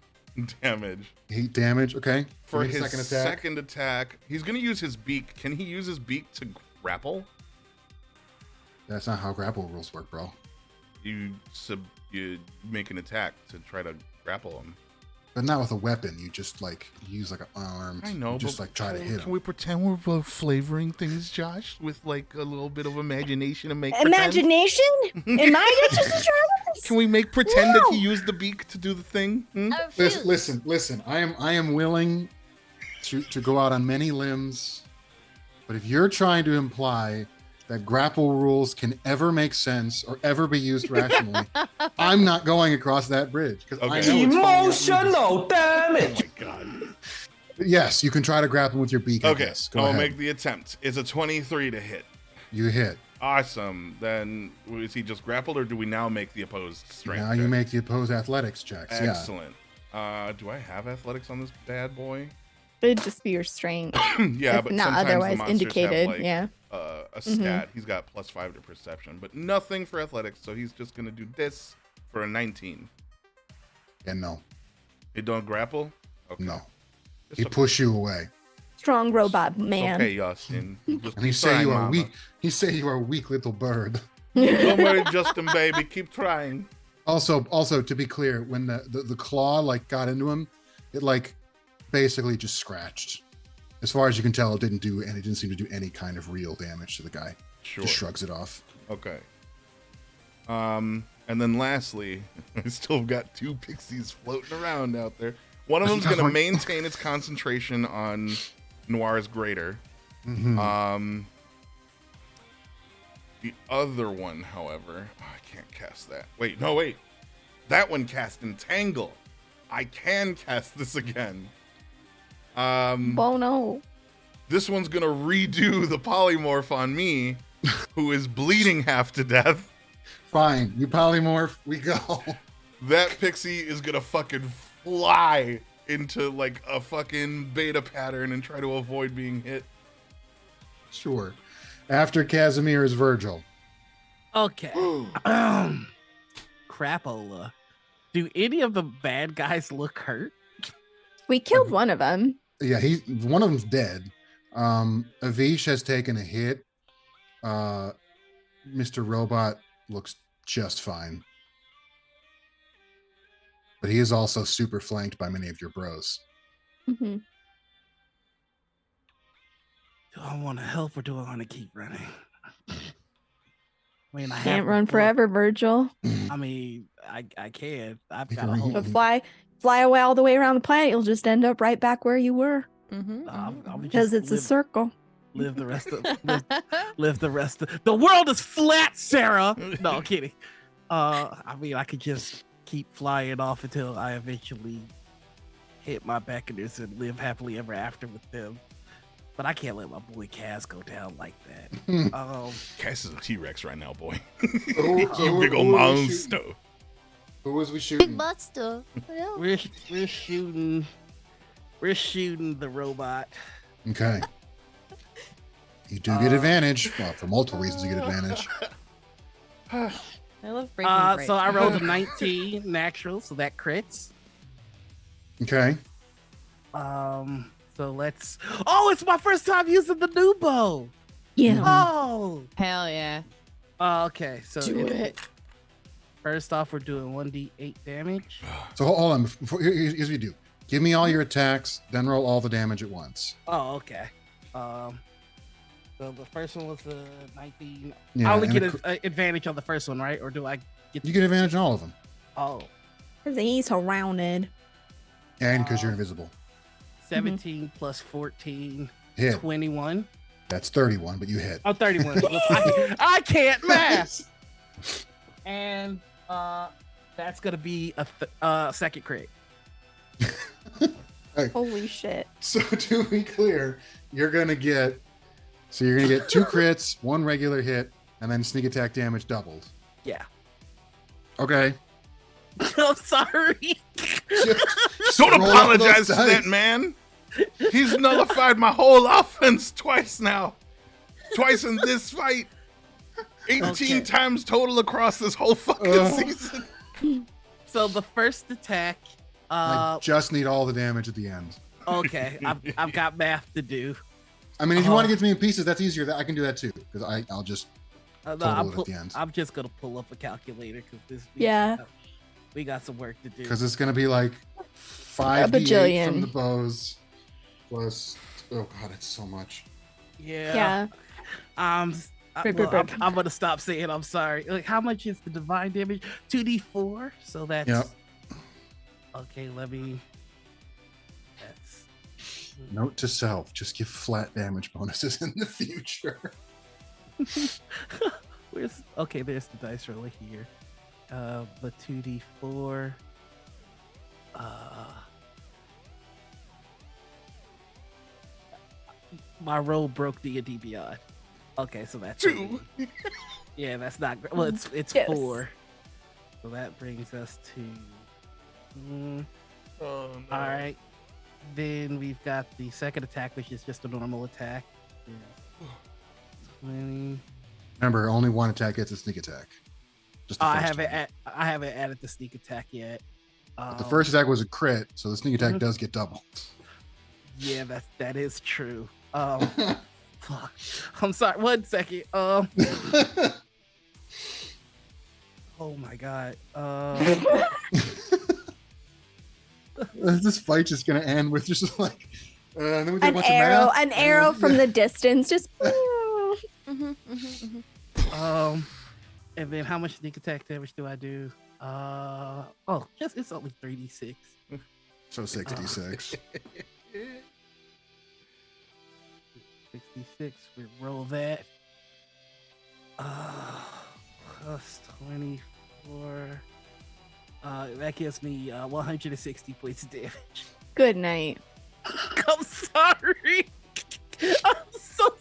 damage. 8 damage. Okay. For Give me his a second attack. second attack, he's gonna use his beak. Can he use his beak to grapple? That's not how grapple rules work, bro. You make an attack to try to grapple him. But not with a weapon. You just like use like an arm. I know. You just but like try to hit Can him. we pretend we're flavoring things, Josh, with like a little bit of imagination and make Imagination? Am I just Charles? Can we make pretend that he No. used the beak to do the thing? Hmm? I refuse. Listen. I am willing to go out on many limbs, but if you're trying to imply that grapple rules can ever make sense or ever be used rationally, I'm not going across that bridge because I Okay. know it's falling out Emotional damage. Oh my god. Yes, you can try to grapple with your beak. I Okay, guess. Go I'll ahead. make the attempt. It's a 23 to hit. You hit. Awesome. Then is he just grappled, or do we now make the opposed strength? Now you check? make the opposed athletics checks. Excellent. Do I have athletics on this bad boy? It'd just be your strength. Yeah, if but not sometimes the otherwise monsters indicated. have, like, Yeah. A stat. He's got +5 to perception, but nothing for athletics. So he's just gonna do this for a 19. Yeah. And no, He don't grapple. Okay. no. It's He okay. push you away. Strong robot It's man. okay, Justin. Just And he keep say trying, you are mama. weak. He say you are a weak little bird. Don't worry, Justin, baby. Keep trying. Also, to be clear, when the claw like got into him, it like basically just scratched. As far as you can tell, it didn't seem to do any kind of real damage to the guy. Sure. Just shrugs it off. Okay. And then lastly, I still got 2 pixies floating around out there. One of them's going to maintain its concentration on Noir's Greater. Mhm. The other one, however, I can't cast that. Wait. That one cast Entangle. I can cast this again. Oh no. This one's going to redo the polymorph on me, who is bleeding half to death. Fine, you polymorph. We go. That pixie is gonna fucking fly into like a fucking beta pattern and try to avoid being hit. Sure. After Casimir is Virgil. Okay. Crapola. Do any of the bad guys look hurt? We killed one of them. Yeah, one of them's dead. Avish has taken a hit. Mr. Robot looks just fine. But he is also super flanked by many of your bros. Mhm. Do I want to help or do I want to keep running? I mean, I Can't have run before. forever, Virgil. I mean, I can. I've You got can a re- whole. But fly away all the way around the planet, you'll just end up right back where you were I'll because just it's a live- circle. Live the rest of live the rest of the world is flat, Sarah. No, I'm kidding. I mean, I could just keep flying off until I eventually hit my beckoners and live happily ever after with them. But I can't let my boy Kaz go down like that. Cass is a T-Rex right now, boy. Who- You who- big who old are we monster. shooting? Who was we Big shooting? monster. we're shooting the robot. Okay. You do get advantage. Well, for multiple reasons you get advantage. I love breaking So I rolled a 19 natural, so that crits. Okay. So let's. Oh, it's my first time using the new bow. Yeah. Oh. Hell yeah. Okay. So Do it. First off, we're doing 1d8 damage. So hold on. Here's what you do. Give me all your attacks, then roll all the damage at once. Oh, okay. So the first one was the 19. Yeah, I only and get an advantage on the first one, right? Or do I get? you get advantage on all of them. Oh, Because he's surrounded. And because you're invisible. 17 plus 14, Hit. 21. That's 31, but you hit. Oh, 31. I can't math. And that's gonna be a second crit. Holy shit. So to be clear, you're gonna get So you're gonna get 2 crits, 1 regular hit, and then sneak attack damage doubled. Yeah. Okay. I'm sorry. Don't Roll all apologize those to that dice. man. He's nullified my whole offense twice now. Twice in this fight. 18 Okay. times total across this whole fucking Ugh. season. So the first attack. I just need all the damage at the end. Okay. I've got math to do. I mean, if you want to Uh-huh. get to me in pieces, that's easier. That I can do that too, because I'll just No, total it at the end. I'm just gonna pull up a calculator because Yeah. we got some work to do. Because it's gonna be like 5d8 from bajillion. the bows plus. Oh god, it's so much. Yeah. Yeah. Rip, rip, rip. I'm gonna stop saying I'm sorry. Like, how much is the divine damage? 2d4. So that's Yep. okay. Let me. That's Note to self: just give flat damage bonuses in the future. where's okay. There's the dice roller here. The 2d4. My roll broke D&D Beyond. Okay, so that's 2. Yeah, that's not great. Well, it's Yes. 4. So that brings us to. Oh, no. All right. Then we've got the second attack, which is just a normal attack. Is 20. Remember, only 1 attack gets a sneak attack. Just the I first haven't. one. I haven't added the sneak attack yet. But the first attack was a crit, so the sneak attack Mhm. does get doubled. Yeah, that is true. Fuck. I'm sorry. 1 second. Oh my god. Is this fight just gonna end with just like then we do a An bunch arrow, of math? an arrow from Yeah. the distance, just. And then how much sneak attack damage do I do? It's only 3d6. So 66. 66. We roll that. Plus 24. That gives me 160 points of damage. Good night. I'm sorry. I'm so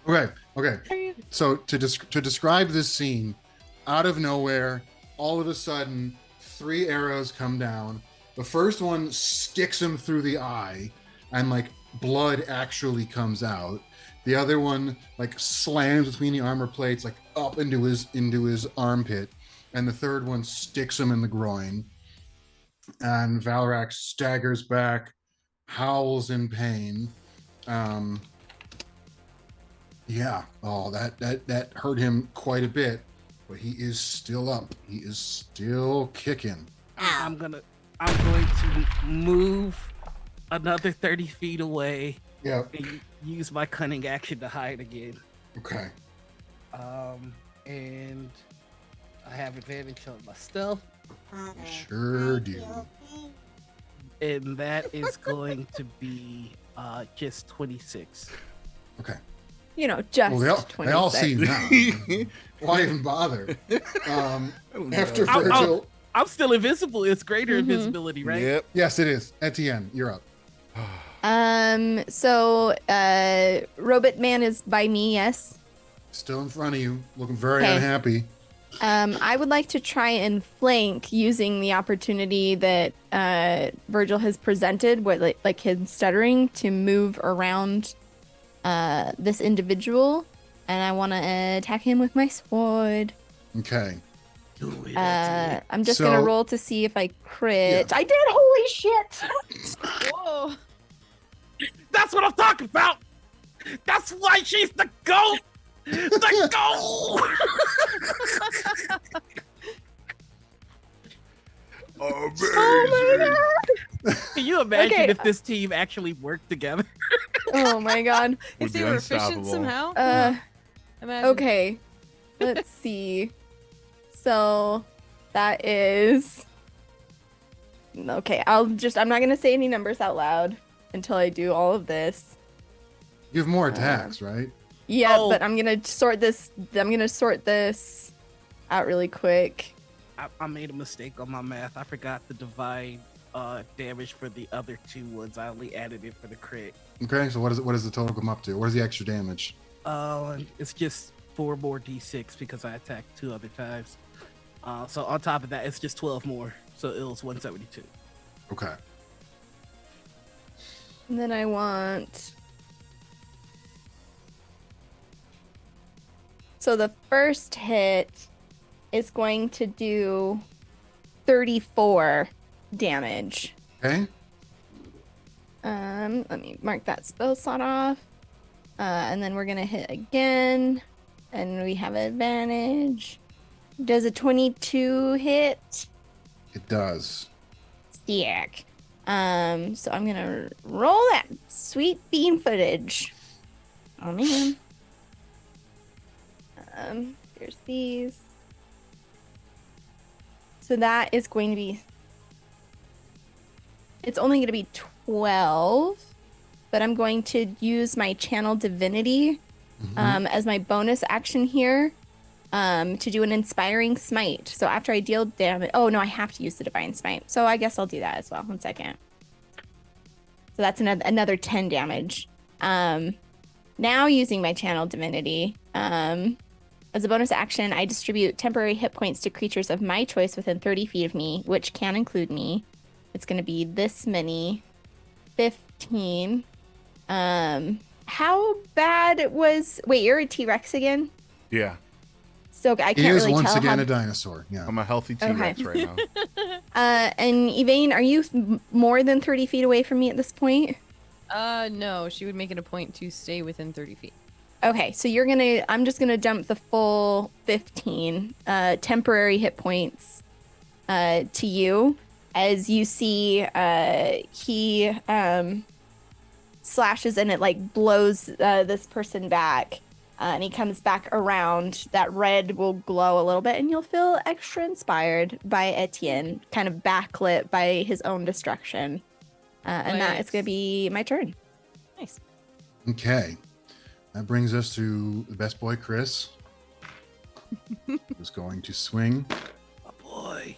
sorry. Okay. So to describe this scene, out of nowhere, all of a sudden, 3 arrows come down. The first one sticks him through the eye, and like blood actually comes out. The other one like slams between the armor plates, like up into his armpit, and the third one sticks him in the groin. And Valrax staggers back, howls in pain. Yeah. Oh, that hurt him quite a bit, but he is still up. He is still kicking. I'm going to move another 30 feet away Yeah. and use my cunning action to hide again. Okay. And I have advantage on my stealth, Sure do. and that is going to be just 26. Okay. You know, just Well, they all 26. see you now. Why even bother? After I'll- Virgil. I'm still invisible. It's greater Mhm. invisibility, right? Yep. Yes, it is. Etienne, you're up. So, Robot Man is by me, yes. Still in front of you, looking very Okay. unhappy. I would like to try and flank using the opportunity that Virgil has presented, with like him stuttering, to move around this individual, and I want to attack him with my sword. Okay. Do it, Etienne. I'm just So- gonna roll to see if I crit. I did! Holy shit! Whoa. That's what I'm talking about. That's why she's the goat. The goat. Amazing. Can you imagine Okay. if this team actually worked together? Oh my god. Would If be they were efficient unstoppable. somehow. Imagine. Okay. Let's see. So that is okay. I'm not gonna say any numbers out loud until I do all of this. You have more attacks, right? Yeah, Oh. but I'm gonna sort this out really quick. I made a mistake on my math. I forgot the divine damage for the other 2 ones. I only added it for the crit. Okay, so what does the total come up to? What is the extra damage? It's just 4 more d6 because I attacked 2 other times. So on top of that, it's just 12 more. So it was 172. Okay. And then I want. So the first hit is going to do 34 damage. Okay. Let me mark that spell slot off. And then we're gonna hit again, and we have advantage. Does a 22 hit? It does. Sick. So I'm gonna roll that sweet bean footage. Oh man. Here's these. So that is going to be. It's only going to be 12, but I'm going to use my channel divinity as my bonus action here to do an inspiring smite. So after I deal damage, oh no, I have to use the divine smite. So I guess I'll do that as well. 1 second. So that's another 10 damage. Now using my channel divinity, as a bonus action, I distribute temporary hit points to creatures of my choice within 30 feet of me, which can include me. It's going to be this many. 15. How bad was... Wait, you're a T-Rex again? Yeah, So I He can't is really once tell again how... a dinosaur. Yeah. I'm a healthy T-Rex right now. And Yvain, are you more than 30 feet away from me at this point? No, she would make it a point to stay within 30 feet. Okay, so I'm just gonna dump the full 15 temporary hit points to you. As you see, he slashes and it like blows this person back. And he comes back around. That red will glow a little bit, and you'll feel extra inspired by Etienne, kind of backlit by his own destruction. And that is going to be my turn. Nice. Okay. That brings us to the best boy, Chris. Who's going to swing. My boy.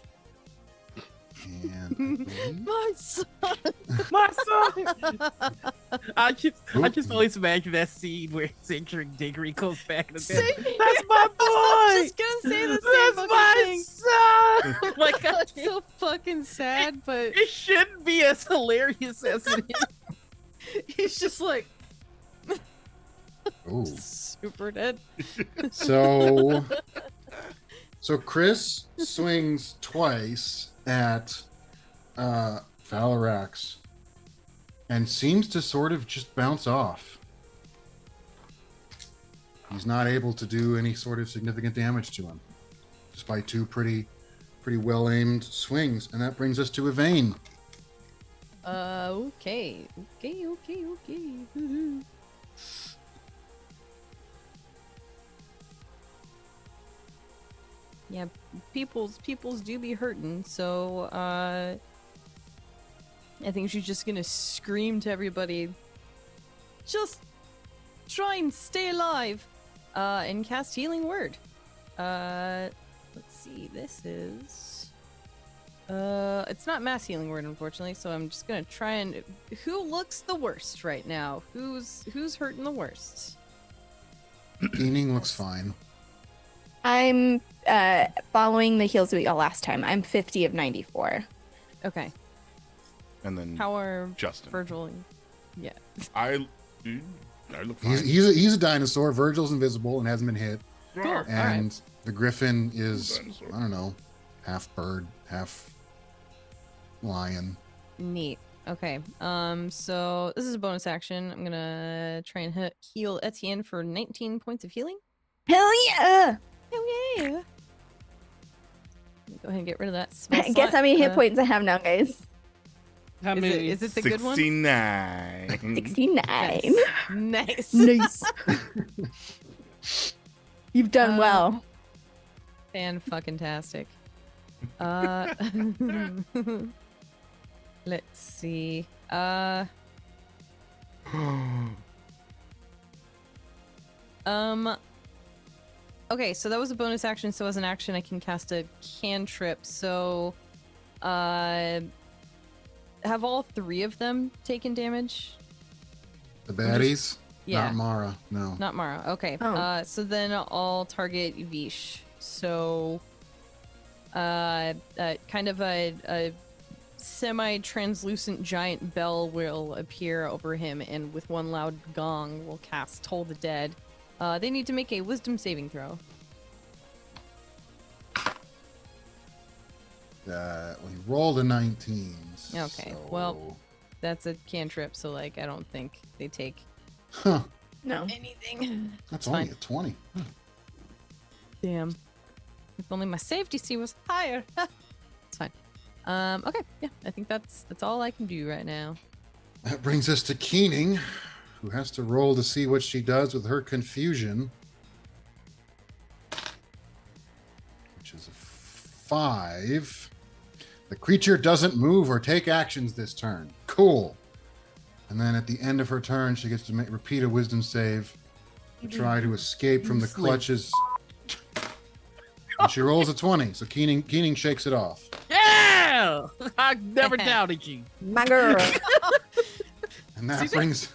And I believe- My son. My son. I just Oop. always imagine that scene where Centric Diggory goes back and says, Same. "That's my boy. I was just gonna say the same That's fucking my thing. son." Like That's so fucking sad, but it shouldn't be as hilarious as it is. he's just like Ooh. super dead. So Chris swings twice at Valarax and seems to sort of just bounce off. He's not able to do any sort of significant damage to him, despite 2 pretty well aimed swings. And that brings us to Yvain. Okay. Woohoo. Yeah, people's do be hurting, so I think she's just gonna scream to everybody, just try and stay alive, and cast Healing Word. Let's see, this is it's not Mass Healing Word, unfortunately, so I'm just gonna try and... Who looks the worst right now? Who's hurting the worst? Keening looks fine. I'm following the heals we got last time. I'm 50 of 94. Okay. And then How are Justin. Virgil and... Yeah. I look fine. He's a dinosaur. Virgil's invisible and hasn't been hit. Cool. All right. And the griffin is, Dinosaur. I don't know, half bird, half lion. Neat. Okay. So this is a bonus action. I'm gonna try and heal Etienne for 19 points of healing. Hell yeah! Hell yeah! Go ahead and get rid of that. Spell Guess slot. how many hit points I have now, guys? How many? Is it the good one? 69. 69. Nice. Nice. You've done Um, well. Fan-fucking-tastic. Let's see. Okay, so that was a bonus action, so as an action I can cast a cantrip. So have all three of them taken damage? The baddies? Yeah. Not Mara, no. Not Mara. Okay. Oh. So then I'll target Vish. So, kind of a semi-translucent giant bell will appear over him, and with one loud gong, will cast Toll the Dead. They need to make a Wisdom saving throw. Well, he rolled a 19. Okay, so- well- That's a cantrip, so like I don't think they take Huh. No. anything. That's It's only fine. a 20. Damn. If only my safety C was higher. It's fine. Okay, yeah, I think that's all I can do right now. That brings us to Keening, who has to roll to see what she does with her confusion. Which is a 5. The creature doesn't move or take actions this turn. Cool. And then at the end of her turn, she gets to repeat a wisdom save to try to escape from the Sleep. clutches. And she rolls a 20, so Keening shakes it off. Yeah, I never doubted you. My girl. And that brings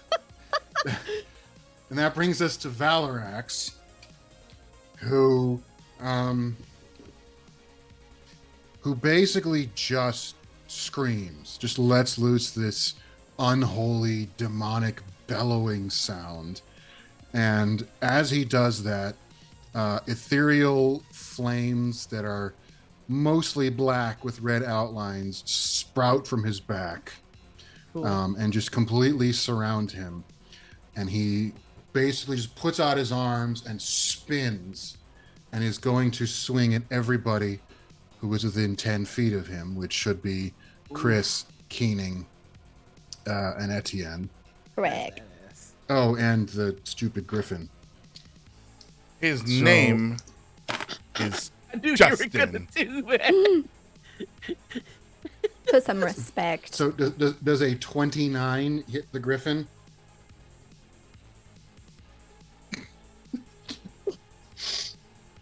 and that brings us to Valorax, who basically just screams, just lets loose this unholy demonic bellowing sound. And as he does that, ethereal flames that are mostly black with red outlines sprout from his back. Cool. And just completely surround him. And he basically just puts out his arms and spins and is going to swing at everybody who is within 10 feet of him, which should be Chris, Keening, and Etienne. Correct. Yes. Oh, and the stupid griffin. His So- name is I knew Justin. you were gonna do that. Put some respect. So does a 29 hit the griffin?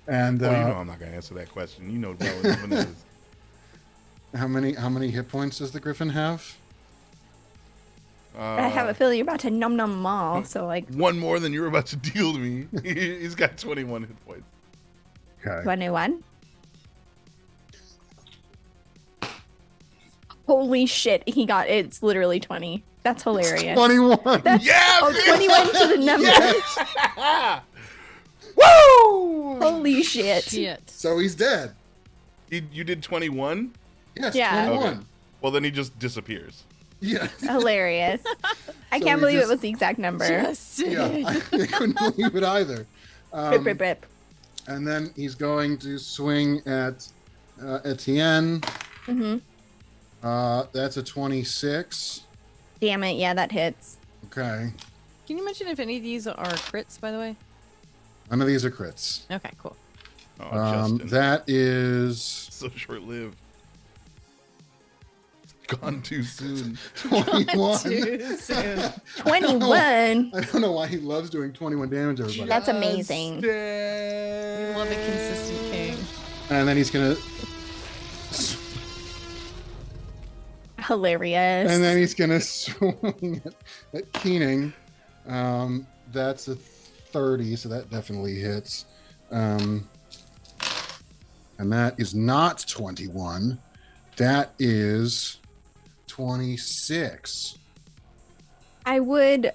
And Oh, you know I'm not gonna answer that question. You know well enough it is. how many hit points does the griffin have? I have a feeling you're about to num them all. So like One more than you're about to deal to me. He's got 21 hit points. Okay. 21. Holy shit, he got it's literally 20. That's hilarious. 21. That's, Yeah, oh, bitch! 21 to the number. Yeah! Woo! Holy shit. Shit. So he's dead. You did 21? Yes, Yeah. 21. Okay. Well, then he just disappears. Yeah. Hilarious. I So can't he believe just- it was the exact number. Justin. Yeah, I couldn't believe it either. Rip, rip, rip. And then he's going to swing at Etienne. Mm-hmm. That's a 26. Damn it, yeah, that hits. Okay. Can you mention if any of these are crits, by the way? None of these are crits. Okay, cool. Oh, Justin. That is So short-lived. Gone too soon. 21. Too soon. 21. I don't know why he loves doing 21 damage to everybody. That's amazing. We love a consistent king. And then he's gonna Hilarious. and then he's gonna swing at Keening. That's a 30, so that definitely hits. And that is not 21. That is 26. I would,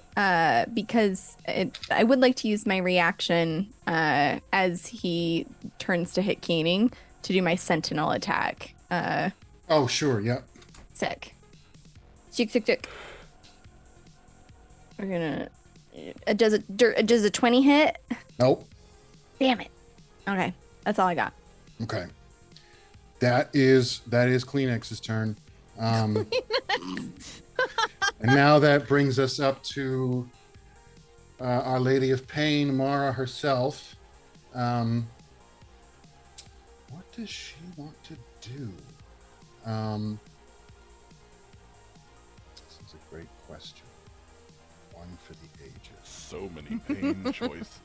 because I would like to use my reaction as he turns to hit Keening to do my sentinel attack. Oh, sure. Yep. Sick. Sick. We're gonna. Does a 20 hit? Nope. Damn it. Okay, that's all I got. Okay. That is Kleenex's turn. And now that brings us up to Our Lady of Pain, Mara herself. What does she want to do? This is a great question. One for the ages. So many pain choices.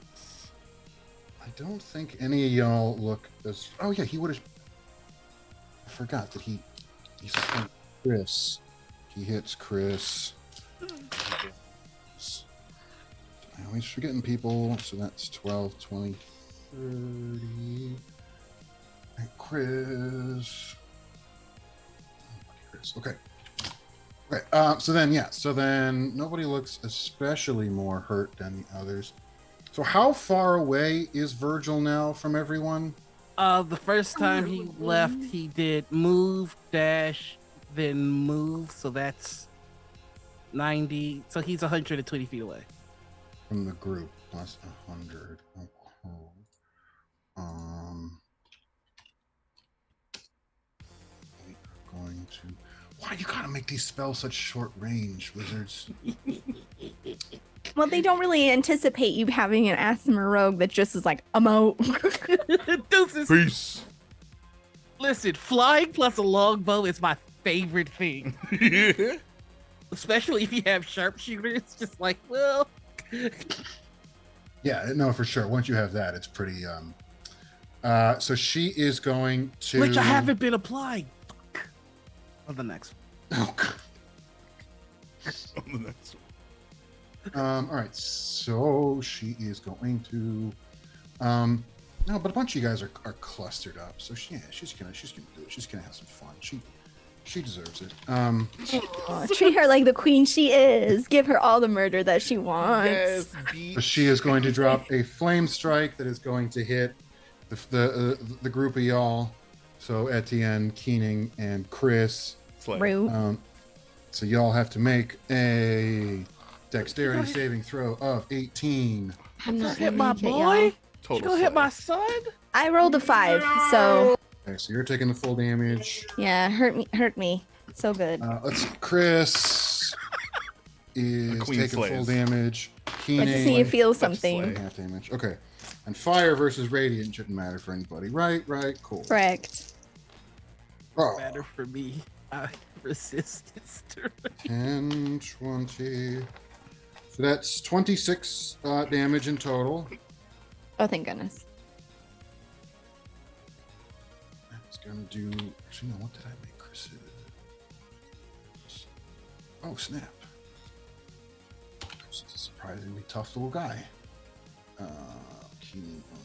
I don't think any of y'all look as. Oh yeah, he would have. I forgot that he sent Chris. He hits Chris. I always forgetting people. So that's 12, 20, 30. And Chris. Okay. Okay. So then nobody looks especially more hurt than the others. So how far away is Virgil now from everyone? The first time he left, he did move, dash, then move. So that's 90. So he's 120 feet away. From the group plus 100. Okay. We are going to. Why you gotta make these spells such short range, wizards? Well, they don't really anticipate you having an asthma rogue that just is like, I'm out. Deuces. Peace. Listen, flying plus a longbow is my favorite thing. Especially if you have sharpshooters. Just like, well. Yeah, no, for sure. Once you have that, it's pretty. So she is going to. Which I haven't been applying. On the next one. Oh, God. On the next one. All right, so she is going to. No, but a bunch of you guys are clustered up, so she's gonna do it. She's gonna have some fun. She deserves it. Aw, treat her like the queen she is. Give her all the murder that she wants. So she is going to drop a flame strike that is going to hit the group of y'all. So Etienne, Keening, and Chris. Slay. Rude. So y'all have to make a dexterity saving throw of 18. I'm not Hit gonna my make it, boy. y'all. Total You gonna hit slay. my son? I rolled a 5, so Okay, so you're taking the full damage. yeah, hurt me. So good. Let's see. Chris is queen taking full slays. damage. Let's Keening see you feel Let's something. slay. half damage. Okay. And fire versus radiant shouldn't matter for anybody. Right, cool. Correct. Oh, Better for me. Resistance to 10, 20. So that's 26 damage in total. Oh, thank goodness. That's gonna do. Actually, no. What did I make Chris? Oh, snap! Chris is a surprisingly tough little guy. He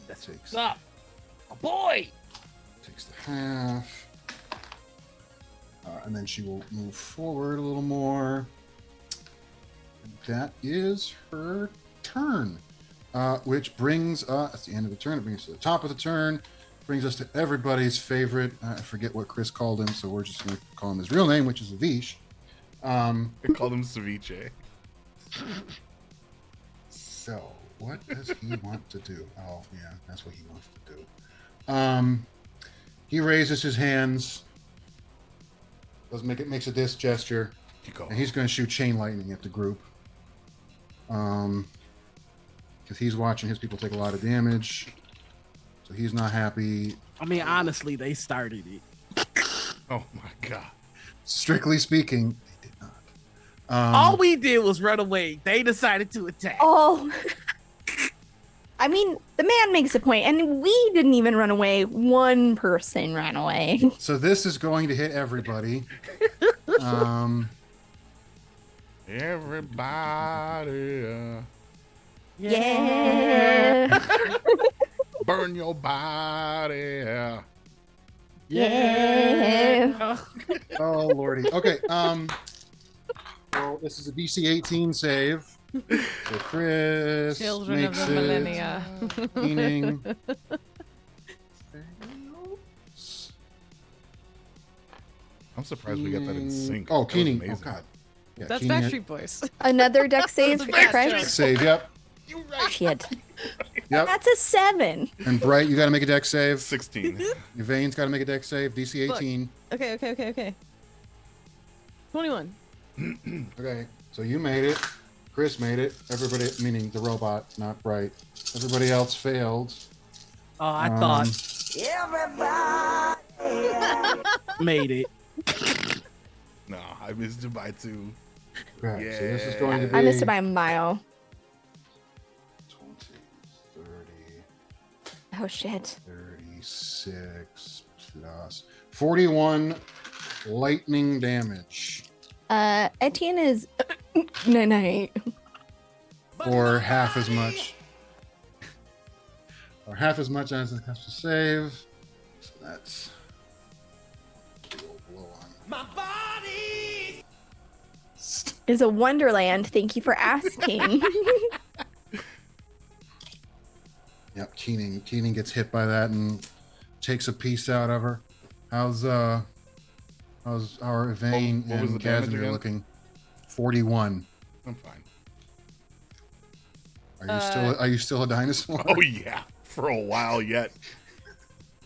takes up. A boy. takes the half, and then she will move forward a little more. And that is her turn, which brings that's the end of the turn. It brings us to the top of the turn. Brings us to everybody's favorite. I forget what Chris called him, so we're just going to call him his real name, which is Avish. I called him Ceviche. So, what does he want to do? Oh, yeah, that's what he wants to do. He raises his hands. Makes a disc gesture, You go. and he's going to shoot chain lightning at the group. Because he's watching his people take a lot of damage, so he's not happy. I mean, honestly, they started it. Oh my god. Strictly speaking, they did not. All we did was run away. They decided to attack. Oh. I mean, the man makes a point, and we didn't even run away. One person ran away. So this is going to hit everybody. Everybody, Yeah. burn your body. Yeah. Oh lordy. Okay. Well, this is a DC 18 save. So Chris Children of makes the it. millennia. Keening. I'm surprised we got that in sync. Oh, That was Keening. Oh amazing. god. Yeah, That's Keening Backstreet Boys. Another deck save, That's the correct? Backstreet. Save. Yep. Shit. Yep. That's a 7. And Bright, you got to make a deck save. 16. Your Veins got to make a deck save. DC 18. Okay. 21. Okay. So you made it. Chris made it. Everybody, meaning the robot, not Bright. Everybody else failed. Oh, I thought made it. No, I missed it by 2. Okay. So this is going to be I missed it by a mile. 20, 30. Oh, shit. 36 plus 41 lightning damage. Etienne is 998. Or half as much. Or half as much as it has to save. So that's. Blow on. My body. Is a wonderland. Thank you for asking. Yep, Keening gets hit by that and takes a piece out of her. How's our Yvain What was and the damage Casimir again? looking? 41. I'm fine. Are you still a dinosaur? Oh yeah, for a while yet.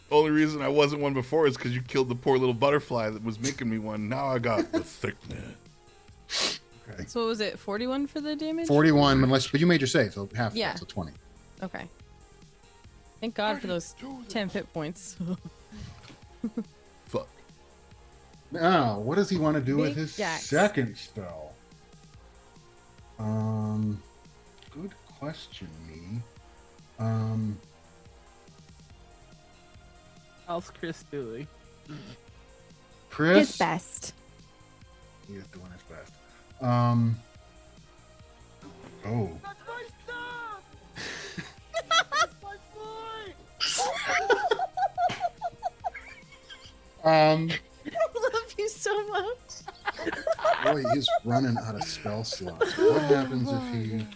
The only reason I wasn't one before is because you killed the poor little butterfly that was making me one. Now I got the thickness. Okay. So what was it? 41 for the damage? 41, but you made your save, so half. Yeah. So 20. Okay. Thank God for those 10 hit points. Fuck. Now, what does he want to do with Big his Jax. second spell? Good question, me. How's Chris doing? Chris. His best. He is doing his best. Oh. That's my stuff. That's my boy. I love you so much. Boy, he's running out of spell slots. What happens if he?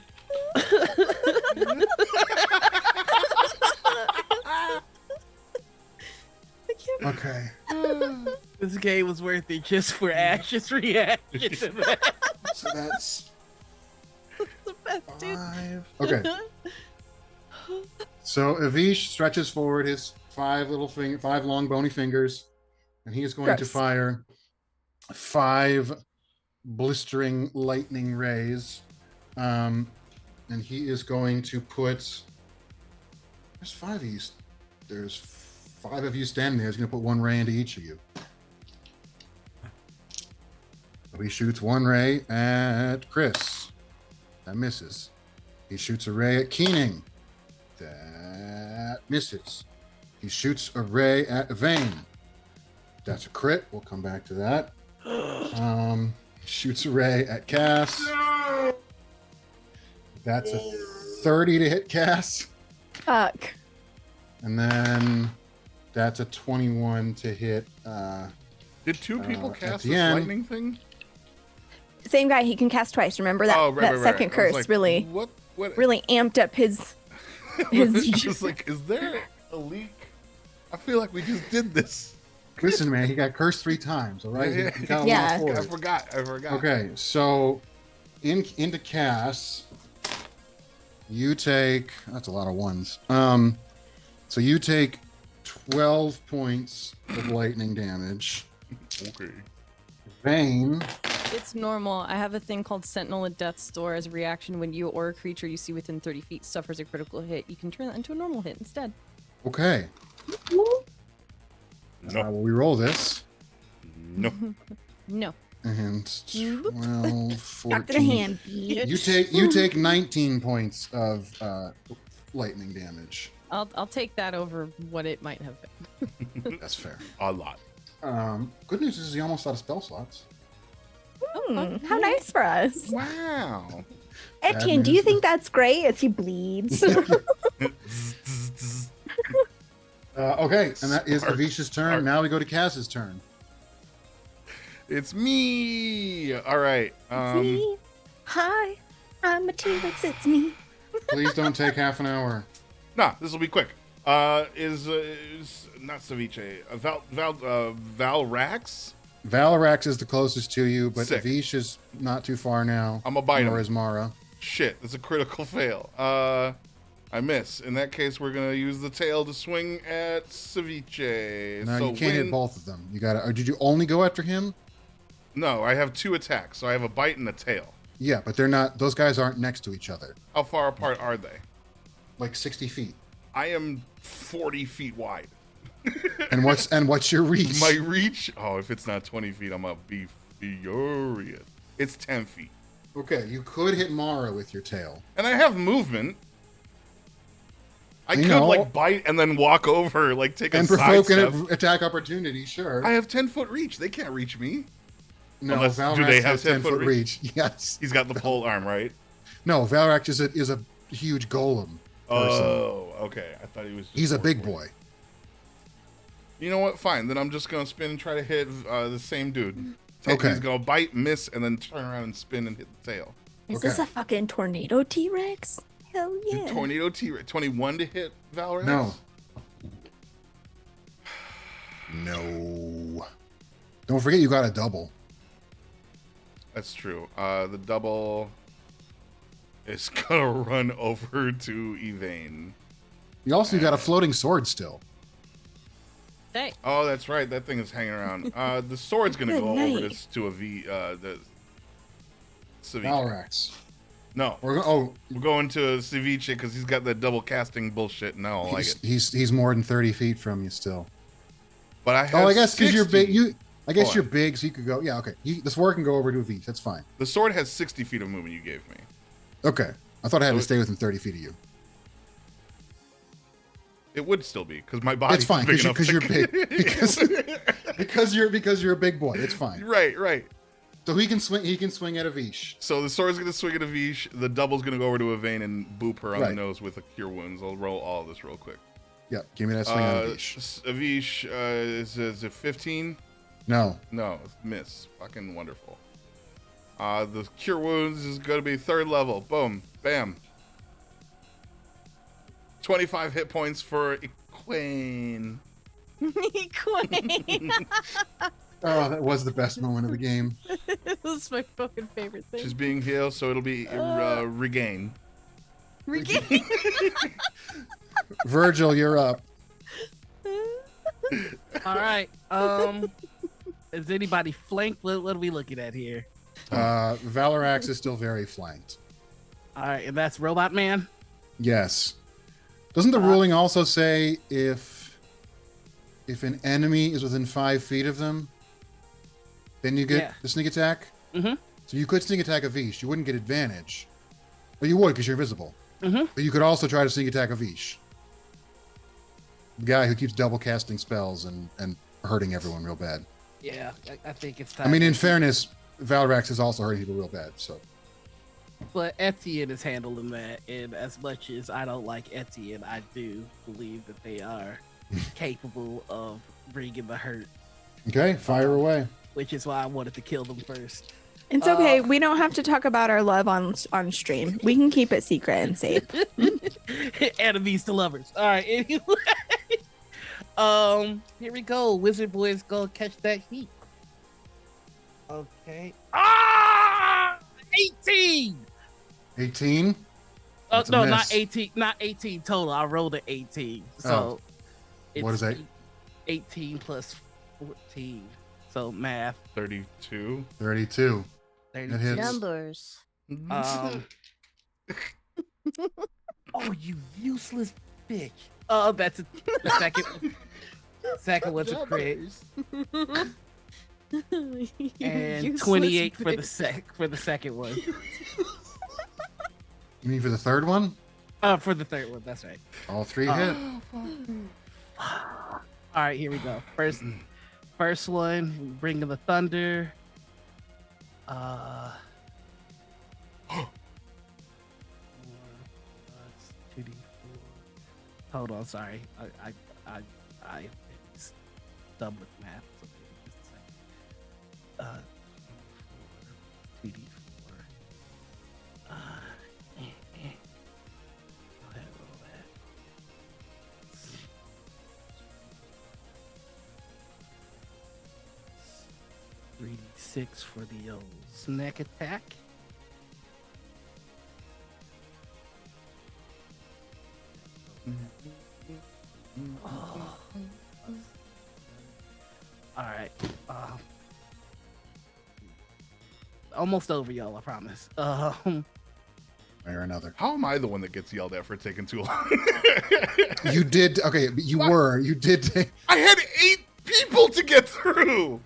I can't. Okay. This game was worth it just for Ash's reaction to that. So that's The best, dude. 5. Okay. So Avish stretches forward his 5 long bony fingers, and he is going to Gross. fire 5 blistering lightning rays. And he is going to put. There's 5 of you. There's 5 of you standing there. He's going to put 1 ray into each of you. So he shoots 1 ray at Chris. That misses. He shoots a ray at Keening. That misses. He shoots a ray at Yvain. That's a crit. We'll come back to that. Shoots a ray at Cass. That's a 30 to hit Cass. Fuck. And then that's a 21 to hit. Did 2 people at cast the this end- lightning thing? Same guy. He can cast twice. Remember that? Oh, right, that right, right. second I was curse like, really, What? really amped up his. It's just like, is there a leak? I feel like we just did this. Listen, man, he got cursed 3 times. All right, Yeah, He got them all Yeah. forward. I forgot. Okay, so into Cass, you take that's a lot of ones. So you take 12 points of lightning damage. Okay. Vayne, It's normal. I have a thing called Sentinel at Death's Door as a reaction when you or a creature you see within 30 feet suffers a critical hit. You can turn that into a normal hit instead. okay. No. Well, we roll this, No. No. and 12, 14. Back to the hand. bitch. You take 19 points of lightning damage. I'll take that over what it might have been. That's fair. A lot. Good news is he almost out of spell slots. How nice for us. Wow. Etienne, do you think that's great as he bleeds? Okay, and that is Smart. Avisha's turn. Smart. Now we go to Cass's turn. It's me. All right. It's me. Hi, I'm a T-Rex. It's me. Please don't take half an hour. Nah, this will be quick. Is not Ceviche. Valrax? Valarax is the closest to you, but Sick. Avish is not too far now. I'm gonna bite Nor him. is Mara. Shit, that's a critical fail. I miss. In that case, we're gonna use the tail to swing at Ceviche. No, so you can't win- hit both of them. You gotta. Or did you only go after him? No, I have 2 attacks, so I have a bite and a tail. Yeah, but they're not. Those guys aren't next to each other. How far apart are they? Like 60 feet. I am 40 feet wide. And what's your reach? My reach? Oh, if it's not 20 feet, I'm gonna be furious. It's 10 feet. Okay, you could hit Mara with your tail. And I have movement. I could know. like bite and then walk over, like take a And side provoke step. an attack opportunity, sure. I have 10-foot reach. They can't reach me. No, Unless- do Valrax they has have 10 foot reach. Yes. He's got the pole arm, right? No, Valrax is a huge golem person. Oh, okay. I thought he was. Just He's a short big for it. boy. You know what? Fine. Then I'm just gonna spin and try to hit the same dude. Okay. He's gonna bite, miss, and then turn around and spin and hit the tail. Is this Okay. a fucking tornado T-Rex? Hell yeah. Tornado T 21 to hit Valrax? No. No. Don't forget you got a double. That's true. The double is gonna run over to Evane. You also got a floating sword still. Hey. Oh, that's right. That thing is hanging around. The sword's gonna Good go over night. to a V. The ceviche. Valrax. No, Oh, we're going to ceviche because he's got that double casting bullshit, and I don't like it. he's more than 30 feet from you still. But I have Oh, I guess because you're 60. big. I guess Hold you're on. big, so you could go. Yeah, okay. The sword can go over to a V. That's fine. The sword has 60 feet of movement. You gave me. Okay. I thought I had to So- stay within 30 feet of you. It would still be because my body's It's fine big because enough. you're to- big. Because you're a big boy. It's fine. right, right. So he can swing. He can swing at a Vish. So the sword's gonna swing at a Vish. The double's gonna go over to a Vayne and boop her on the Right. nose with a cure wounds. I'll roll all of this real quick. Yeah. Give me that swing on a Vish. Avish is it 15? No. No, miss. Fucking wonderful. The cure wounds is gonna be 3rd level. Boom, bam. 25 hit points for Equine. Queen. Oh, that was the best moment of the game. This is my fucking favorite thing. She's being healed, so it'll be regain. Regain. Virgil, you're up. All right. Is anybody flanked? What are we looking at here? Valarax is still very flanked. All right, and that's Robot Man. Yes. Doesn't the ruling also say if an enemy is within 5 feet of them, then you get Yeah. the sneak attack? Mhm. So you could sneak attack a Vish. You wouldn't get advantage. But you would because you're invisible. Mhm. But you could also try to sneak attack a Vish. The guy who keeps double casting spells and hurting everyone real bad. Yeah, I think it's time. I mean, in fairness, Valrax is also hurting people real bad. So But Etienne is handling that, and as much as I don't like Etienne, I do believe that they are capable of bringing the hurt, okay, fire away. which is why I wanted to kill them first. It's okay. We don't have to talk about our love on stream. We can keep it secret and safe. Enemies to lovers. All right. Anyway, here we go. Wizard Boy's gonna catch that heat. Okay. 18. 18. Oh That's a no, miss. not 18. Not 18 total. I rolled an 18. So What is that? 18 plus 14. So math. 32. 32. 32. That hits. Numbers. Oh, you useless bitch. That's a the second. Second one's a crit, and 28 for the second one. You mean for the third one? For the third one, that's right. All 3 hit. All right, here we go. First one, Ring of the Thunder. 2d4. Hold on, sorry. I dumb with math. So just a second. 2d4. Go ahead, roll that. 3d6 for the old snack attack. All right. Almost over, y'all. I promise. Or another. How am I the one that gets yelled at for taking too long? You did. Okay, but you were. You did take. I had 8 people to get through.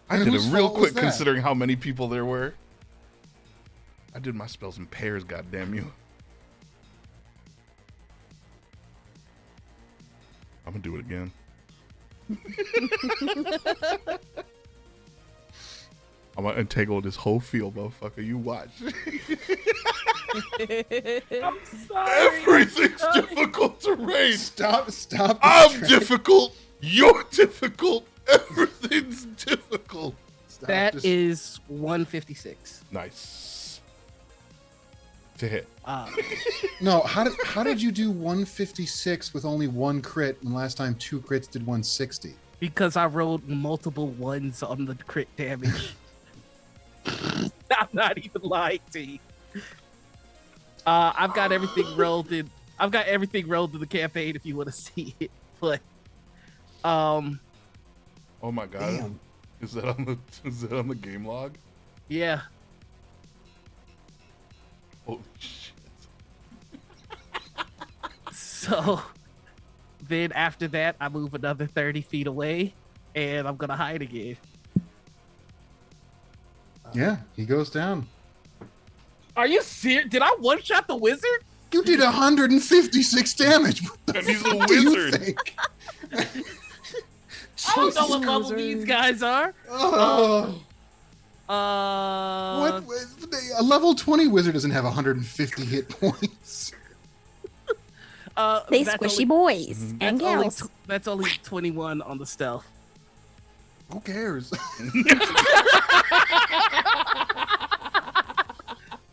I And did it whose real fault was quick that? considering how many people there were. I did my spells in pairs, goddamn you. I'm gonna do it again. I'm gonna entangle this whole field, motherfucker. You watch. I'm sorry. Everything's difficult to raise. Stop. I'm difficult. You're difficult. Everything's difficult. That is 156. Nice. To hit. No, how did you do 156 with only one crit when last time 2 crits did 160? Because I rolled multiple ones on the crit damage. I'm not even lying to you. I've got everything rolled in. I've got everything rolled in the campaign if you want to see it. But Oh my god. Damn. Is that on the game log? yeah. Holy shit. So then after that, I move another 30 feet away, and I'm gonna hide again. Yeah, he goes down. Are you serious? Did I one shot the wizard? You did 156 damage. What the And he's a fuck do you wizard. think? I don't know what Jesus. level these guys are. Oh, Uh, what? A level 20 wizard doesn't have 150 hit points. They that's squishy only- boys and That's only, gals. that's only 21 on the stealth. Who cares?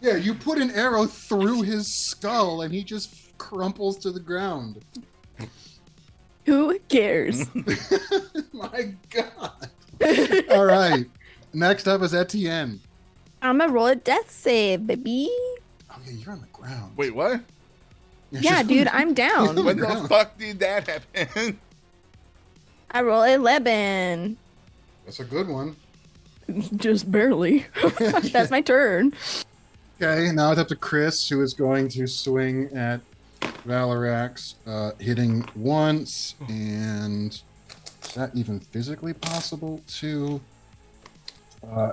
Yeah, you put an arrow through his skull and he just crumples to the ground. Who cares? My God. All right. Next up is Etienne. I'm gonna roll a death save, baby. Oh, yeah, you're on the ground. Wait, what? You're Yeah, just- dude, I'm down. When the ground. fuck did that happen? I roll 11. That's a good one. Just barely. That's my turn. Okay, now it's up to Chris, who is going to swing at Valorax, hitting once, and is that even physically possible to...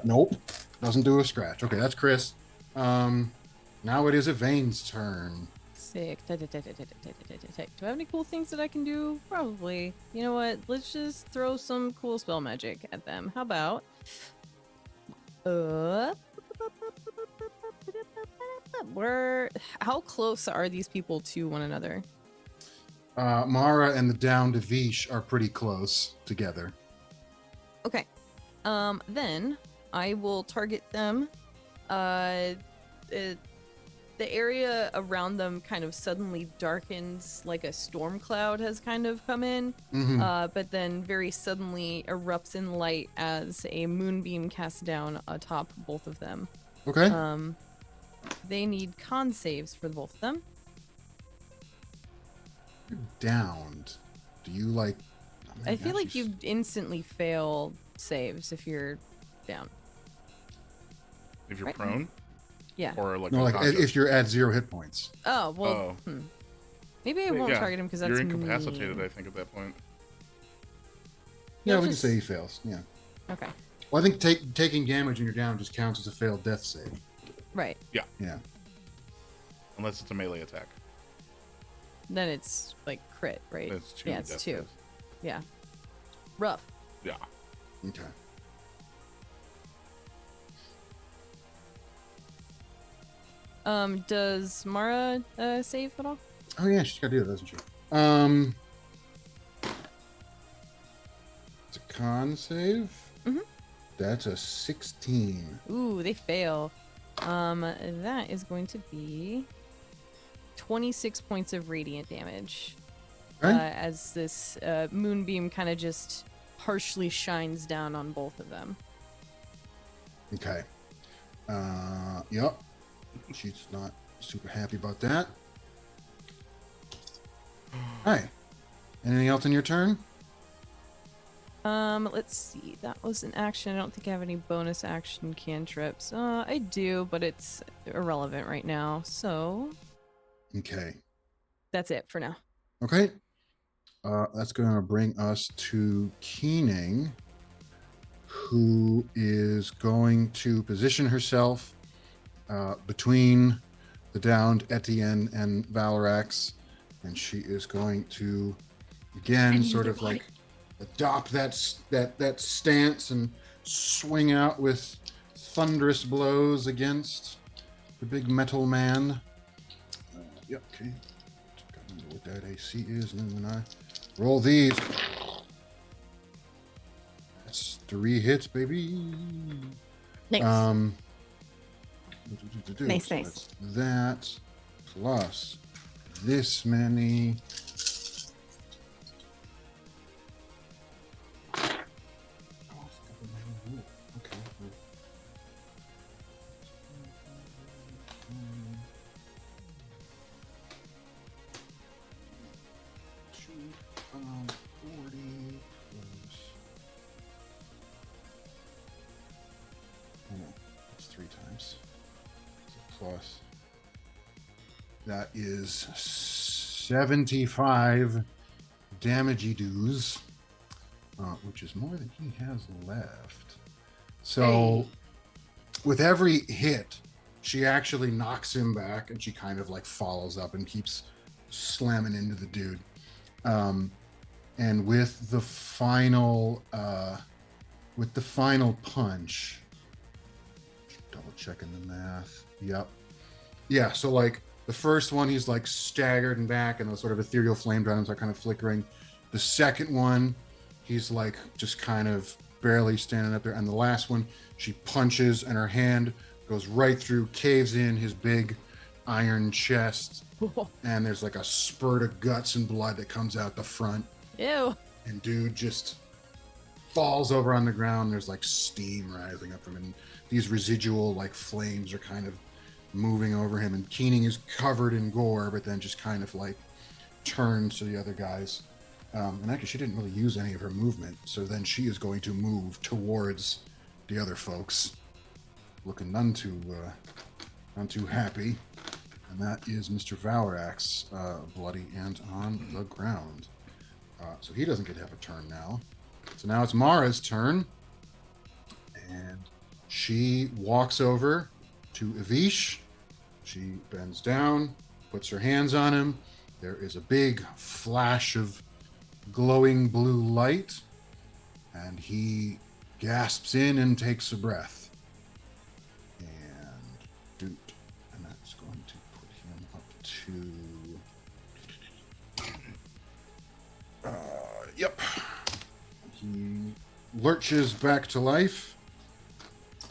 Nope, doesn't do a scratch. Okay, that's Chris. Now it is Yvain's turn. Sick. Do I have any cool things that I can do? Probably. You know what? Let's just throw some cool spell magic at them. How about... How close are these people to one another? Mara and the downed Vish are pretty close together. Okay. Then I will target them. The area around them kind of suddenly darkens, like a storm cloud has kind of come in, Mhm. but then very suddenly erupts in light as a moonbeam casts down atop both of them. Okay. They need con saves for both of them. Downed. Do you like... I feel like you instantly fail saves if you're down. If you're Right. prone? Yeah. Or like No, like unconscious? if you're at 0 hit points. Oh, well, Oh. maybe I won't Yeah, target him because that's you're incapacitated, mean. I think, at that point. Yeah, You'll we just- can say he fails. Yeah. Okay. Well, I think taking damage when you're down just counts as a failed death save. Right. Yeah. Unless it's a melee attack. Then it's like crit, right? It's 2 Yeah, it's death 2. saves. Yeah. Rough. Yeah. Okay. Does Mara save at all? Oh yeah, she's got to do that, doesn't she? It's a con save. Mhm. That's a 16. Ooh, they fail. That is going to be 26 points of radiant damage. Okay. As this moonbeam kind of just harshly shines down on both of them. Okay. Yep. She's not super happy about that. Hi. Anything else in your turn? Let's see. That was an action. I don't think I have any bonus action cantrips. I do, but it's irrelevant right now. So Okay. that's it for now. Okay. That's going to bring us to Keening, who is going to position herself between the downed Etienne and Valorax, and she is going to again sort of like adopt that stance and swing out with thunderous blows against the big metal man. Yep, okay. Gotta remember what that AC is, and then when I roll these. That's 3 hits, baby. Nice. Nice, So nice. that's that plus this many. Okay. Two, 40 plus. Oh no, it's 3 times. So plus. That is 75 damagey dues, which is more than he has left. So, Hey. with every hit, she actually knocks him back, and she kind of like follows up and keeps slamming into the dude. And with the final punch, double checking the math. Yep. Yeah. So like the first one, he's like staggered and back, and those sort of ethereal flames around him are kind of flickering. The second one, he's like just kind of barely standing up there. And the last one, she punches, and her hand goes right through, caves in his big iron chest, and there's like a spurt of guts and blood that comes out the front. Ew. And dude just falls over on the ground. There's like steam rising up from him, and these residual like flames are kind of moving over him, and Keening is covered in gore, but then just kind of like turns to the other guys. And actually, she didn't really use any of her movement, so then she is going to move towards the other folks, looking none too happy. And that is Mr. Valorax, bloody and on the ground. So he doesn't get to have a turn now. So now it's Mara's turn, and she walks over to Avish. She bends down, puts her hands on him. There is a big flash of glowing blue light, and he gasps in and takes a breath. And doot, and that's going to put him up to yep. He lurches back to life.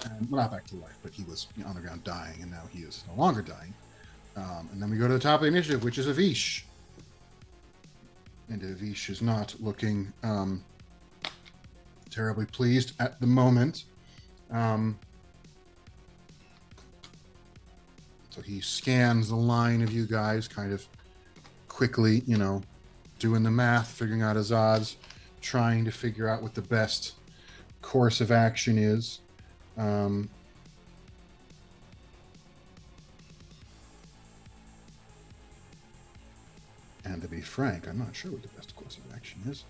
And, well, not back to life, but he was on the ground dying, and now he is no longer dying. And then we go to the top of the initiative, which is Avish. And Avish is not looking terribly pleased at the moment. So he scans the line of you guys, kind of quickly, doing the math, figuring out his odds, trying to figure out what the best course of action is. And to be frank, I'm not sure what the best course of action is.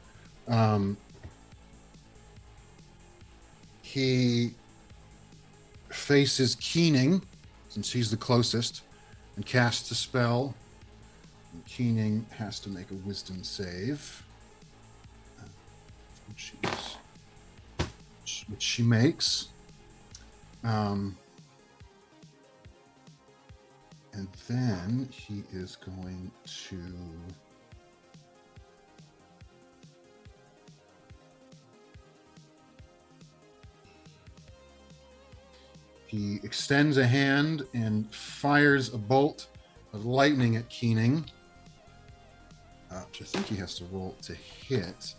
He faces Keening, since he's the closest, and casts a spell. And Keening has to make a wisdom save, which she makes. And then he is going to he extends a hand and fires a bolt of lightning at Keening, which I think he has to roll to hit,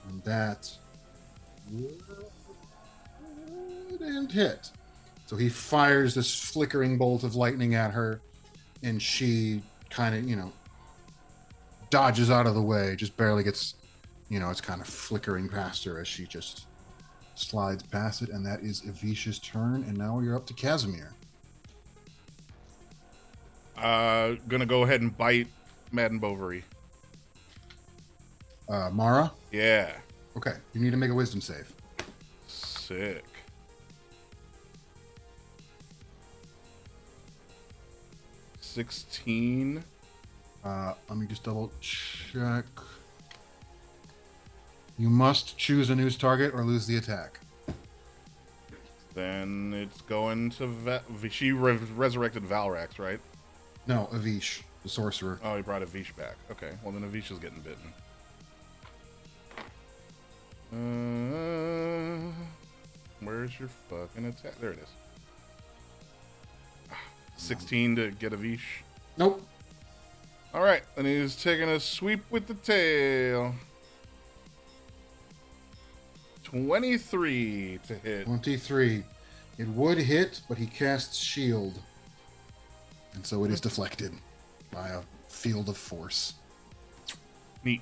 and that and hit. So he fires this flickering bolt of lightning at her, and she kind of, dodges out of the way, just barely gets, it's kind of flickering past her as she just slides past it, and that is Avish's turn, and now you're up to Casimir. Gonna go ahead and bite Madden Bovary. Mara? Yeah. Okay, you need to make a wisdom save. Sick. $16. Let me just double check. You must choose a news target or lose the attack. Then it's going to she resurrected Valrax, right? No, Avish, the sorcerer. Oh, he brought Avish back. Okay, well then Avish is getting bitten. Where's your fucking attack? There it is. 16 to get Avish. Nope. All right, and he's taking a sweep with the tail. 23 to hit. 23. It would hit, but he casts shield. And so it is deflected by a field of force. Neat.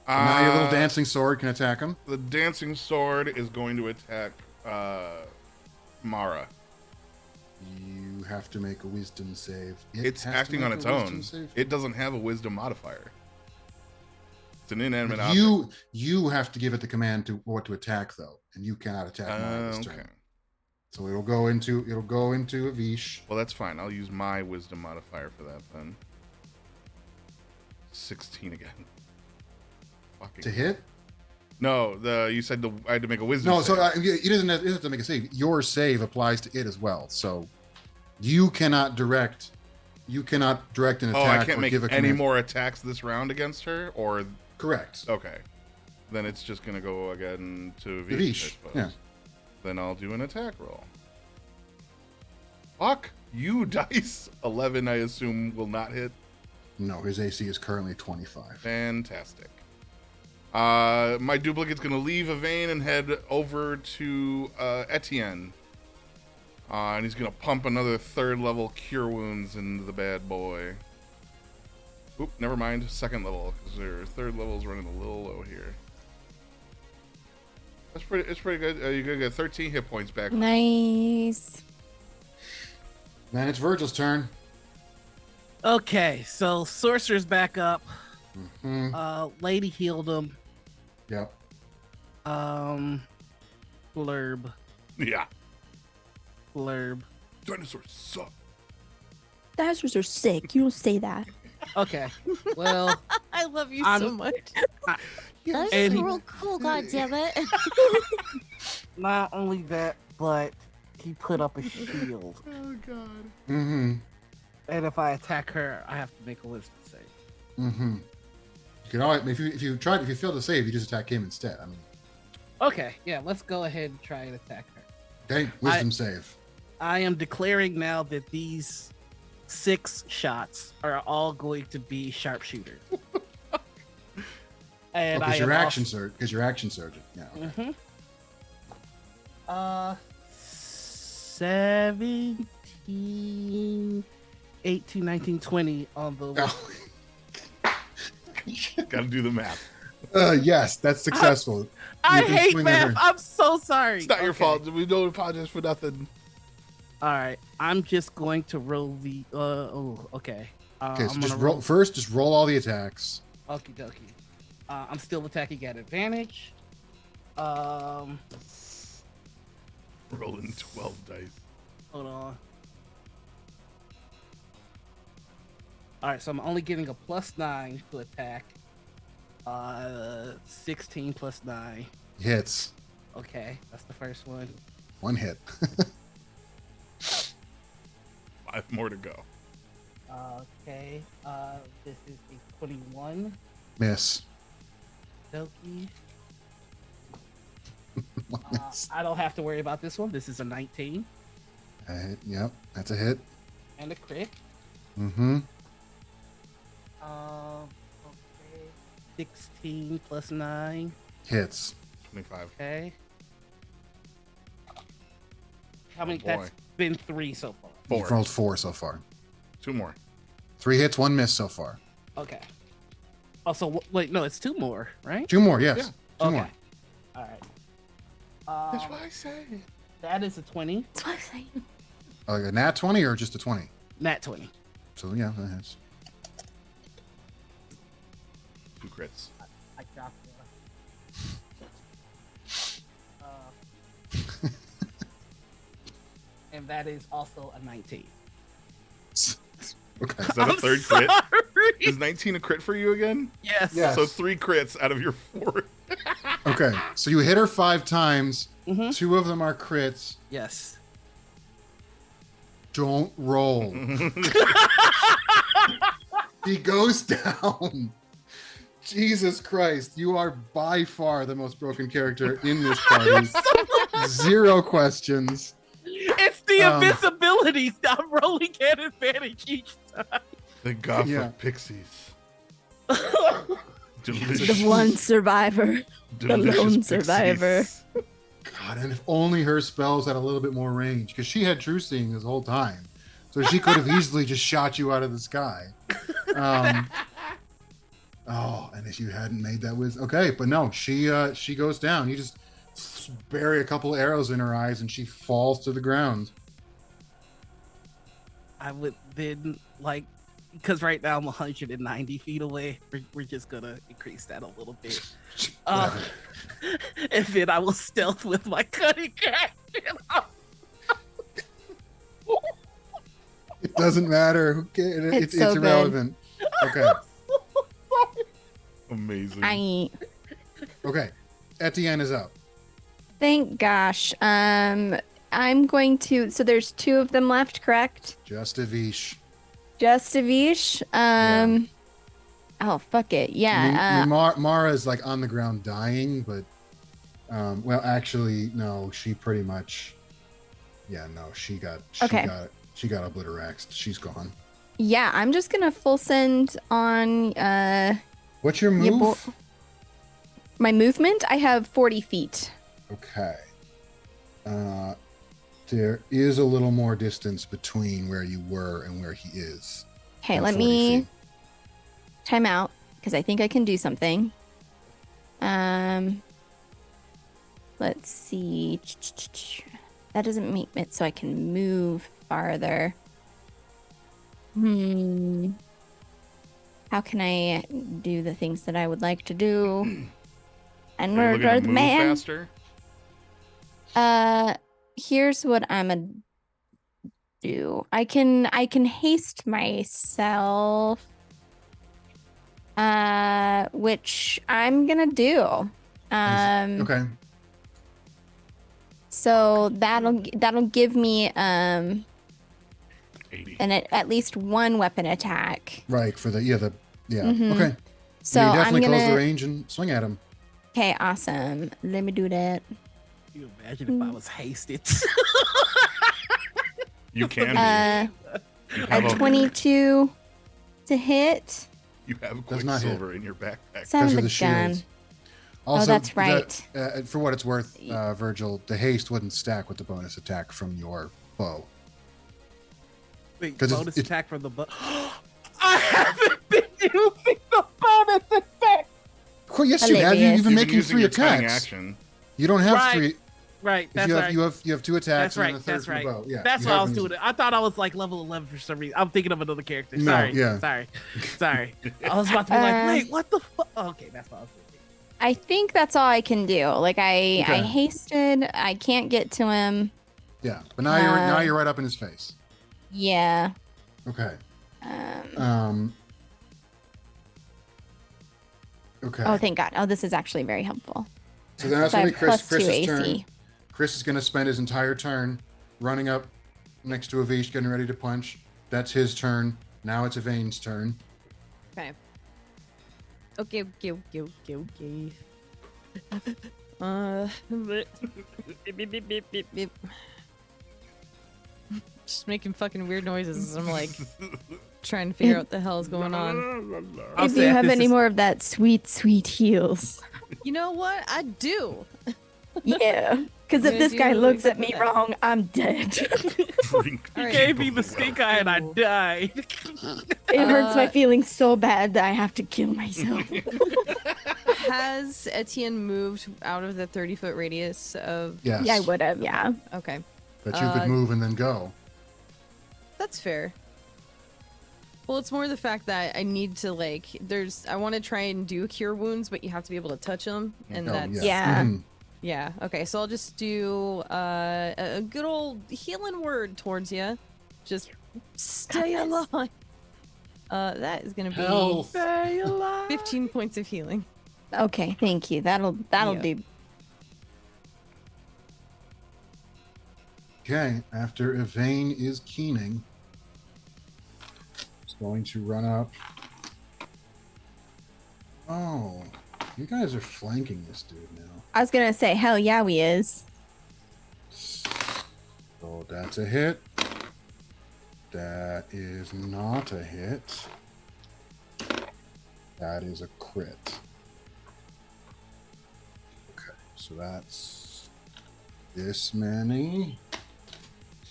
So now your little dancing sword can attack him. The dancing sword is going to attack Mara. You have to make a wisdom save. It's has to acting make on a its wisdom own. save. It doesn't have a wisdom modifier. It's an inanimate object. You have to give it the command to what to attack though, and you cannot attack Mara this turn. So it'll go into Avish. Well, that's fine. I'll use my wisdom modifier for that then. 16 again. Fucking To hit? No, you said I had to make a wisdom. No, save. so it doesn't have to make a save. Your save applies to it as well. So you cannot direct an attack. I can't or make give a any command. more attacks this round against her, or Correct. okay. Then it's just gonna go again to Vish, I Vish, suppose. yeah. Then I'll do an attack roll. Fuck you, dice. 11, I assume, will not hit. No, his AC is currently 25. Fantastic. My duplicate's gonna leave Evane and head over to Etienne. And he's gonna pump another 3rd level Cure Wounds into the bad boy. Oop, never mind. 2nd level, because their 3rd level's running a little low here. It's pretty good. You're gonna get 13 hit points back. Nice. Then it's Virgil's turn. Okay, so sorcerer's back up. Hmm. Lady healed him. Yep. Blurb. Yeah. Dinosaurs suck. Dinosaurs are sick. You don't say that. Okay, well, I love you I'm- so much. That's And he- real cool, goddammit. not only that, but he put up a shield. Oh god. Mm-hmm. And if I attack her, I have to make a wisdom save. Mm-hmm. You can always if you fail to save, you just attack him instead. I mean, Okay, yeah, let's go ahead and try and attack her. okay, wisdom save. I am declaring now that these 6 shots are all going to be sharpshooters. And Because I your am action surge. Because your action surgeon. Yeah. Okay. Mhm. 17, 18, 19, 20 on the. Oh. Gotta do the math. Yes, that's successful. I You can hate swing at math. her. I'm so sorry. It's not your Okay. fault. We don't apologize for nothing. All right, I'm just going to roll the. Okay. Okay, so I'm just gonna roll first. Just roll all the attacks. Okie dokie. I'm still attacking at advantage. Rolling 12 dice. Hold on. All right, so I'm only getting a +9 to attack. 16 plus 9. Hits. Okay, that's the first one. One hit. 5 more to go. Okay, this is a 21. Miss. Dokie. Miss. I don't have to worry about this one. This is a 19 A hit. Yep, that's a hit. and a crit. Mm-hmm. Okay. 16 plus 9. Hits. 25. Okay. How many? boy. That's been 3 so far. 4. You've rolled 4 so far. 2 more. 3 hits, 1 miss so far. Okay. Also, wait, no, it's 2 more, right? 2 more, yes. Yeah. 2 Okay. more. All right. That's why I say it. That is a 20. That's what I'm saying. Like a nat 20 or just a 20? Nat 20. So yeah, that hits. 2 crits. I got and that is also a 19. Okay. Is that a I'm 3rd crit? sorry. Is 19 a crit for you again? Yes. Yes. So 3 crits out of your 4. Okay. So you hit her 5 times. Mhm. 2 of them are crits. Yes. Don't roll. He goes down. Jesus Christ, you are by far the most broken character in this party. 0 questions. It's the invisibility. I'm rolling at advantage each time. The Gothic Yeah. Pixies. The Delicious. one survivor. delicious lone pixies. survivor. God, and if only her spells had a little bit more range, because she had true seeing this whole time, so she could have easily just shot you out of the sky. Oh, and if you hadn't made that with okay, but no, she goes down. You just bury a couple arrows in her eyes, and she falls to the ground. I would then like, because right now I'm 190 feet away. We're just gonna increase that a little bit. Whatever. And then I will stealth with my cutting action. It doesn't matter. Who cares? It's so it's good. irrelevant. Okay. Amazing. I Okay. Etienne is up. thank gosh. I'm going to. So there's 2 of them left, correct? Just Avish. Just Avish. Oh fuck it. Yeah. I mean, Mara is like on the ground dying, but well, actually, no. She pretty much. Yeah, no. She got obliteraxed. She's gone. Yeah. I'm just gonna full send on. What's your Yeah, move? My movement. I have 40 feet. Okay. There is a little more distance between where you were and where he is. Okay. About Let 40 me feet. time out because I think I can do something. Let's see. That doesn't make it so I can move farther. How can I do the things that I would like to do? And Are you looking to the move man. faster? Here's what I'm gonna do. I can haste myself. Which I'm gonna do. Okay. So that'll give me 80. at least 1 weapon attack. Right for the yeah. Mhm. Okay. So you I'm definitely close the gonna. range and swing at him. Okay, awesome. Let me do that. Can you imagine if I was hasted? You can be. You A have, 22 to hit. you have Does not hit. Quicksilver in your backpack. Son Because of of a the gun. shields. Also, that's right. For what it's worth, Virgil, the haste wouldn't stack with the bonus attack from your bow. Wait, 'Cause bonus it's- attack from the I haven't been using the bonus attack. Well, yes, you have. Hilarious. You've been You've making using 3 your cutting attacks. action. You don't have Right. 3. Right, If that's you have, right. you have 2 attacks That's and then right. a third That's from right. the bow. Yeah, That's you why I have was them- doing it. I thought I was like level 11 for some reason. I'm thinking of another character. No, Sorry. yeah. Sorry. I was about to be like, Uh, wait, what the fuck? Okay, that's what I was thinking. I think that's all I can do. Like I Okay. hasted. I can't get to him. Yeah, but now you're right up in his face. Yeah. Okay. Um, Okay. Oh, thank God. Oh, this is actually very helpful. So then that's So I going have to be plus 2 Chris's turn. AC. Chris is going to spend his entire turn running up next to Avish, getting ready to punch. That's his turn. Now it's Yvain's turn. Okay. Okay. Just making fucking weird noises. I'm like trying to figure out what the hell is going on. I'll If say you have this any is- more of that sweet, sweet heels. You know what? I do. Yeah. Because I'm if gonna this guy do looks at me exactly that. wrong, I'm dead. Drink. All right. Gave me the stink eye and I died. It hurts my Uh, feelings so bad that I have to kill myself. Has Etienne moved out of the 30-foot radius of? Yes. Yeah, I would have. Yeah. Okay, But you could move and then go. that's fair. Well, it's more the fact that I need to like. I want to try and do cure wounds, but you have to be able to touch them, and Oh, that's Yeah. Mhm. yeah. Okay, so I'll just do a good old healing word towards you. Just stay this. alive. That is gonna be Health. Stay alive. 15 points of healing. Okay, thank you. That'll Yeah. do. Okay, after Evane is Keening, it's going to run up. Oh, you guys are flanking this dude now. I was gonna say, hell yeah, we is. So that's a hit. That is not a hit. That is a crit. Okay, so that's this many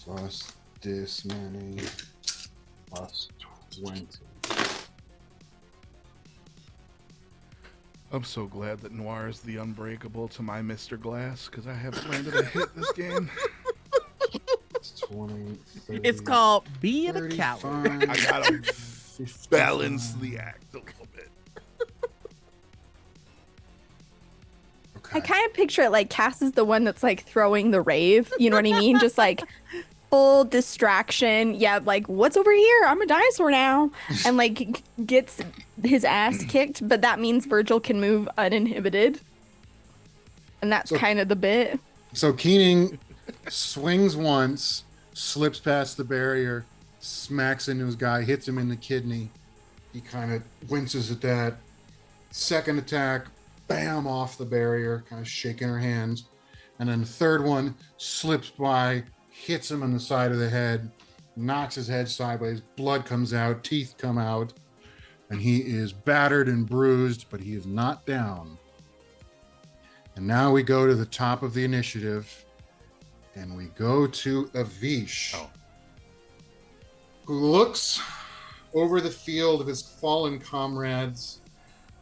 plus this many plus 20. I'm so glad that Noir is the unbreakable to my Mr. Glass, because I haven't landed a hit this game. It's 20, 30, It's called being a coward. 35, I gotta 55. balance the act a little bit. Okay. I kind of picture it like Cass is the one that's like throwing the rave. You know what I mean? Just like full distraction. Yeah, like what's over here? I'm a dinosaur now, and like gets his ass kicked. But that means Virgil can move uninhibited, and that's So- kind of the bit. So Keening swings once, slips past the barrier, smacks into his guy, hits him in the kidney. He kind of winces at that. Second attack, bam, off the barrier, kind of shaking her hands. And then the third one slips by, hits him on the side of the head, knocks his head sideways, blood comes out, teeth come out, and he is battered and bruised, but he is not down. And now we go to the top of the initiative, and we go to Avish, Oh. who looks over the field of his fallen comrades,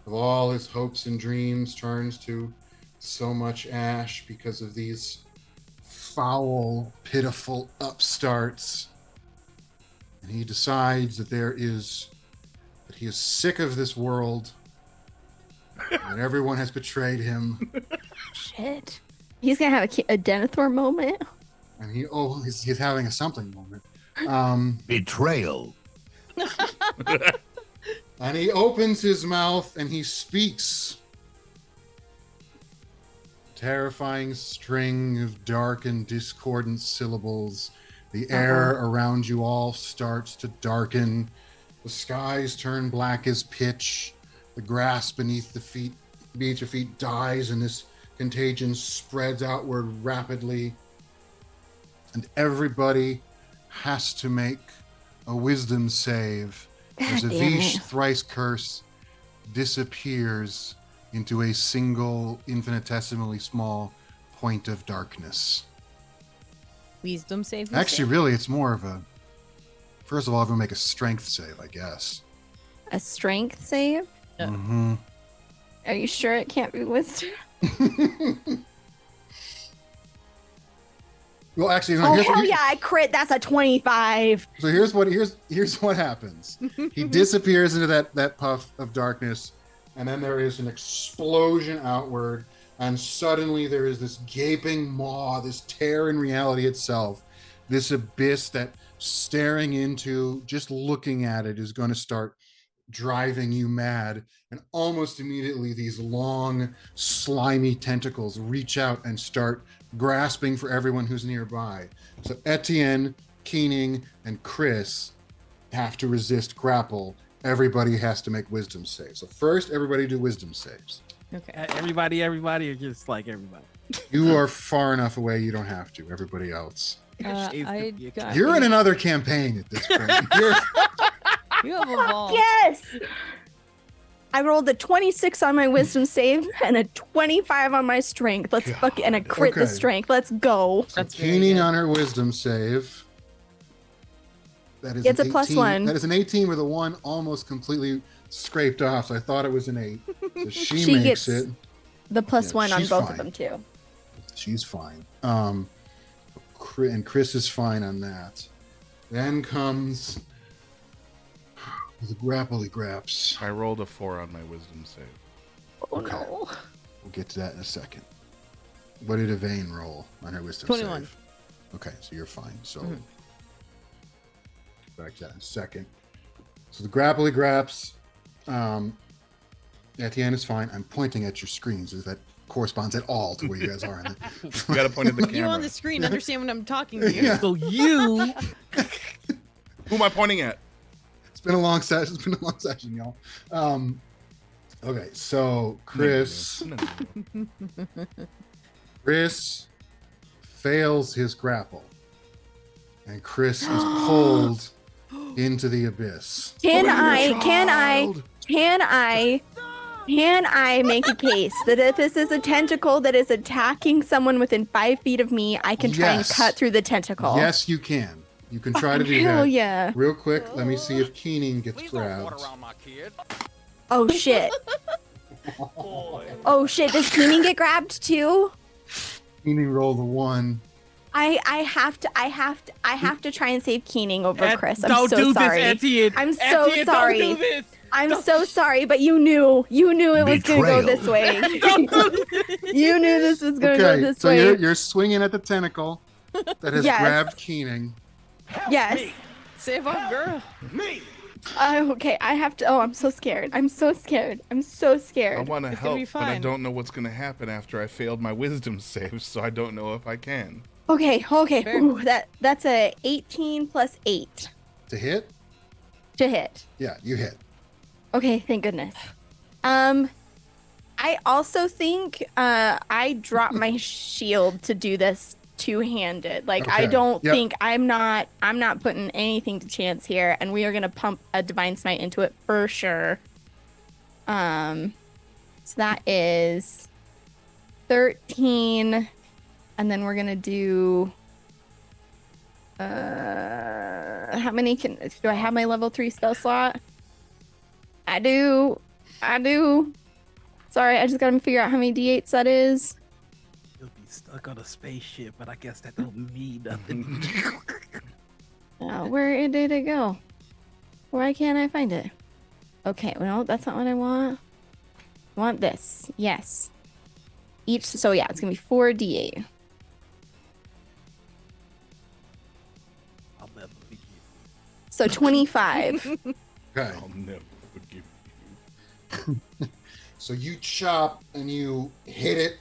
of all his hopes and dreams, turns to so much ash because of these foul, pitiful upstarts. And he decides that he is sick of this world, that everyone has betrayed him. Shit. He's gonna have a Denethor moment. And he's having a something moment. Betrayal. And he opens his mouth and he speaks. Terrifying string of dark and discordant syllables. The air around you all starts to darken. The skies turn black as pitch. The grass beneath your feet dies, and this contagion spreads outward rapidly. And everybody has to make a wisdom save as God damn Avish, it. thrice curse, disappears into a single infinitesimally small point of darkness. Wisdom save. you Actually, say? really, it's more of a. First of all, I'm gonna make a strength save, I guess. A strength save? Yeah. Mhm. Are you sure it can't be wisdom? Well, actually, no, Oh here's, hell here's- yeah, I crit. That's a 25. So here's what happens. He disappears into that puff of darkness, and then there is an explosion outward, and suddenly there is this gaping maw, this tear in reality itself, this abyss that staring into, just looking at it, is going to start driving you mad. And almost immediately, these long, slimy tentacles reach out and start grasping for everyone who's nearby. So Etienne, Keening, and Chris have to resist grapple. Everybody has to make wisdom saves. So first, everybody do wisdom saves. Okay. Everybody, or just like everybody. You are far enough away, you don't have to. Everybody else. Shades I could be a got- cat. You're in another campaign at this point. You have evolved. Yes. I rolled a 26 on my wisdom save and a 25 on my strength. Let's fucking and a crit the Okay. strength. Let's go. So That's very Keening good. on her wisdom save. That is It's an a plus 18. one. That is an 18 with a 1 almost completely scraped off. So I thought it was an 8. So she, She makes gets- it. The plus Yeah, one on she's both fine. of them too. She's fine. And Chris is fine on that. Then comes the grapply graps. I rolled a 4 on my wisdom save. Oh Okay. no. We'll get to that in a second. What did Evane roll on her wisdom 21. save? Okay, so you're fine. So Mhm. get back to that in a second. So the grapply graps Etienne is fine. I'm pointing at your screens. If that corresponds at all to where you guys are in it. You gotta point at the camera. You on the screen understand when I'm talking to you. Yeah. So you Who am I pointing at? It's been a long session. It's been a long session, y'all. Okay, so Chris fails his grapple, and Chris is pulled into the abyss. Can I make a case that if this is a tentacle that is attacking someone within 5 feet of me, I can try and Yes. cut through the tentacle? Yes, you can. You can try to do Hell that. yeah. Real quick, let me see if Keening gets grabbed. Oh shit. Oh shit. Does Keening get grabbed too? Keening rolled a 1. I have to try and save Keening over Chris. I'm don't so do sorry. this, Etienne. I'm so Etienne, sorry. Don't do this. I'm so sorry, but you knew it was gonna go this way. You knew this was gonna go Okay, this so way. you're swinging at the tentacle that has Yes. grabbed Keening. Yes. Save our girl. Okay, I have to. Oh, I'm so scared. I'm so scared. I'm so I scared. want to It's gonna help, be but I fine. don't know what's gonna happen after I failed my wisdom save, so I don't know if I can. Okay. Fair. Ooh, that's a 18 plus 8 To hit? to hit. Yeah, you hit. Okay, thank goodness. I also think I dropped my shield to do this two-handed. Like I Okay, don't yep. think I'm not putting anything to chance here, and we are gonna pump a divine smite into it for sure. So that is 13, and then we're gonna do. How many do I have my level 3 spell slot? I do. Sorry, I just gotta figure out how many d8s that is. You'll be stuck on a spaceship, but I guess that don't mean nothing. Where did it go? Why can't I find it? Okay, well, that's not what I want. I want this. Yes. So yeah, it's gonna be 4d8. I'll never forgive you. So 25. Okay. I'll never forgive you. So you chop and you hit it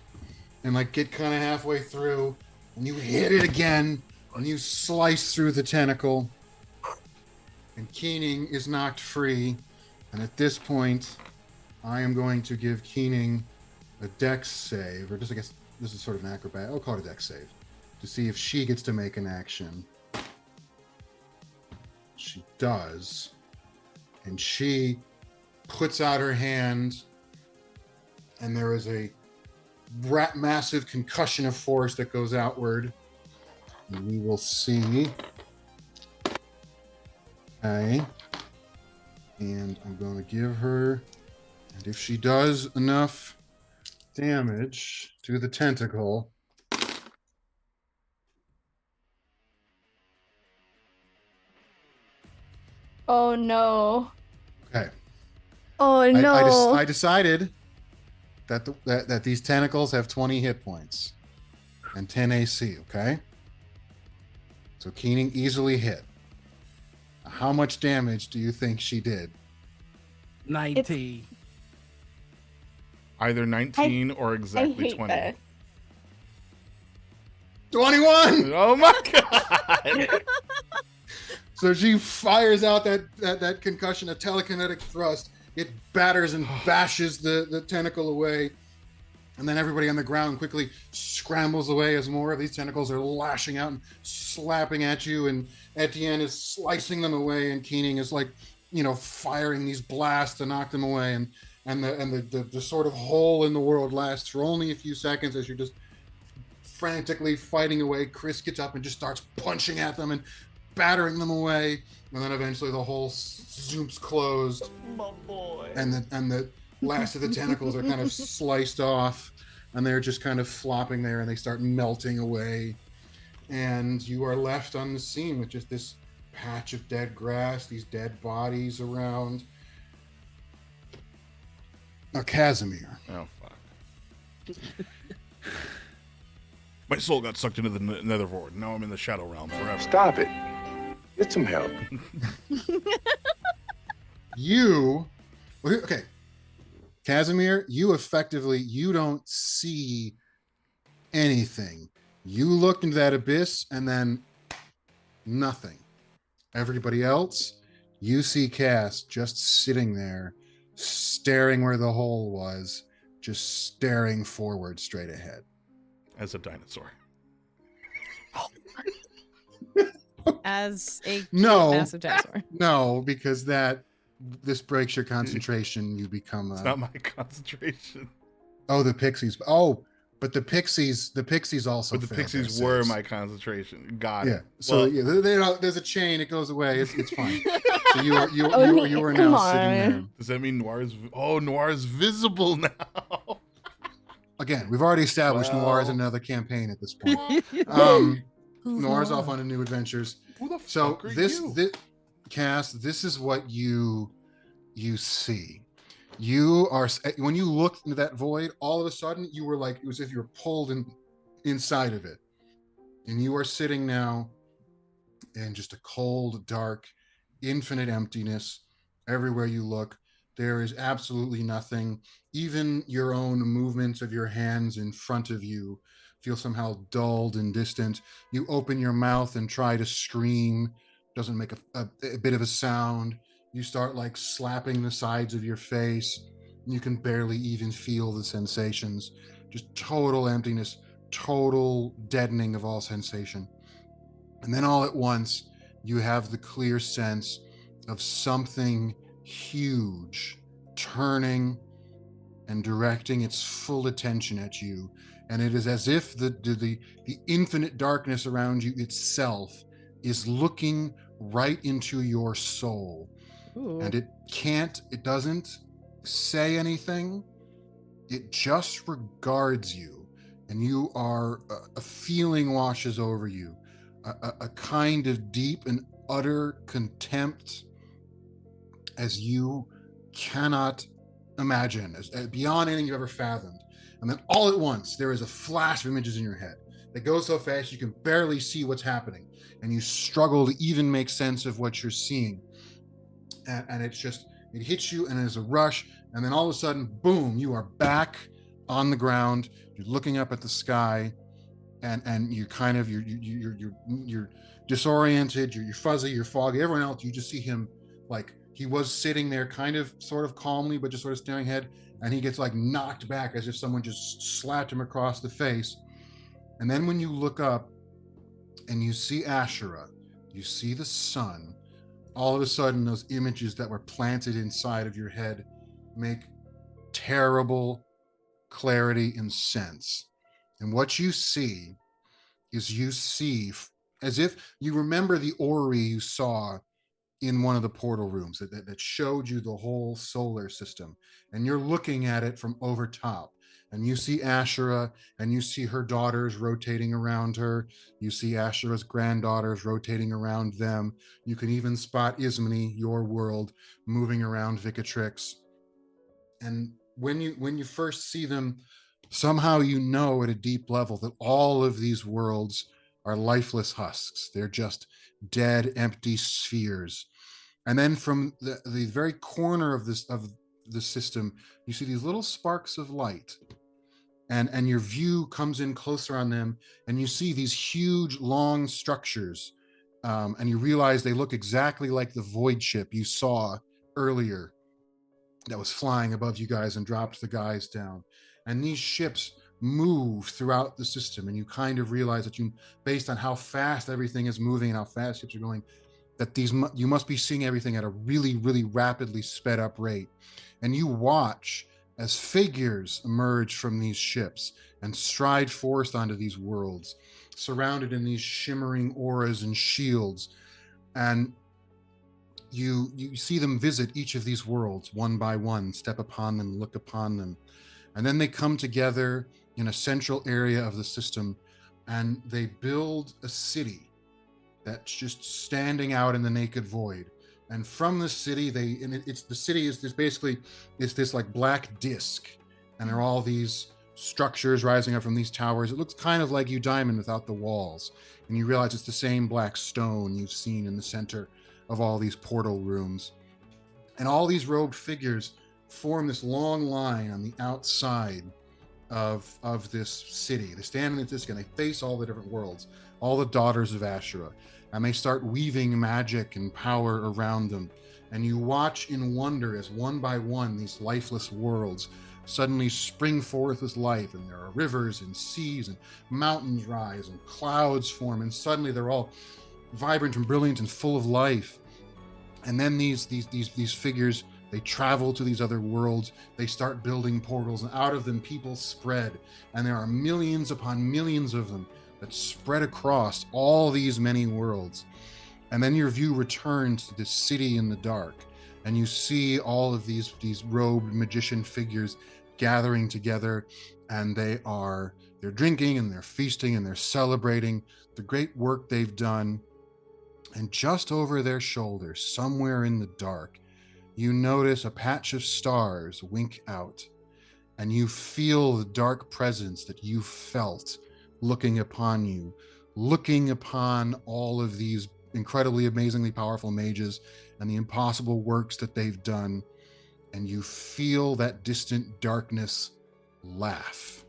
and like get kind of halfway through and you hit it again and you slice through the tentacle and Keening is knocked free. And at this point, I am going to give Keening a dex save, or just I guess this is sort of an acrobat. I'll call it a dex save to see if she gets to make an action. She does. And she puts out her hand, and there is a massive concussion of force that goes outward. And we will see. Okay. And I'm going to give her, and if she does enough damage to the tentacle, Oh no. okay. Oh no. I decided that that these tentacles have 20 hit points and 10 AC. Okay, so Keening easily hit. How much damage do you think she did? 19. Either 19 or I exactly hate 20. this. 21. Oh my god! So she fires out that concussion, a telekinetic thrust. It batters and bashes the tentacle away. And then everybody on the ground quickly scrambles away as more of these tentacles are lashing out and slapping at you. And Etienne is slicing them away, and Keening is like, firing these blasts to knock them away. And the sort of hole in the world lasts for only a few seconds as you're just frantically fighting away. Chris gets up and just starts punching at them and battering them away. And then eventually the hole zooms closed. My boy. And the last of the tentacles are kind of sliced off, and they're just kind of flopping there, and they start melting away. And you are left on the scene with just this patch of dead grass, these dead bodies around. Now, Casimir. Oh fuck. My soul got sucked into the nether void. Now I'm in the shadow realm forever. Stop it. Get some help. You. Okay. Casimir, you don't see anything. You look into that abyss and then nothing. Everybody else, you see Cass just sitting there, staring where the hole was, just staring forward straight ahead. As a dinosaur. As a No. massive dinosaur. No, because this breaks your concentration. You become It's not my concentration. Oh, the pixies. Oh, but the pixies also. But the failed their pixies were saves. my concentration. Got Yeah. it. So Well, yeah, there's a chain. It goes away. It's fine. So you are Come now sitting on. there. does that mean Noir's visible now? Again, we've already established Well. Noir is another campaign at this point. Noir's off on new adventures. Who the So fuck are this you? Cass, this is what you see. You are, when you looked into that void, all of a sudden you were like, it was as if you were pulled inside of it, and you are sitting now in just a cold, dark, infinite emptiness. Everywhere you look, there is absolutely nothing. Even your own movements of your hands in front of you feel somehow dulled and distant. You open your mouth and try to scream, doesn't make a bit of a sound. You start like slapping the sides of your face. You can barely even feel the sensations. Just total emptiness, total deadening of all sensation. And then all at once, you have the clear sense of something huge turning and directing its full attention at you. And it is as if the infinite darkness around you itself is looking right into your soul. Ooh. And it doesn't say anything. It just regards you. And you are, a feeling washes over you, a kind of deep and utter contempt as you cannot imagine, as beyond anything you've ever fathomed. And then all at once, there is a flash of images in your head that goes so fast you can barely see what's happening, and you struggle to even make sense of what you're seeing. And it's just, it hits you, and there's a rush, and then all of a sudden, boom, you are back on the ground. You're looking up at the sky, and you kind of you're disoriented. You're fuzzy. You're foggy. Everyone else, you just see him like he was sitting there, kind of, sort of calmly, but just sort of staring ahead, and he gets like knocked back as if someone just slapped him across the face. And then when you look up and you see Ashura, you see the sun, all of a sudden those images that were planted inside of your head make terrible clarity and sense. And what you see is as if you remember the orrery you saw in one of the portal rooms that showed you the whole solar system, and you're looking at it from over top, and you see Ashura, and you see her daughters rotating around her. You see Ashura's granddaughters rotating around them. You can even spot Ismene, your world, moving around Vicatrix. And when you first see them, somehow you know at a deep level that all of these worlds are lifeless husks. They're just dead, empty spheres. And then from the very corner of the system, you see these little sparks of light. And your view comes in closer on them, and you see these huge, long structures. And you realize they look exactly like the void ship you saw earlier that was flying above you guys and dropped the guys down. And these ships move throughout the system, and you kind of realize that based on how fast everything is moving and how fast ships are going, that you must be seeing everything at a really, really rapidly sped up rate. And you watch as figures emerge from these ships and stride forth onto these worlds, surrounded in these shimmering auras and shields. And you see them visit each of these worlds one by one, step upon them, look upon them. And then they come together in a central area of the system, and they build a city that's just standing out in the naked void. And from the city, it's this like black disc, and there are all these structures rising up from these towers. It looks kind of like Eudaimon without the walls, and you realize it's the same black stone you've seen in the center of all these portal rooms. And all these robed figures form this long line on the outside of this city. They stand in the disc and they face all the different worlds, all the daughters of Ashura, and they start weaving magic and power around them. And you watch in wonder as one by one these lifeless worlds suddenly spring forth with life, and there are rivers and seas and mountains rise and clouds form, and suddenly they're all vibrant and brilliant and full of life. And then these figures, they travel to these other worlds, they start building portals, and out of them people spread, and there are millions upon millions of them that spread across all these many worlds. And then your view returns to this city in the dark, and you see all of these robed magician figures gathering together, and they're drinking and they're feasting and they're celebrating the great work they've done. And just over their shoulders, somewhere in the dark, you notice a patch of stars wink out, and you feel the dark presence that you felt looking upon you, looking upon all of these incredibly, amazingly powerful mages and the impossible works that they've done. And you feel that distant darkness laugh.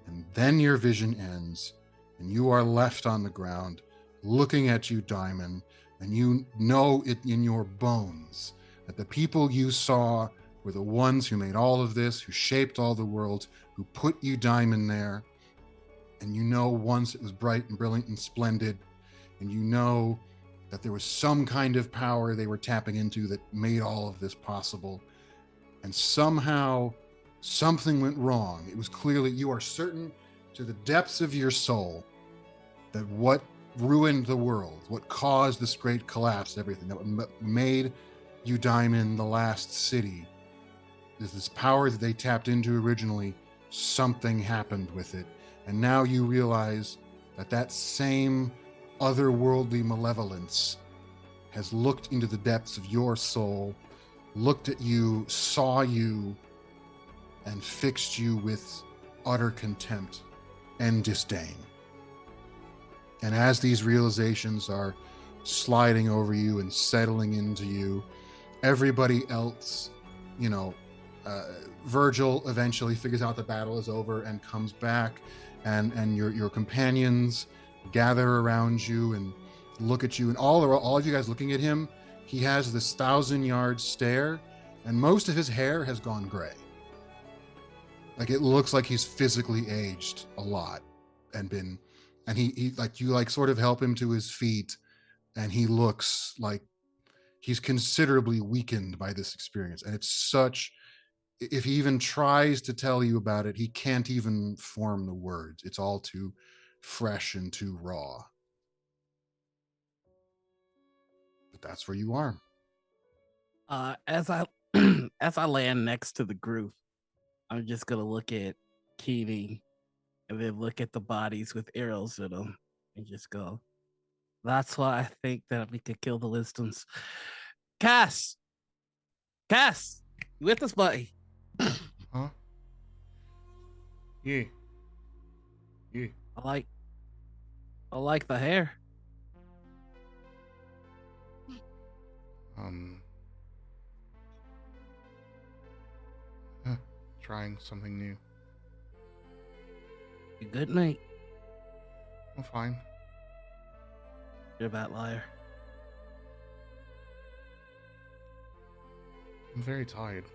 And then your vision ends, and you are left on the ground looking at you, Diamond, and you know it in your bones that the people you saw were the ones who made all of this, who shaped all the worlds, who put you, Diamond, there. And you know once it was bright and brilliant and splendid, and you know that there was some kind of power they were tapping into that made all of this possible. And somehow something went wrong. It was clearly, you are certain to the depths of your soul that what ruined the world, what caused this great collapse, everything that made you, Diamond, the last city, is this power that they tapped into originally. Something happened with it. And now you realize that same otherworldly malevolence has looked into the depths of your soul, looked at you, saw you, and fixed you with utter contempt and disdain. And as these realizations are sliding over you and settling into you, everybody else, Virgil eventually figures out the battle is over and comes back, and your companions gather around you and look at you, and all of you guys looking at him. He has this 1,000-yard stare, and most of his hair has gone gray. Like, it looks like he's physically aged a lot, and he like, you like sort of help him to his feet, and he looks like he's considerably weakened by this experience. And it's such, if he even tries to tell you about it, he can't even form the words. It's all too fresh and too raw. But that's where you are. As I as I land next to the group, I'm just gonna look at Keeney and then look at the bodies with arrows in them and just go, that's why I think that we could kill the Listons. Cass, you with us, buddy? Huh? Yeah. I like the hair. Trying something new. You good, mate? I'm fine. You're a bad liar. I'm very tired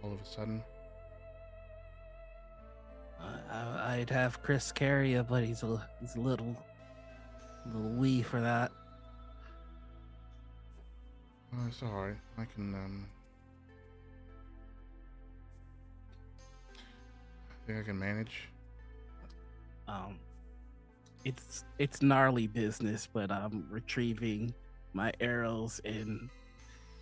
all of a sudden. I'd have Chris carry you, but he's a little wee for that. It's alright. I can, I think I can manage. It's gnarly business, but I'm retrieving my arrows and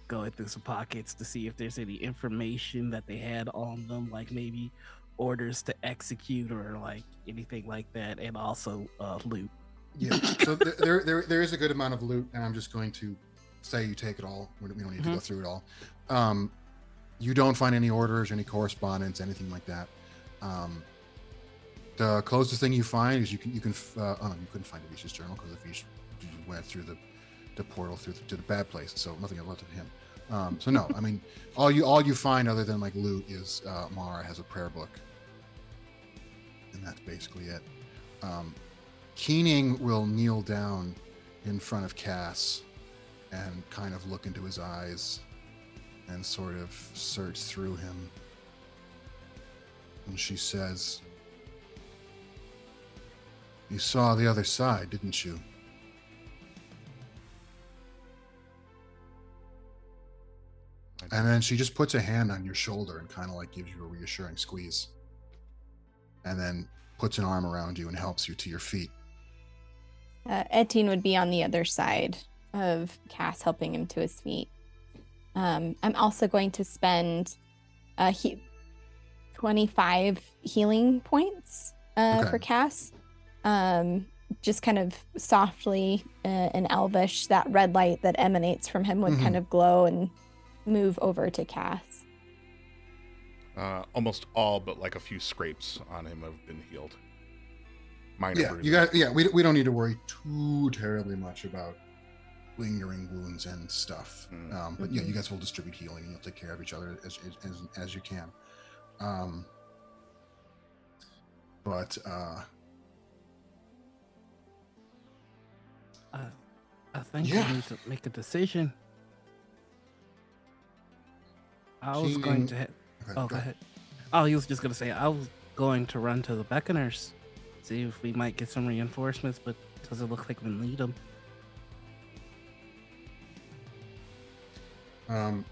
going through some pockets to see if there's any information that they had on them, like maybe orders to execute or like anything like that, and also loot. Yeah. So there is a good amount of loot, and I'm just going to say you take it all. We don't need to go through it all. You don't find any orders, any correspondence, anything like that. The closest thing you find is you couldn't find a Vicious journal because the Vish went through the portal to the bad place, so nothing left of him. So no, I mean, all you find other than like loot is Mara has a prayer book, and that's basically it. Keening will kneel down in front of Cass and kind of look into his eyes and sort of search through him. And she says, "You saw the other side, didn't you?" And then she just puts a hand on your shoulder and kind of like gives you a reassuring squeeze. And then puts an arm around you and helps you to your feet. Etienne would be on the other side of Cass, helping him to his feet. I'm also going to spend 25 healing points Okay. for Cass. Just kind of softly in Elvish, that red light that emanates from him would kind of glow and move over to Cass. Almost all but like a few scrapes on him have been healed. Minor Yeah, bruises. you got. Yeah, we don't need to worry too terribly much about lingering wounds and stuff. But yeah, you guys will distribute healing and you'll take care of each other as you can. But I think Yeah. we need to make a decision. I was Keening- going to. okay, Oh, go ahead. Oh, he was just gonna say I was going to run to the Beckoners, see if we might get some reinforcements, but doesn't look like we need them.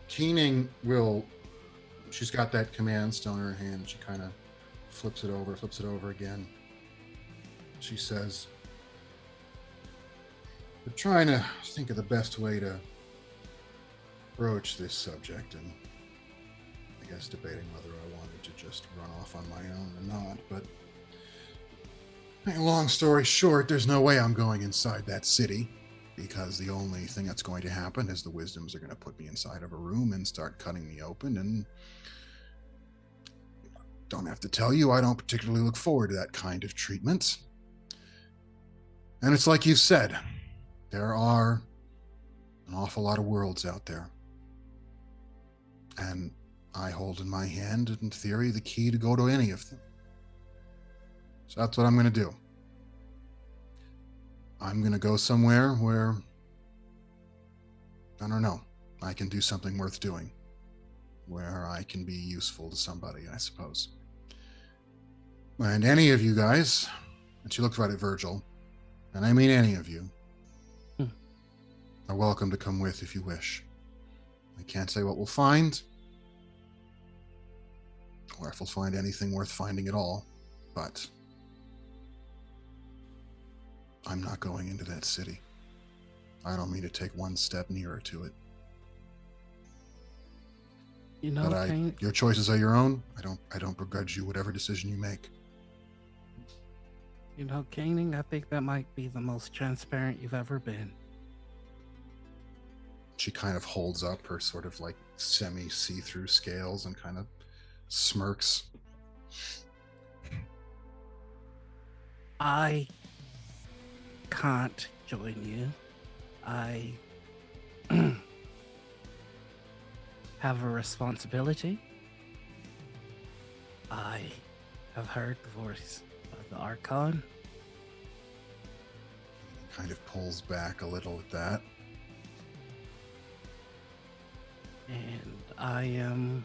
Keening will. She's got that command stone in her hand. She kind of flips it over again. She says, "We're trying to think of the best way to broach this subject, and I guess debating whether I wanted to just run off on my own or not. But long story short, there's no way I'm going inside that city, because the only thing that's going to happen is the wisdoms are going to put me inside of a room and start cutting me open, and don't have to tell you, I don't particularly look forward to that kind of treatment. And it's like you said, there are an awful lot of worlds out there. And I hold in my hand, in theory, the key to go to any of them. So that's what I'm going to do. I'm going to go somewhere where, I don't know, I can do something worth doing. Where I can be useful to somebody, I suppose. And any of you guys, and she looks right at Virgil, and I mean any of you, are welcome to come with if you wish. I can't say what we'll find, or if we'll find anything worth finding at all, but I'm not going into that city. I don't mean to take one step nearer to it. You know, But Kane, your choices are your own. I don't begrudge you whatever decision you make. you know, Caning, I think that might be the most transparent you've ever been. She kind of holds up her sort of like semi see-through scales and kind of smirks. I can't join you. I have a responsibility. I have heard the voice of the Archon. Kind of pulls back a little at that. And I am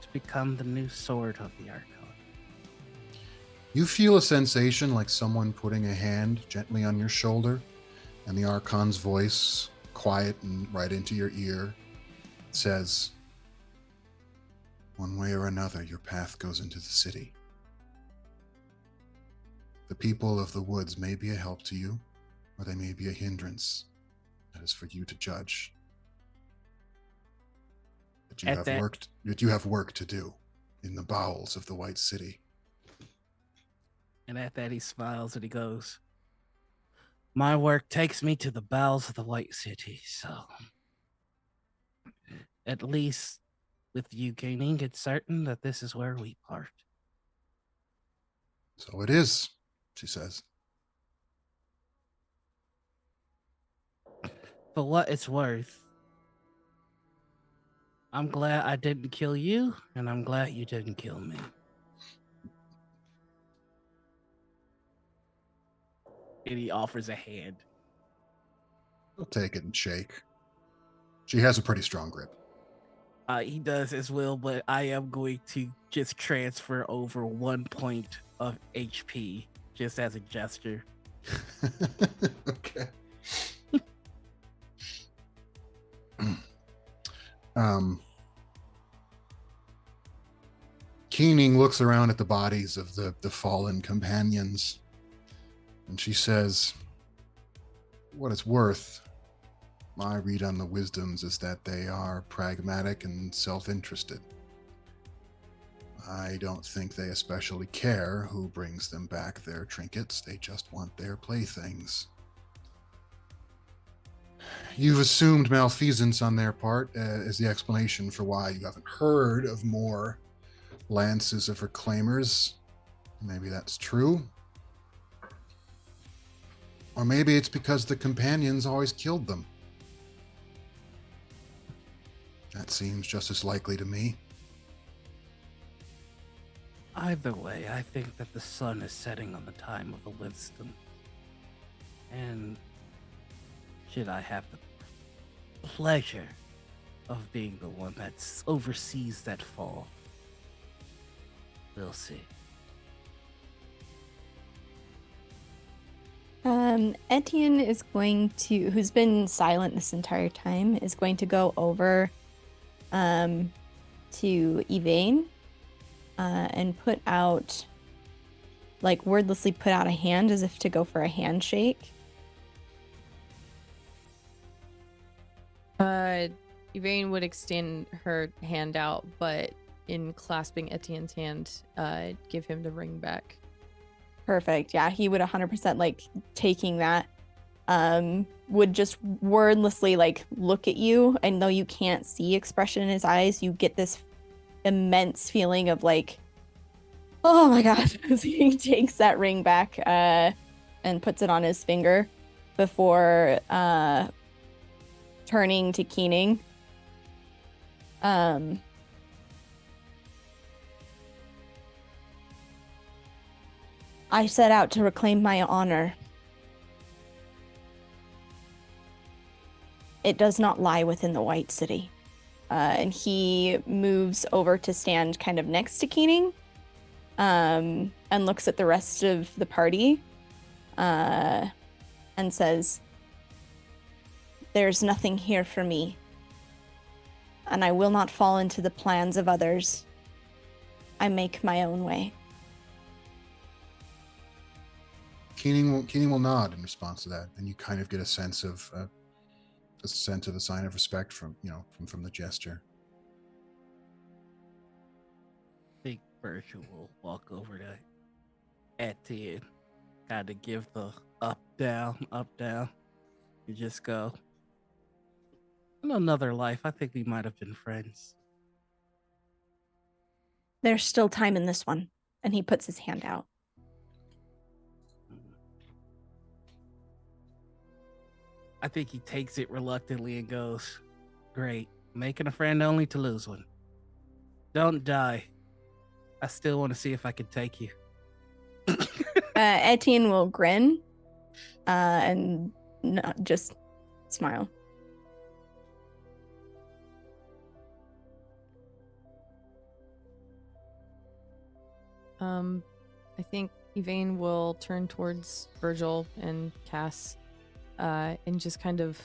to become the new sword of the Archon. You feel a sensation like someone putting a hand gently on your shoulder, and the Archon's voice, quiet and right into your ear, says, "One way or another, your path goes into the city. The people of the woods may be a help to you, or they may be a hindrance. That is for you to judge. But you have work to do in the bowels of the White City." And at that, he smiles and he goes, "My work takes me to the bowels of the White City, so at least with you gaining, it's certain that this is where we part." "So it is," she says. For what it's worth, I'm glad I didn't kill you, and I'm glad you didn't kill me. And he offers a hand. I'll take it and shake. She has a pretty strong grip. He does as well, but I am going to just transfer over 1 point of HP just as a gesture. Okay. Keening looks around at the bodies of the fallen companions, and she says, what it's worth, my read on the wisdoms is that they are pragmatic and self-interested. I don't think they especially care who brings them back their trinkets. They just want their playthings. You've assumed malfeasance on their part as the explanation for why you haven't heard of more lances of reclaimers. Maybe that's true. Or maybe it's because the companions always killed them. That seems just as likely to me. Either way, I think that the sun is setting on the time of the wisdom. And should I have the pleasure of being the one that oversees that fall, we'll see. Etienne is going to, who's been silent this entire time, is going to go over to Yvain and put out, like, wordlessly put out a hand as if to go for a handshake. Yvain would extend her hand out, but in clasping Etienne's hand, give him the ring back. Perfect. Yeah, he would 100% like taking that. Would just wordlessly like look at you, and though you can't see expression in his eyes, you get this immense feeling of like, oh my god, as he takes that ring back and puts it on his finger before turning to Keening. I set out to reclaim my honor. It does not lie within the White City. And he moves over to stand kind of next to Keening, and looks at the rest of the party, and says, "There's nothing here for me, and I will not fall into the plans of others. I make my own way." Keening will nod in response to that, and you kind of get a sense of a sign of respect from the gesture. Big Virgil will walk over to Etienne, kind of give the up, down, and just go, in another life, I think we might have been friends. There's still time in this one. And he puts his hand out. I think he takes it reluctantly and goes, "Great, making a friend only to lose one. Don't die. I still want to see if I can take you." Etienne will grin and just smile. I think Yvain will turn towards Virgil and Cass, and just kind of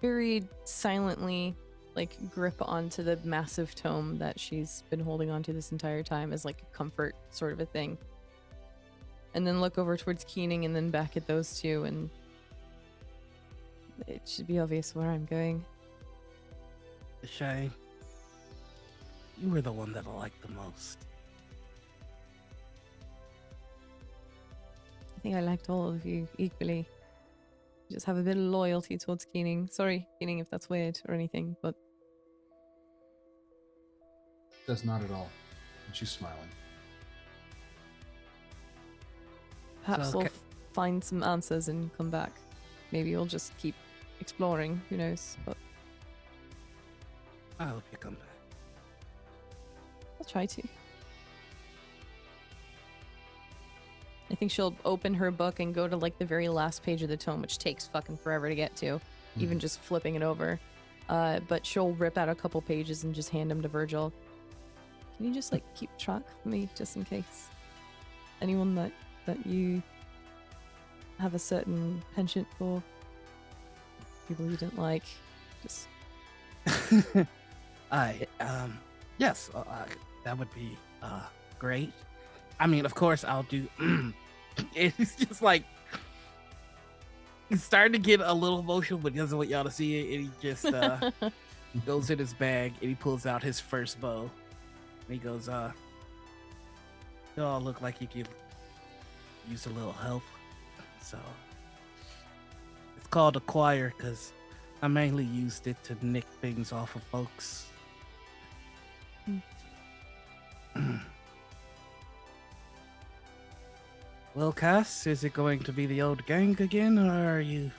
very silently like grip onto the massive tome that she's been holding onto this entire time as like a comfort sort of a thing. And then look over towards Keening and then back at those two, and it should be obvious where I'm going. Shane, you were the one that I liked the most. I think I liked all of you equally. Just have a bit of loyalty towards Keening. Sorry, Keening, if that's weird or anything, but Does not at all. And she's smiling. perhaps So, we'll find some answers and come back. Maybe we'll just keep exploring. Who knows? But I hope you come back. I'll try to. I think she'll open her book and go to like the very last page of the tome, which takes fucking forever to get to, even just flipping it over. But she'll rip out a couple pages and just hand them to Virgil. Can you just like keep track for me, just in case? Anyone that you have a certain penchant for, people you didn't like, just Yes, that would be great. I mean, of course, I'll do. It's just like he's starting to get a little emotional, but he doesn't want y'all to see it, and he just goes in his bag and he pulls out his first bow. And he goes, "You all look like you could use a little help." So it's called a choir because I mainly used it to nick things off of folks. Well, Cass, is it going to be the old gang again, or are you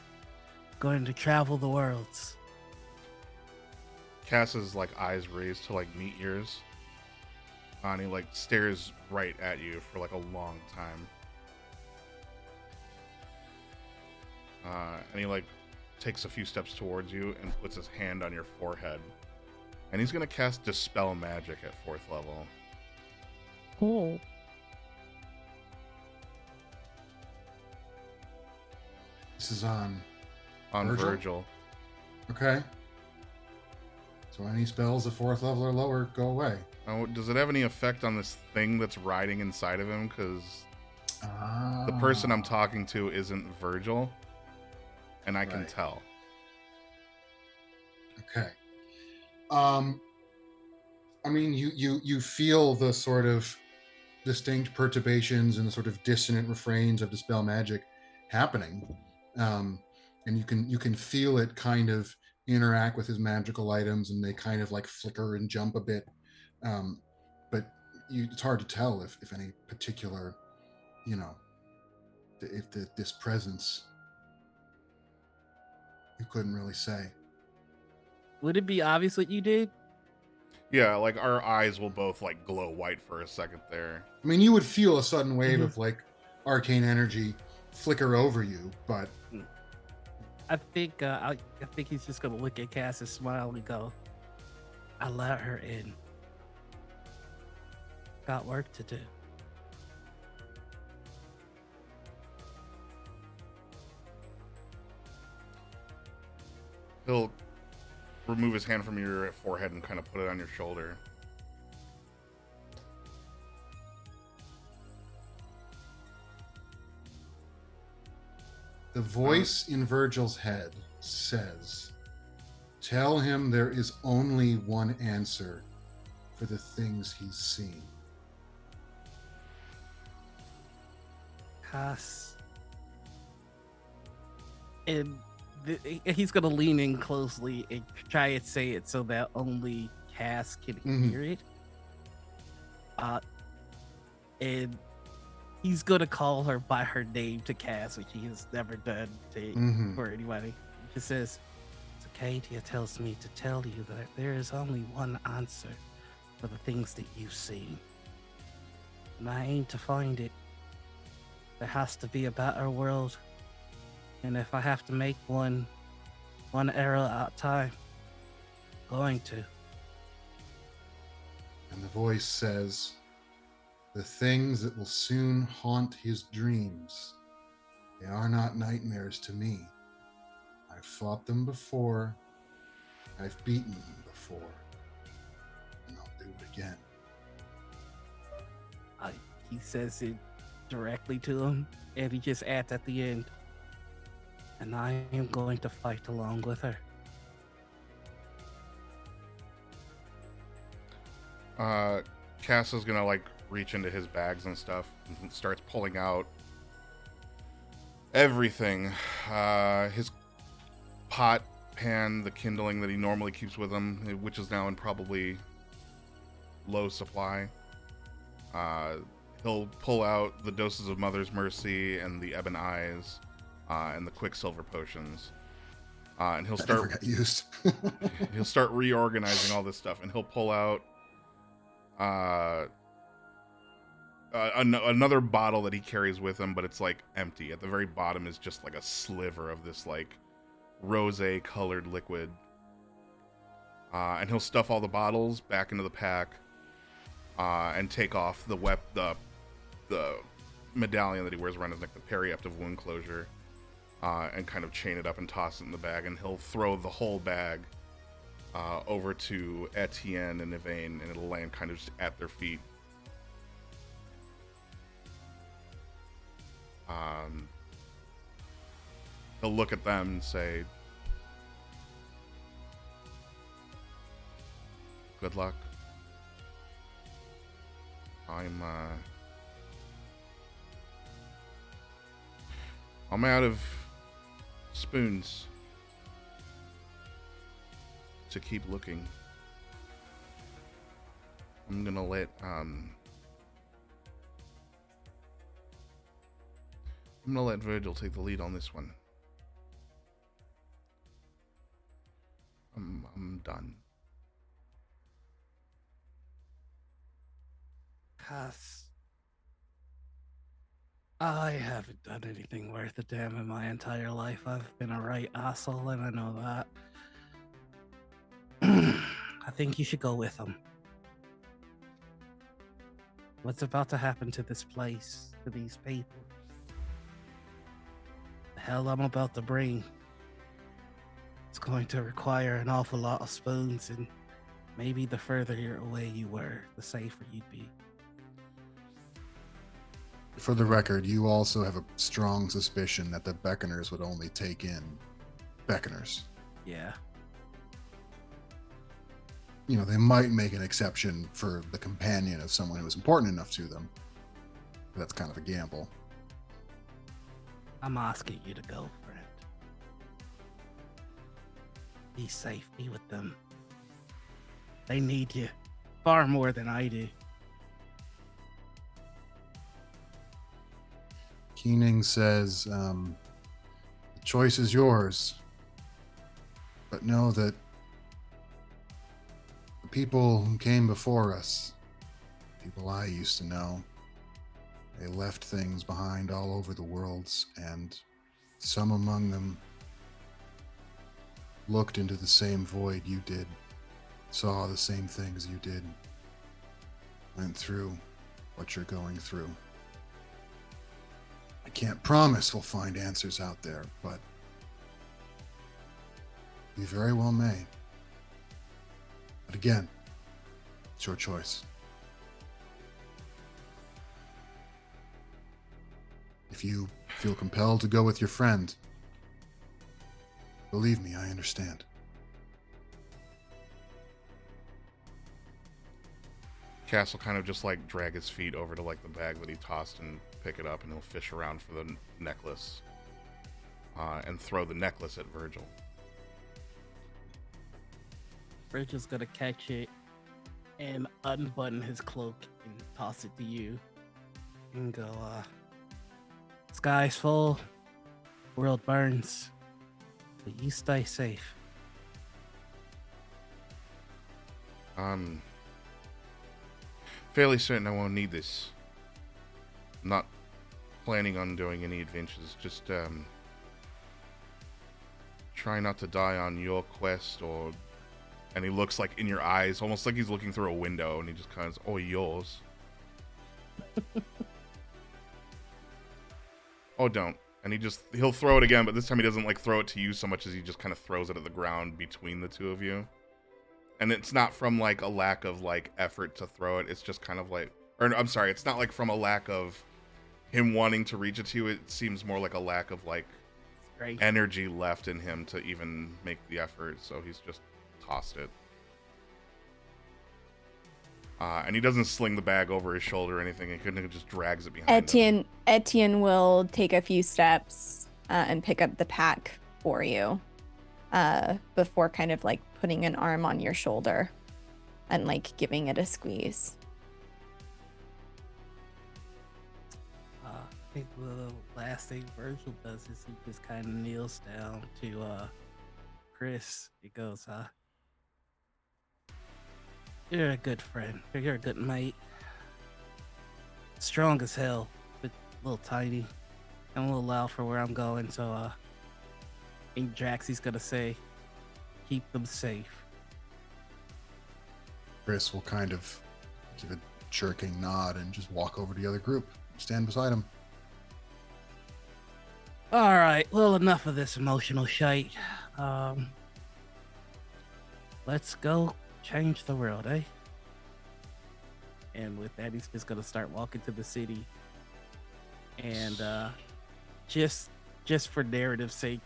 going to travel the worlds? Cass's like eyes raised to like meet yours. And he like stares right at you for like a long time. And he like takes a few steps towards you and puts his hand on your forehead. And he's gonna cast Dispel Magic at 4th level. oh, This is on. On Virgil? Virgil. Okay. So any spells at 4th level or lower go away. Now, does it have any effect on this thing that's riding inside of him? Because the person I'm talking to isn't Virgil, and I can Right. tell. Okay. I mean, you feel the sort of distinct perturbations and the sort of dissonant refrains of Dispel Magic happening, and you can feel it kind of interact with his magical items, and they kind of like flicker and jump a bit. But it's hard to tell if any particular, if this presence. You couldn't really say. Would it be obvious what you did? Yeah, like our eyes will both like glow white for a second there. I mean, you would feel a sudden wave Mhm. of like arcane energy flicker over you, but I think he's just gonna look at Cass and smile and go, "I let her in. Got work to do." He'll remove his hand from your forehead and kind of put it on your shoulder. the voice in Virgil's head says, "Tell him there is only one answer for the things he's seen." Cass. And he's gonna lean in closely and try and say it so that only Cass can Mhm. hear it. And he's gonna call her by her name to Cass, which he has never done Mhm. for anybody. He says, "Cicadia tells me to tell you that there is only one answer for the things that you've seen. And I aim to find it. There has to be a better world. And if I have to make one error at a time, I'm going to." And the voice says, "The things that will soon haunt his dreams, they are not nightmares to me. I've fought them before. I've beaten them before. And I'll do it again." He says it directly to him, and he just adds at the end, "And I am going to fight along with her." Cass is gonna like reach into his bags and stuff and starts pulling out everything. His pot, pan, the kindling that he normally keeps with him, which is now in probably low supply. He'll pull out the doses of Mother's Mercy and the Ebon Eyes and the Quicksilver potions. And he'll That never start got used. he'll start reorganizing all this stuff, and he'll pull out another bottle that he carries with him, but it's like empty. At the very bottom is just like a sliver of this like rosé colored liquid. And he'll stuff all the bottles back into the pack, and take off the medallion that he wears around his neck, the periaptive wound closure, and kind of chain it up and toss it in the bag. And he'll throw the whole bag over to Etienne and Yvain, and it'll land kind of just at their feet. He'll look at them and say, "Good luck. I'm out of spoons to keep looking. I'm gonna let Virgil take the lead on this one. I'm done." Cass, I haven't done anything worth a damn in my entire life. I've been a right asshole, and I know that. I think you should go with him. What's about to happen to this place, to these people? The hell I'm about to bring. It's going to require an awful lot of spoons, and maybe the further away you were, the safer you'd be. For the record, you also have a strong suspicion that the Beckoners would only take in Beckoners. Yeah. You know, they might make an exception for the companion of someone who is important enough to them. But that's kind of a gamble. I'm asking you to go, friend. Be safe. Be with them. They need you far more than I do. Keening says, the choice is yours. But know that the people who came before us, people I used to know, they left things behind all over the worlds, and some among them looked into the same void you did, saw the same things you did, went through what you're going through. I can't promise we'll find answers out there, but we very well may. But again, it's your choice. If you feel compelled to go with your friend, believe me, I understand. Cass will kind of just like drag his feet over to like the bag that he tossed and pick it up, and he'll fish around for the necklace, and throw the necklace at Virgil. Virgil's gonna catch it and unbutton his cloak and toss it to you and go, sky's full, world burns, but you stay safe. Fairly certain I won't need this. I'm not planning on doing any adventures. Just try not to die on your quest, or. And he looks like in your eyes, almost like he's looking through a window, and he just kind of, "Oh, yours." "Oh, don't." And he'll throw it again, but this time he doesn't like throw it to you so much as he just kind of throws it at the ground between the two of you. And it's not from like a lack of like effort to throw it. It's just kind of like, or I'm sorry, it's not like from a lack of him wanting to reach it to you. It seems more like a lack of like Great. energy left in him to even make the effort. So he's just tossed it. And he doesn't sling the bag over his shoulder or anything. He kind of just drags it behind him. Etienne will take a few steps and pick up the pack for you before kind of like putting an arm on your shoulder and like giving it a squeeze. I think the last thing Virgil does is he just kind of kneels down to Chris, he goes, you're a good friend. You're a good mate. Strong as hell, but a little tiny. I'm a little loud for where I'm going, so I think Draxy's gonna say, keep them safe. Chris will kind of give a jerking nod and just walk over to the other group, stand beside him. All right, well, enough of this emotional shite. Let's go change the world, eh? And with that, he's just gonna start walking to the city. And just for narrative's sake,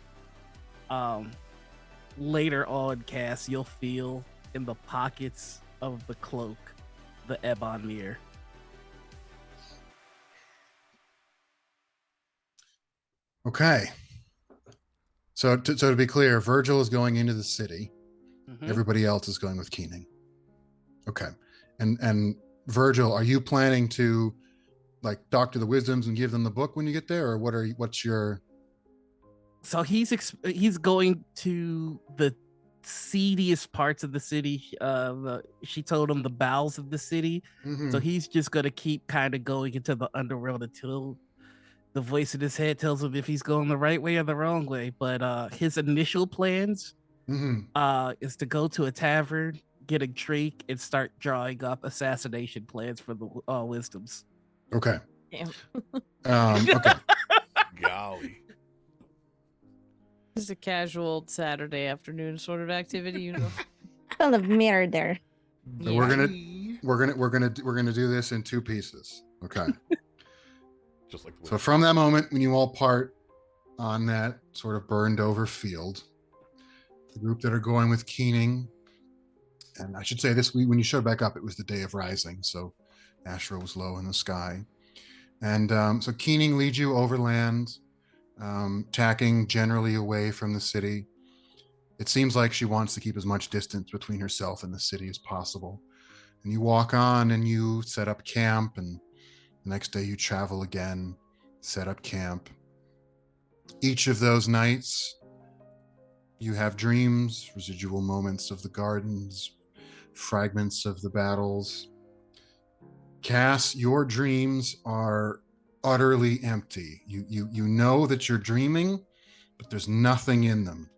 later on, Cass, you'll feel in the pockets of the cloak the Ebon Mirror. Okay. So to be clear, Virgil is going into the city. Mhm. Everybody else is going with Keening. Okay. And Virgil, are you planning to like doctor the wisdoms and give them the book when you get there, or what's your? So he's going to the seediest parts of the city. She told him the bowels of the city. Mhm. So he's just gonna keep kind of going into the underworld until the voice in his head tells him if he's going the right way or the wrong way. But his initial plans Mhm. is to go to a tavern, get a drink, and start drawing up assassination plans for the wisdoms. Okay. Damn. Okay. Golly. Just a casual Saturday afternoon sort of activity, you know. Full of mirror there. So we're gonna do this in two pieces. Okay. Just like the So from that moment when you all part on that sort of burned over field, the group that are going with Keening, and I should say this, when you showed back up, it was the day of rising, so Ashra was low in the sky. And so Keening leads you overland, tacking generally away from the city. It seems like she wants to keep as much distance between herself and the city as possible. And you walk on and you set up camp, and the next day you travel again, set up camp. Each of those nights, you have dreams, residual moments of the gardens, fragments of the battles. Cass, your dreams are utterly empty. You know that you're dreaming, but there's nothing in them.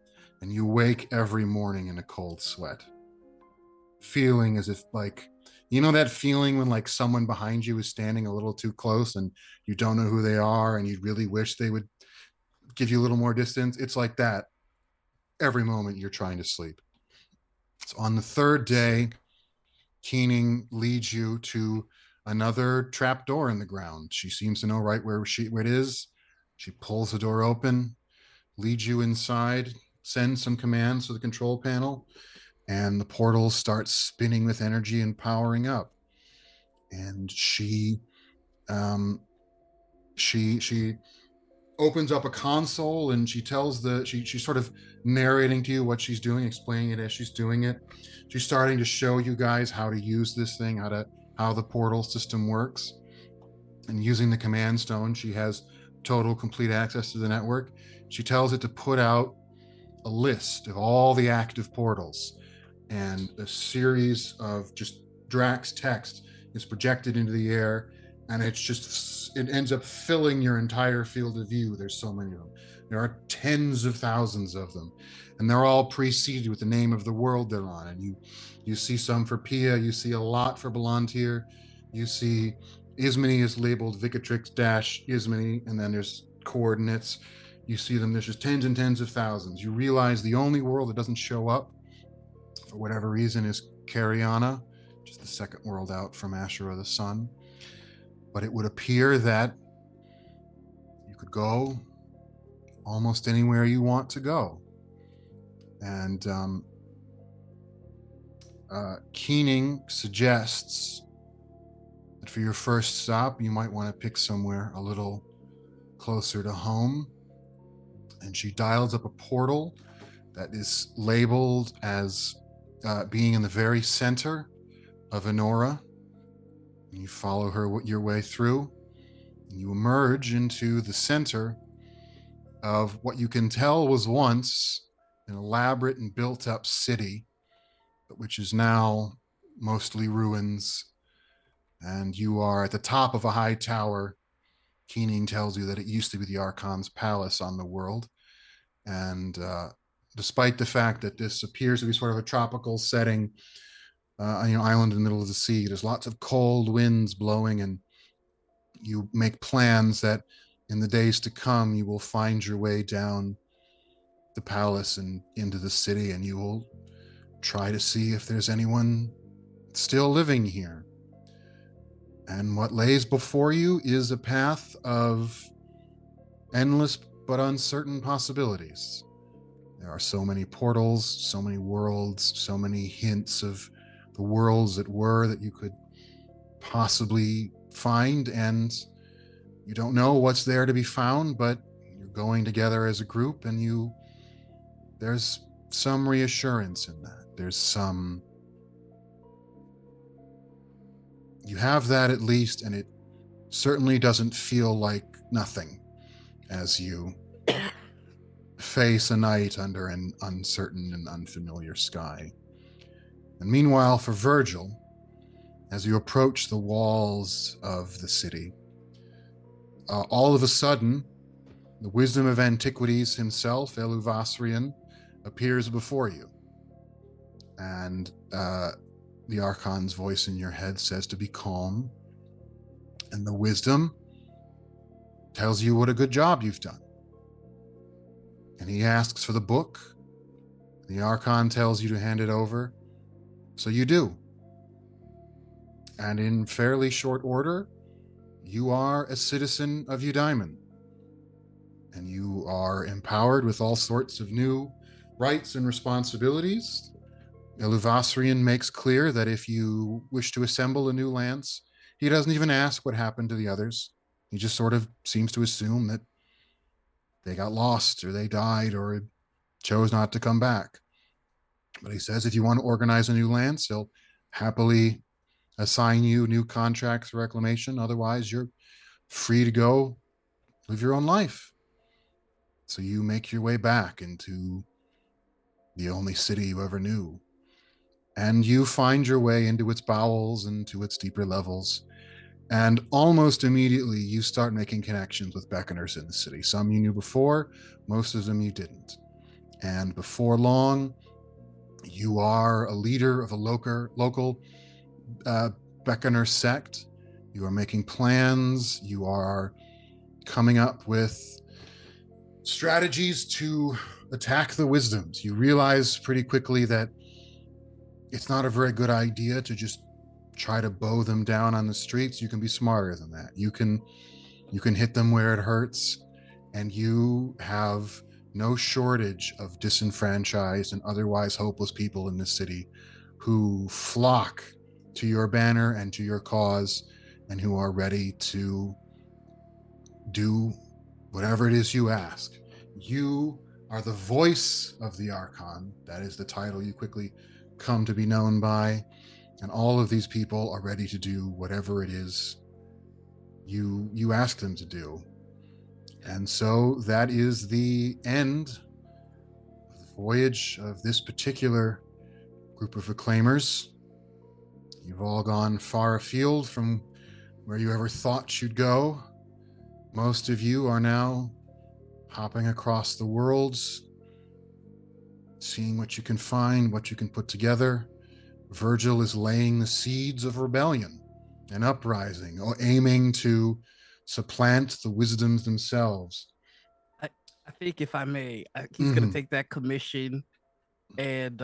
And you wake every morning in a cold sweat, feeling as if you know that feeling when like someone behind you is standing a little too close and you don't know who they are and you really wish they would give you a little more distance? It's like that every moment you're trying to sleep. So on the third day, Keening leads you to another trap door in the ground. She seems to know right where it is. She pulls the door open, leads you inside, sends some commands to the control panel, and the portal starts spinning with energy and powering up. And she opens up a console and she tells she's sort of narrating to you what she's doing, explaining it as she's doing it. She's starting to show you guys how to use this thing, how the portal system works. And using the command stone, she has total complete access to the network. She tells it to put out a list of all the active portals, and a series of just Drax text is projected into the air, and it ends up filling your entire field of view. There's so many of them. There are tens of thousands of them, and they're all preceded with the name of the world they're on. And you see some for Pia, you see a lot for Belantir, you see Ismini is labeled Vicatrix-Ismini, and then there's coordinates. You see them, there's just tens and tens of thousands. You realize the only world that doesn't show up for whatever reason is Cariana, which is the second world out from Ashura the Sun. But it would appear that you could go almost anywhere you want to go. And Keening suggests that for your first stop, you might want to pick somewhere a little closer to home. And she dials up a portal that is labeled as being in the very center of Enora. And you follow your way through, and you emerge into the center of what you can tell was once an elaborate and built up city, but which is now mostly ruins. And you are at the top of a high tower. Keening tells you that it used to be the Archon's palace on the world. And despite the fact that this appears to be sort of a tropical setting, island in the middle of the sea, there's lots of cold winds blowing, and you make plans that in the days to come, you will find your way down the palace and into the city, and you will try to see if there's anyone still living here. And what lays before you is a path of endless but uncertain possibilities. There are so many portals, so many worlds, so many hints of the worlds that were that you could possibly find, and you don't know what's there to be found, but you're going together as a group, and there's some reassurance in that. You have that at least, and it certainly doesn't feel like nothing as you face a night under an uncertain and unfamiliar sky. And meanwhile, for Virgil, as you approach the walls of the city, all of a sudden, the wisdom of antiquities himself, Eluvasrian, appears before you. And the Archon's voice in your head says to be calm. And the wisdom tells you what a good job you've done. And he asks for the book. The Archon tells you to hand it over. So you do. And in fairly short order, you are a citizen of Eudaimon. And you are empowered with all sorts of new rights and responsibilities. Eluvasrian makes clear that if you wish to assemble a new lance, he doesn't even ask what happened to the others. He just sort of seems to assume that they got lost or they died or chose not to come back. But he says if you want to organize a new lance, he'll happily assign you new contracts for reclamation. Otherwise, you're free to go live your own life. So you make your way back into the only city you ever knew. And you find your way into its bowels and to its deeper levels. And almost immediately, you start making connections with beckoners in the city. Some you knew before, most of them you didn't. And before long, you are a leader of a local beckoner sect. You are making plans. You are coming up with strategies to attack the wisdoms. You realize pretty quickly that it's not a very good idea to just try to bow them down on the streets. You can be smarter than that. You can hit them where it hurts, and you have no shortage of disenfranchised and otherwise hopeless people in this city who flock to your banner and to your cause, and who are ready to do whatever it is you ask. You are the voice of the Archon. That is the title you quickly come to be known by. And all of these people are ready to do whatever it is you ask them to do. And so that is the end of the voyage of this particular group of reclaimers. You've all gone far afield from where you ever thought you'd go. Most of you are now hopping across the worlds, seeing what you can find, what you can put together. Virgil is laying the seeds of rebellion and uprising, aiming to supplant the wisdoms themselves. I think, if I may, he's going to take that commission, and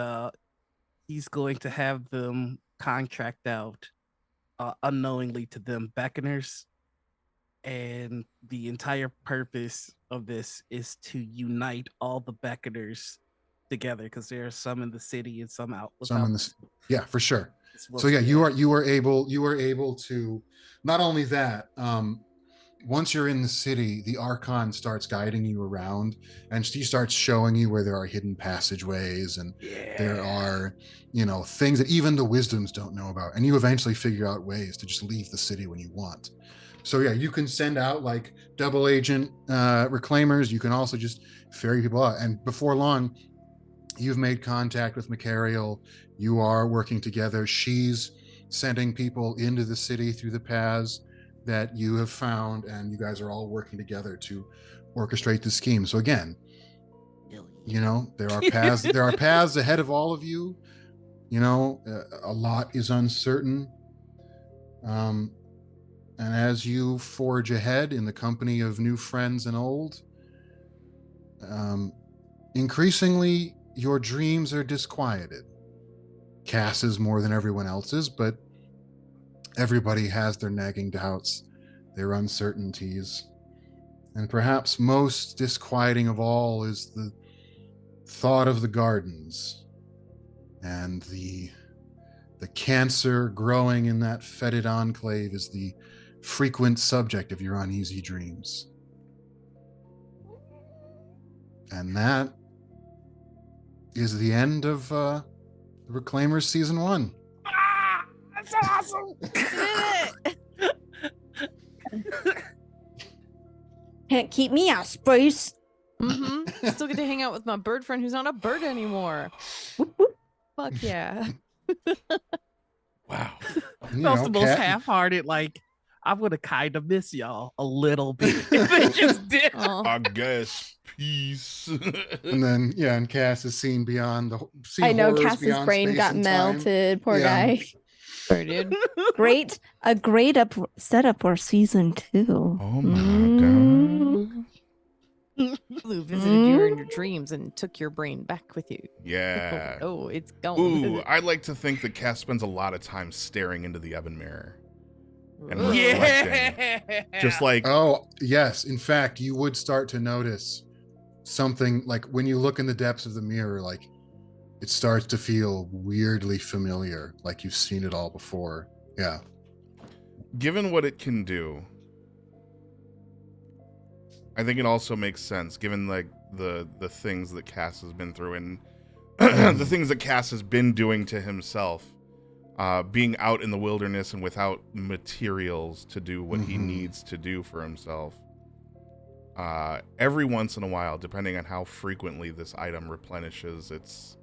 he's going to have them contract out unknowingly to them beckoners. And the entire purpose of this is to unite all the beckoners together, because there are some in the city and some out. Yeah, for sure. So yeah, you are able to, not only that, once you're in the city, the Archon starts guiding you around, and she starts showing you where there are hidden passageways, and there are, things that even the wisdoms don't know about. And you eventually figure out ways to just leave the city when you want. So yeah, you can send out like double agent reclaimers. You can also just ferry people out. And before long, you've made contact with Macariel. You are working together. She's sending people into the city through the paths that you have found, and you guys are all working together to orchestrate the scheme. So again, you know, there are paths ahead of all of you. You know, a lot is uncertain. And as you forge ahead in the company of new friends and old, increasingly your dreams are disquieted. Cass's more than everyone else's, but everybody has their nagging doubts, their uncertainties. And perhaps most disquieting of all is the thought of the gardens and the cancer growing in that fetid enclave is the frequent subject of your uneasy dreams. And that is the end of Reclaimers Season 1. Ah, that's awesome. Can't keep me out, Spruce. Mm-hmm. Still get to hang out with my bird friend who's not a bird anymore. Fuck yeah. Wow. You know, Felt the most Cat- half-hearted. Like, I'm gonna kind of miss y'all a little bit. They just did. Aw. I guess peace. And then, yeah, and Cass has seen beyond the. Seen I know horrors Cass's beyond brain space got and time. melted. Poor Yeah. guy. Sorry, dude. A great setup for season 2. Oh my Mm. Lulu visited you in your dreams and took your brain back with you. god. Yeah. Oh, it's gone. Ooh, I like to think that Cass spends a lot of time staring into the Ebon Mirror. and Ugh. reflecting. Just like Oh, yes. In fact, you would start to notice something like when you look in the depths of the mirror, like it starts to feel weirdly familiar, like you've seen it all before. Yeah. given what it can do, I think it also makes sense given like the things that Cass has been through and the things that Cass has been doing to himself, being out in the wilderness and without materials to do what he Mhm. needs to do for himself. Every once in a while, depending on how frequently this item replenishes its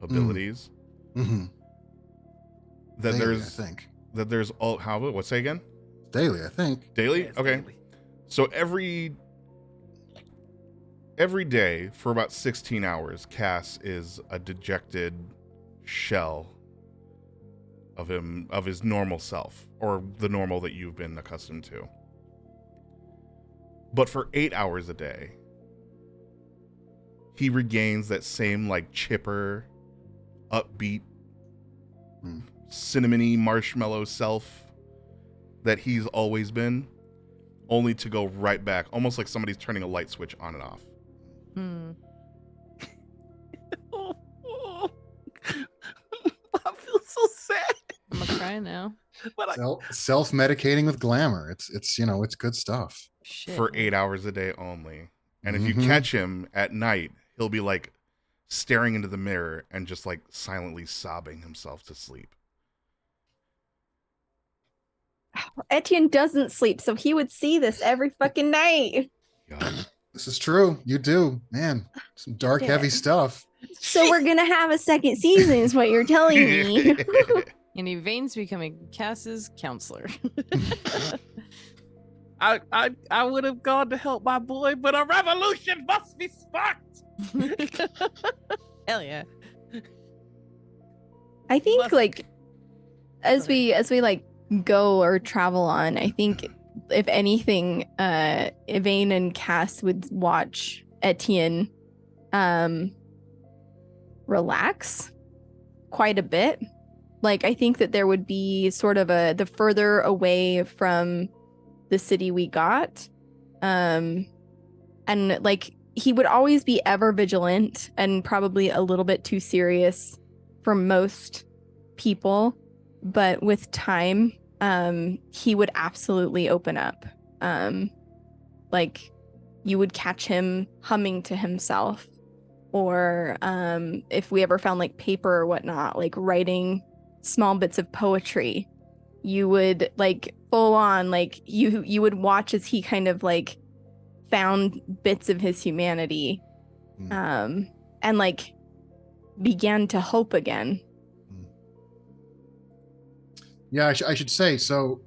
abilities, Mm-hmm. that Daily, there's I think. that there's all how what say again? Daily, I think. Daily? Yes, Okay. daily. So every day for about 16 hours, Cass is a dejected shell of his normal self, or the normal that you've been accustomed to. But for 8 hours a day, he regains that same like chipper, upbeat, Hmm. cinnamony marshmallow self that he's always been, only to go right back, almost like somebody's turning a light switch on and off. Hmm. I feel so sad. I'm gonna cry now. But I, Self-medicating with glamour. It's it's good stuff. Shit. For 8 hours a day only. And if you Mhm. catch him at night, he'll be like staring into the mirror and just like silently sobbing himself to sleep. Etienne doesn't sleep, so he would see this every fucking night. Yeah. This is true. You do, man. Some dark, Yeah. heavy stuff. So we're gonna have a second season, is what you're telling me. And Yvain's becoming Cass's counselor. I would have gone to help my boy, but a revolution must be sparked. Hell yeah. I think Must- like as we like go or travel on, I think if anything, Yvain and Cass would watch Etienne relax quite a bit. Like I think that there would be sort of the further away from the city we got, and like he would always be ever vigilant and probably a little bit too serious for most people, but with time he would absolutely open up. Like you would catch him humming to himself, or if we ever found like paper or whatnot, like writing small bits of poetry, you would like full on like you would watch as he kind of like found bits of his humanity, and like began to hope again. Yeah, I should say, so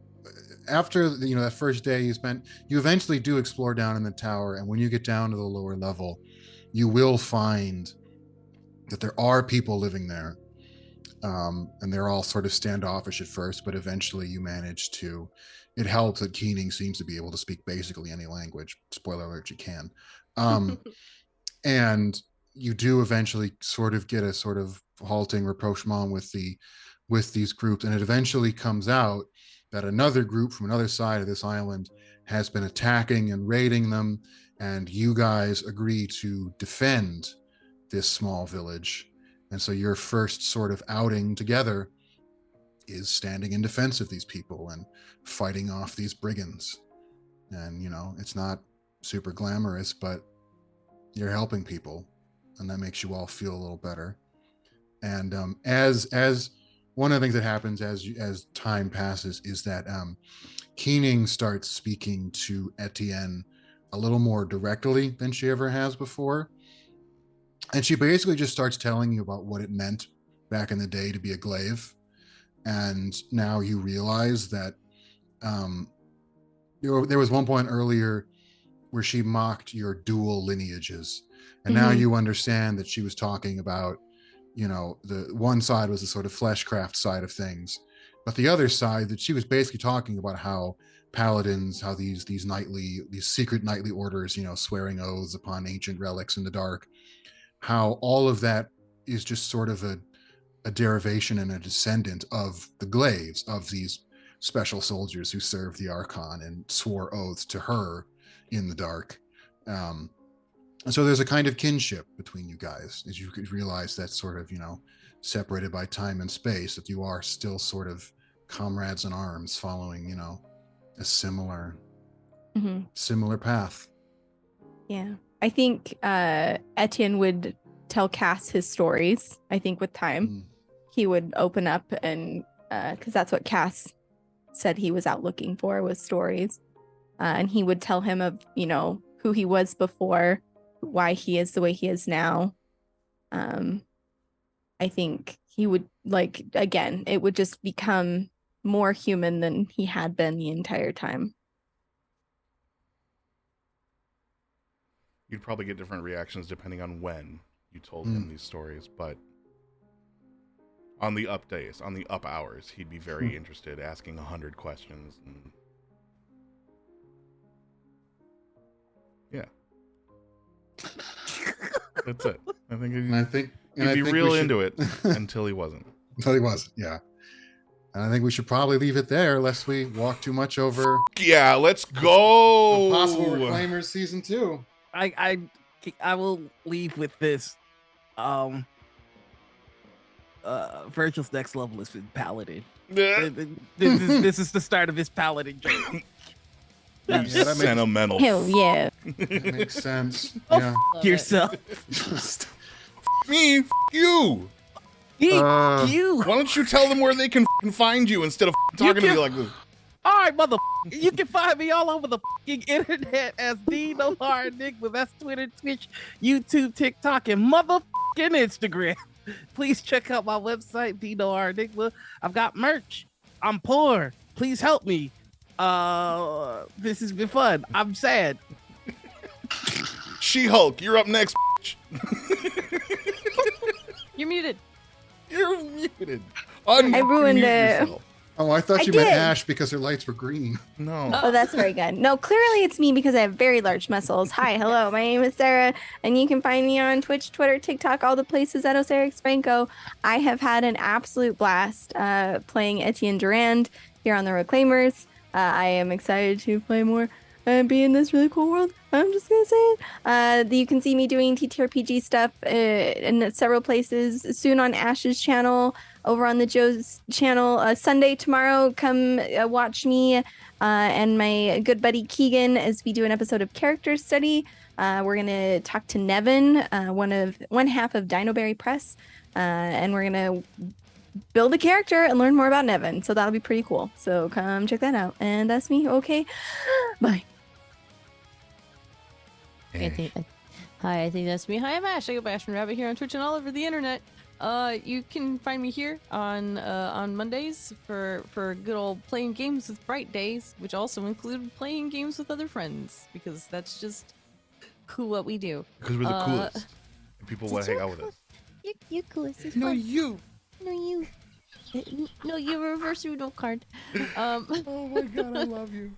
after that first day you spent, you eventually do explore down in the tower, and when you get down to the lower level, you will find that there are people living there, and they're all sort of standoffish at first, but eventually you manage to. It helps that Keening seems to be able to speak basically any language. Spoiler alert, you can. And you do eventually sort of get a sort of halting rapprochement with these groups, and it eventually comes out that another group from another side of this island has been attacking and raiding them, and you guys agree to defend this small village. And so your first sort of outing together is standing in defense of these people and fighting off these brigands. And it's not super glamorous, but you're helping people, and that makes you all feel a little better. And as one of the things that happens as time passes is that Keening starts speaking to Etienne a little more directly than she ever has before. And she basically just starts telling you about what it meant back in the day to be a glaive. And now you realize that there was one point earlier where she mocked your dual lineages. And now you understand that she was talking about, the one side was the sort of fleshcraft side of things, but the other side, that she was basically talking about how paladins, how these secret knightly orders, swearing oaths upon ancient relics in the dark, how all of that is just sort of a derivation and a descendant of the glaives, of these special soldiers who served the Archon and swore oaths to her in the dark. And so there's a kind of kinship between you guys, as you could realize that sort of, separated by time and space, that you are still sort of comrades in arms following, a similar path. Yeah. I think Etienne would tell Cass his stories. I think with time he would open up, and because that's what Cass said he was out looking for, was stories. And he would tell him of, who he was before, why he is the way he is now. I think he would, again, it would just become more human than he had been the entire time. You'd probably get different reactions depending on when you told him these stories, but on the up days, on the up hours, he'd be very interested, asking 100 questions. And yeah. That's it. I think he'd be real into it until he wasn't. Until he wasn't, yeah. And I think we should probably leave it there, lest we walk too much over. Yeah, let's go. Possible Reclaimers season 2. I will leave with this. Virgil's next level is with Paladin. This is the start of his Paladin journey. Yeah, that sentimental. Hell yeah. That makes sense. Oh, Yeah. yourself. Me, you. You. Why don't you tell them where they can find you instead of talking to me like this? All right, mother. You can find me all over the internet as Dino Enigma. That's Twitter, Twitch, YouTube, TikTok, and motherfucking Instagram. Please check out my website, Dino Enigma. I've got merch. I'm poor. Please help me. This has been fun. I'm sad. She-Hulk, you're up next. You're muted. You're muted. I ruined it. Yourself. Oh, I thought I you meant did. Ash because her lights were green. No. Oh, that's very good. No, clearly it's me because I have very large muscles. Hi, hello, my name is Sarah, and you can find me on Twitch, Twitter, TikTok, all the places at Osiris Franco. I have had an absolute blast playing Etienne Durand here on the Reclaimers. I am excited to play more and be in this really cool world. I'm just gonna say it. You can see me doing TTRPG stuff in several places. Soon on Ash's channel, over on the Joe's channel. Sunday tomorrow, come watch me and my good buddy Keegan as we do an episode of Character Study. We're gonna talk to Nevin, one half of Dinoberry Press, and we're gonna build a character and learn more about Nevin. So that'll be pretty cool. So come check that out. And that's me. Okay, bye. Ash. Hi, I think that's me. Hi, I'm Ash. I go by Ashton Rabbit here on Twitch and all over the internet. You can find me here on Mondays for good old playing games with Bright Days, which also include playing games with other friends because that's just cool what we do. Because we're the coolest. And people want to hang out with us. You cool. This is No, fun. you. No, you. No, you reverse Uno card. Oh my god, I love you.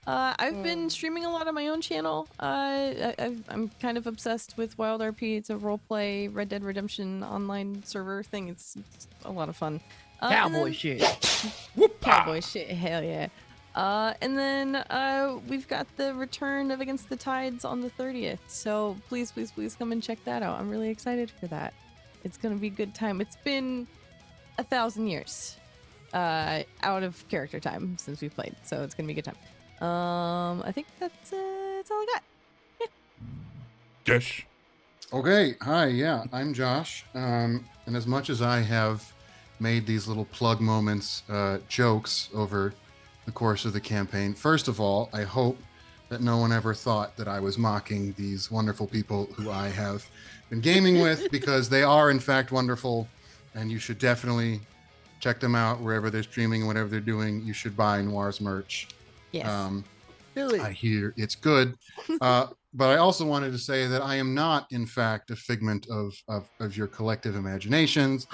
I've been streaming a lot on my own channel. I'm kind of obsessed with Wild RP. It's a roleplay Red Dead Redemption online server thing. It's a lot of fun. Cowboy shit. Cowboy shit, hell yeah. And then we've got the return of Against the Tides on the 30th. So please come and check that out. I'm really excited for that. It's gonna be a good time. It's been 1,000 years out of character time since we've played, so it's gonna be a good time. I think that's all I got. Josh. Okay, hi, yeah, I'm Josh. And as much as I have made these little plug moments jokes over the course of the campaign, first of all, I hope that no one ever thought that I was mocking these wonderful people who I have been gaming with, because they are in fact wonderful, and you should definitely check them out wherever they're streaming and whatever they're doing. You should buy Noir's merch. Yes. I hear it's good. But I also wanted to say that I am not, in fact, a figment of your collective imaginations.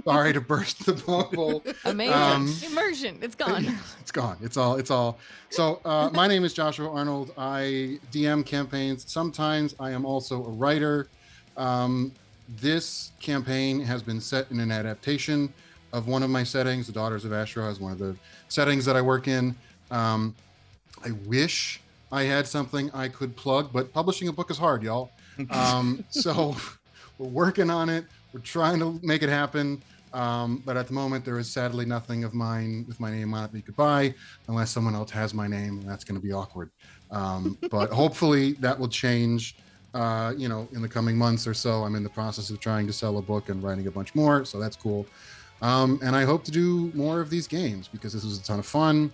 Sorry to burst the bubble. Amazing. Immersion. It's gone. It's gone. It's all. So my name is Joshua Arnold. I DM campaigns. Sometimes I am also a writer. This campaign has been set in an adaptation of one of my settings. The Daughters of Asherah is one of the settings that I work in. I wish I had something I could plug, but publishing a book is hard, y'all. So we're working on it. We're trying to make it happen. But at the moment, there is sadly nothing of mine with my name on it that you could buy, unless someone else has my name, and that's going to be awkward. But hopefully that will change, in the coming months or so. I'm in the process of trying to sell a book and writing a bunch more, so that's cool. And I hope to do more of these games because this was a ton of fun.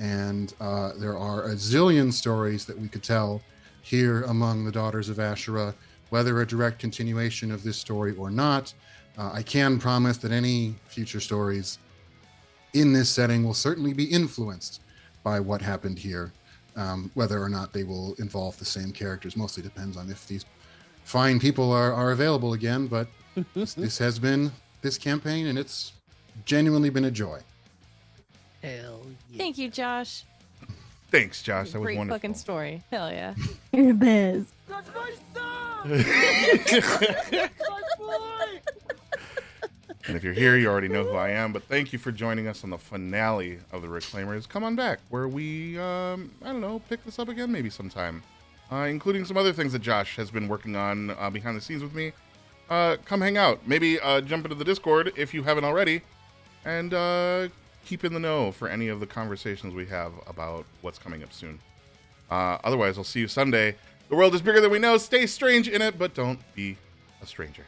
And there are a zillion stories that we could tell here among the Daughters of Asherah, whether a direct continuation of this story or not. I can promise that any future stories in this setting will certainly be influenced by what happened here. Whether or not they will involve the same characters mostly depends on if these fine people are available again. But this has been this campaign, and it's genuinely been a joy. Hell yeah. Thank you, Josh. Thanks, Josh. That was Great wonderful. fucking story. Hell yeah. You're the best. That's my son! My boy! And if you're here, you already know who I am. But thank you for joining us on the finale of the Reclaimers. Come on back, where we, pick this up again maybe sometime, including some other things that Josh has been working on behind the scenes with me. Come hang out. Maybe jump into the Discord if you haven't already, and keep in the know for any of the conversations we have about what's coming up soon. Otherwise, I'll see you Sunday. The world is bigger than we know. Stay strange in it, but don't be a stranger.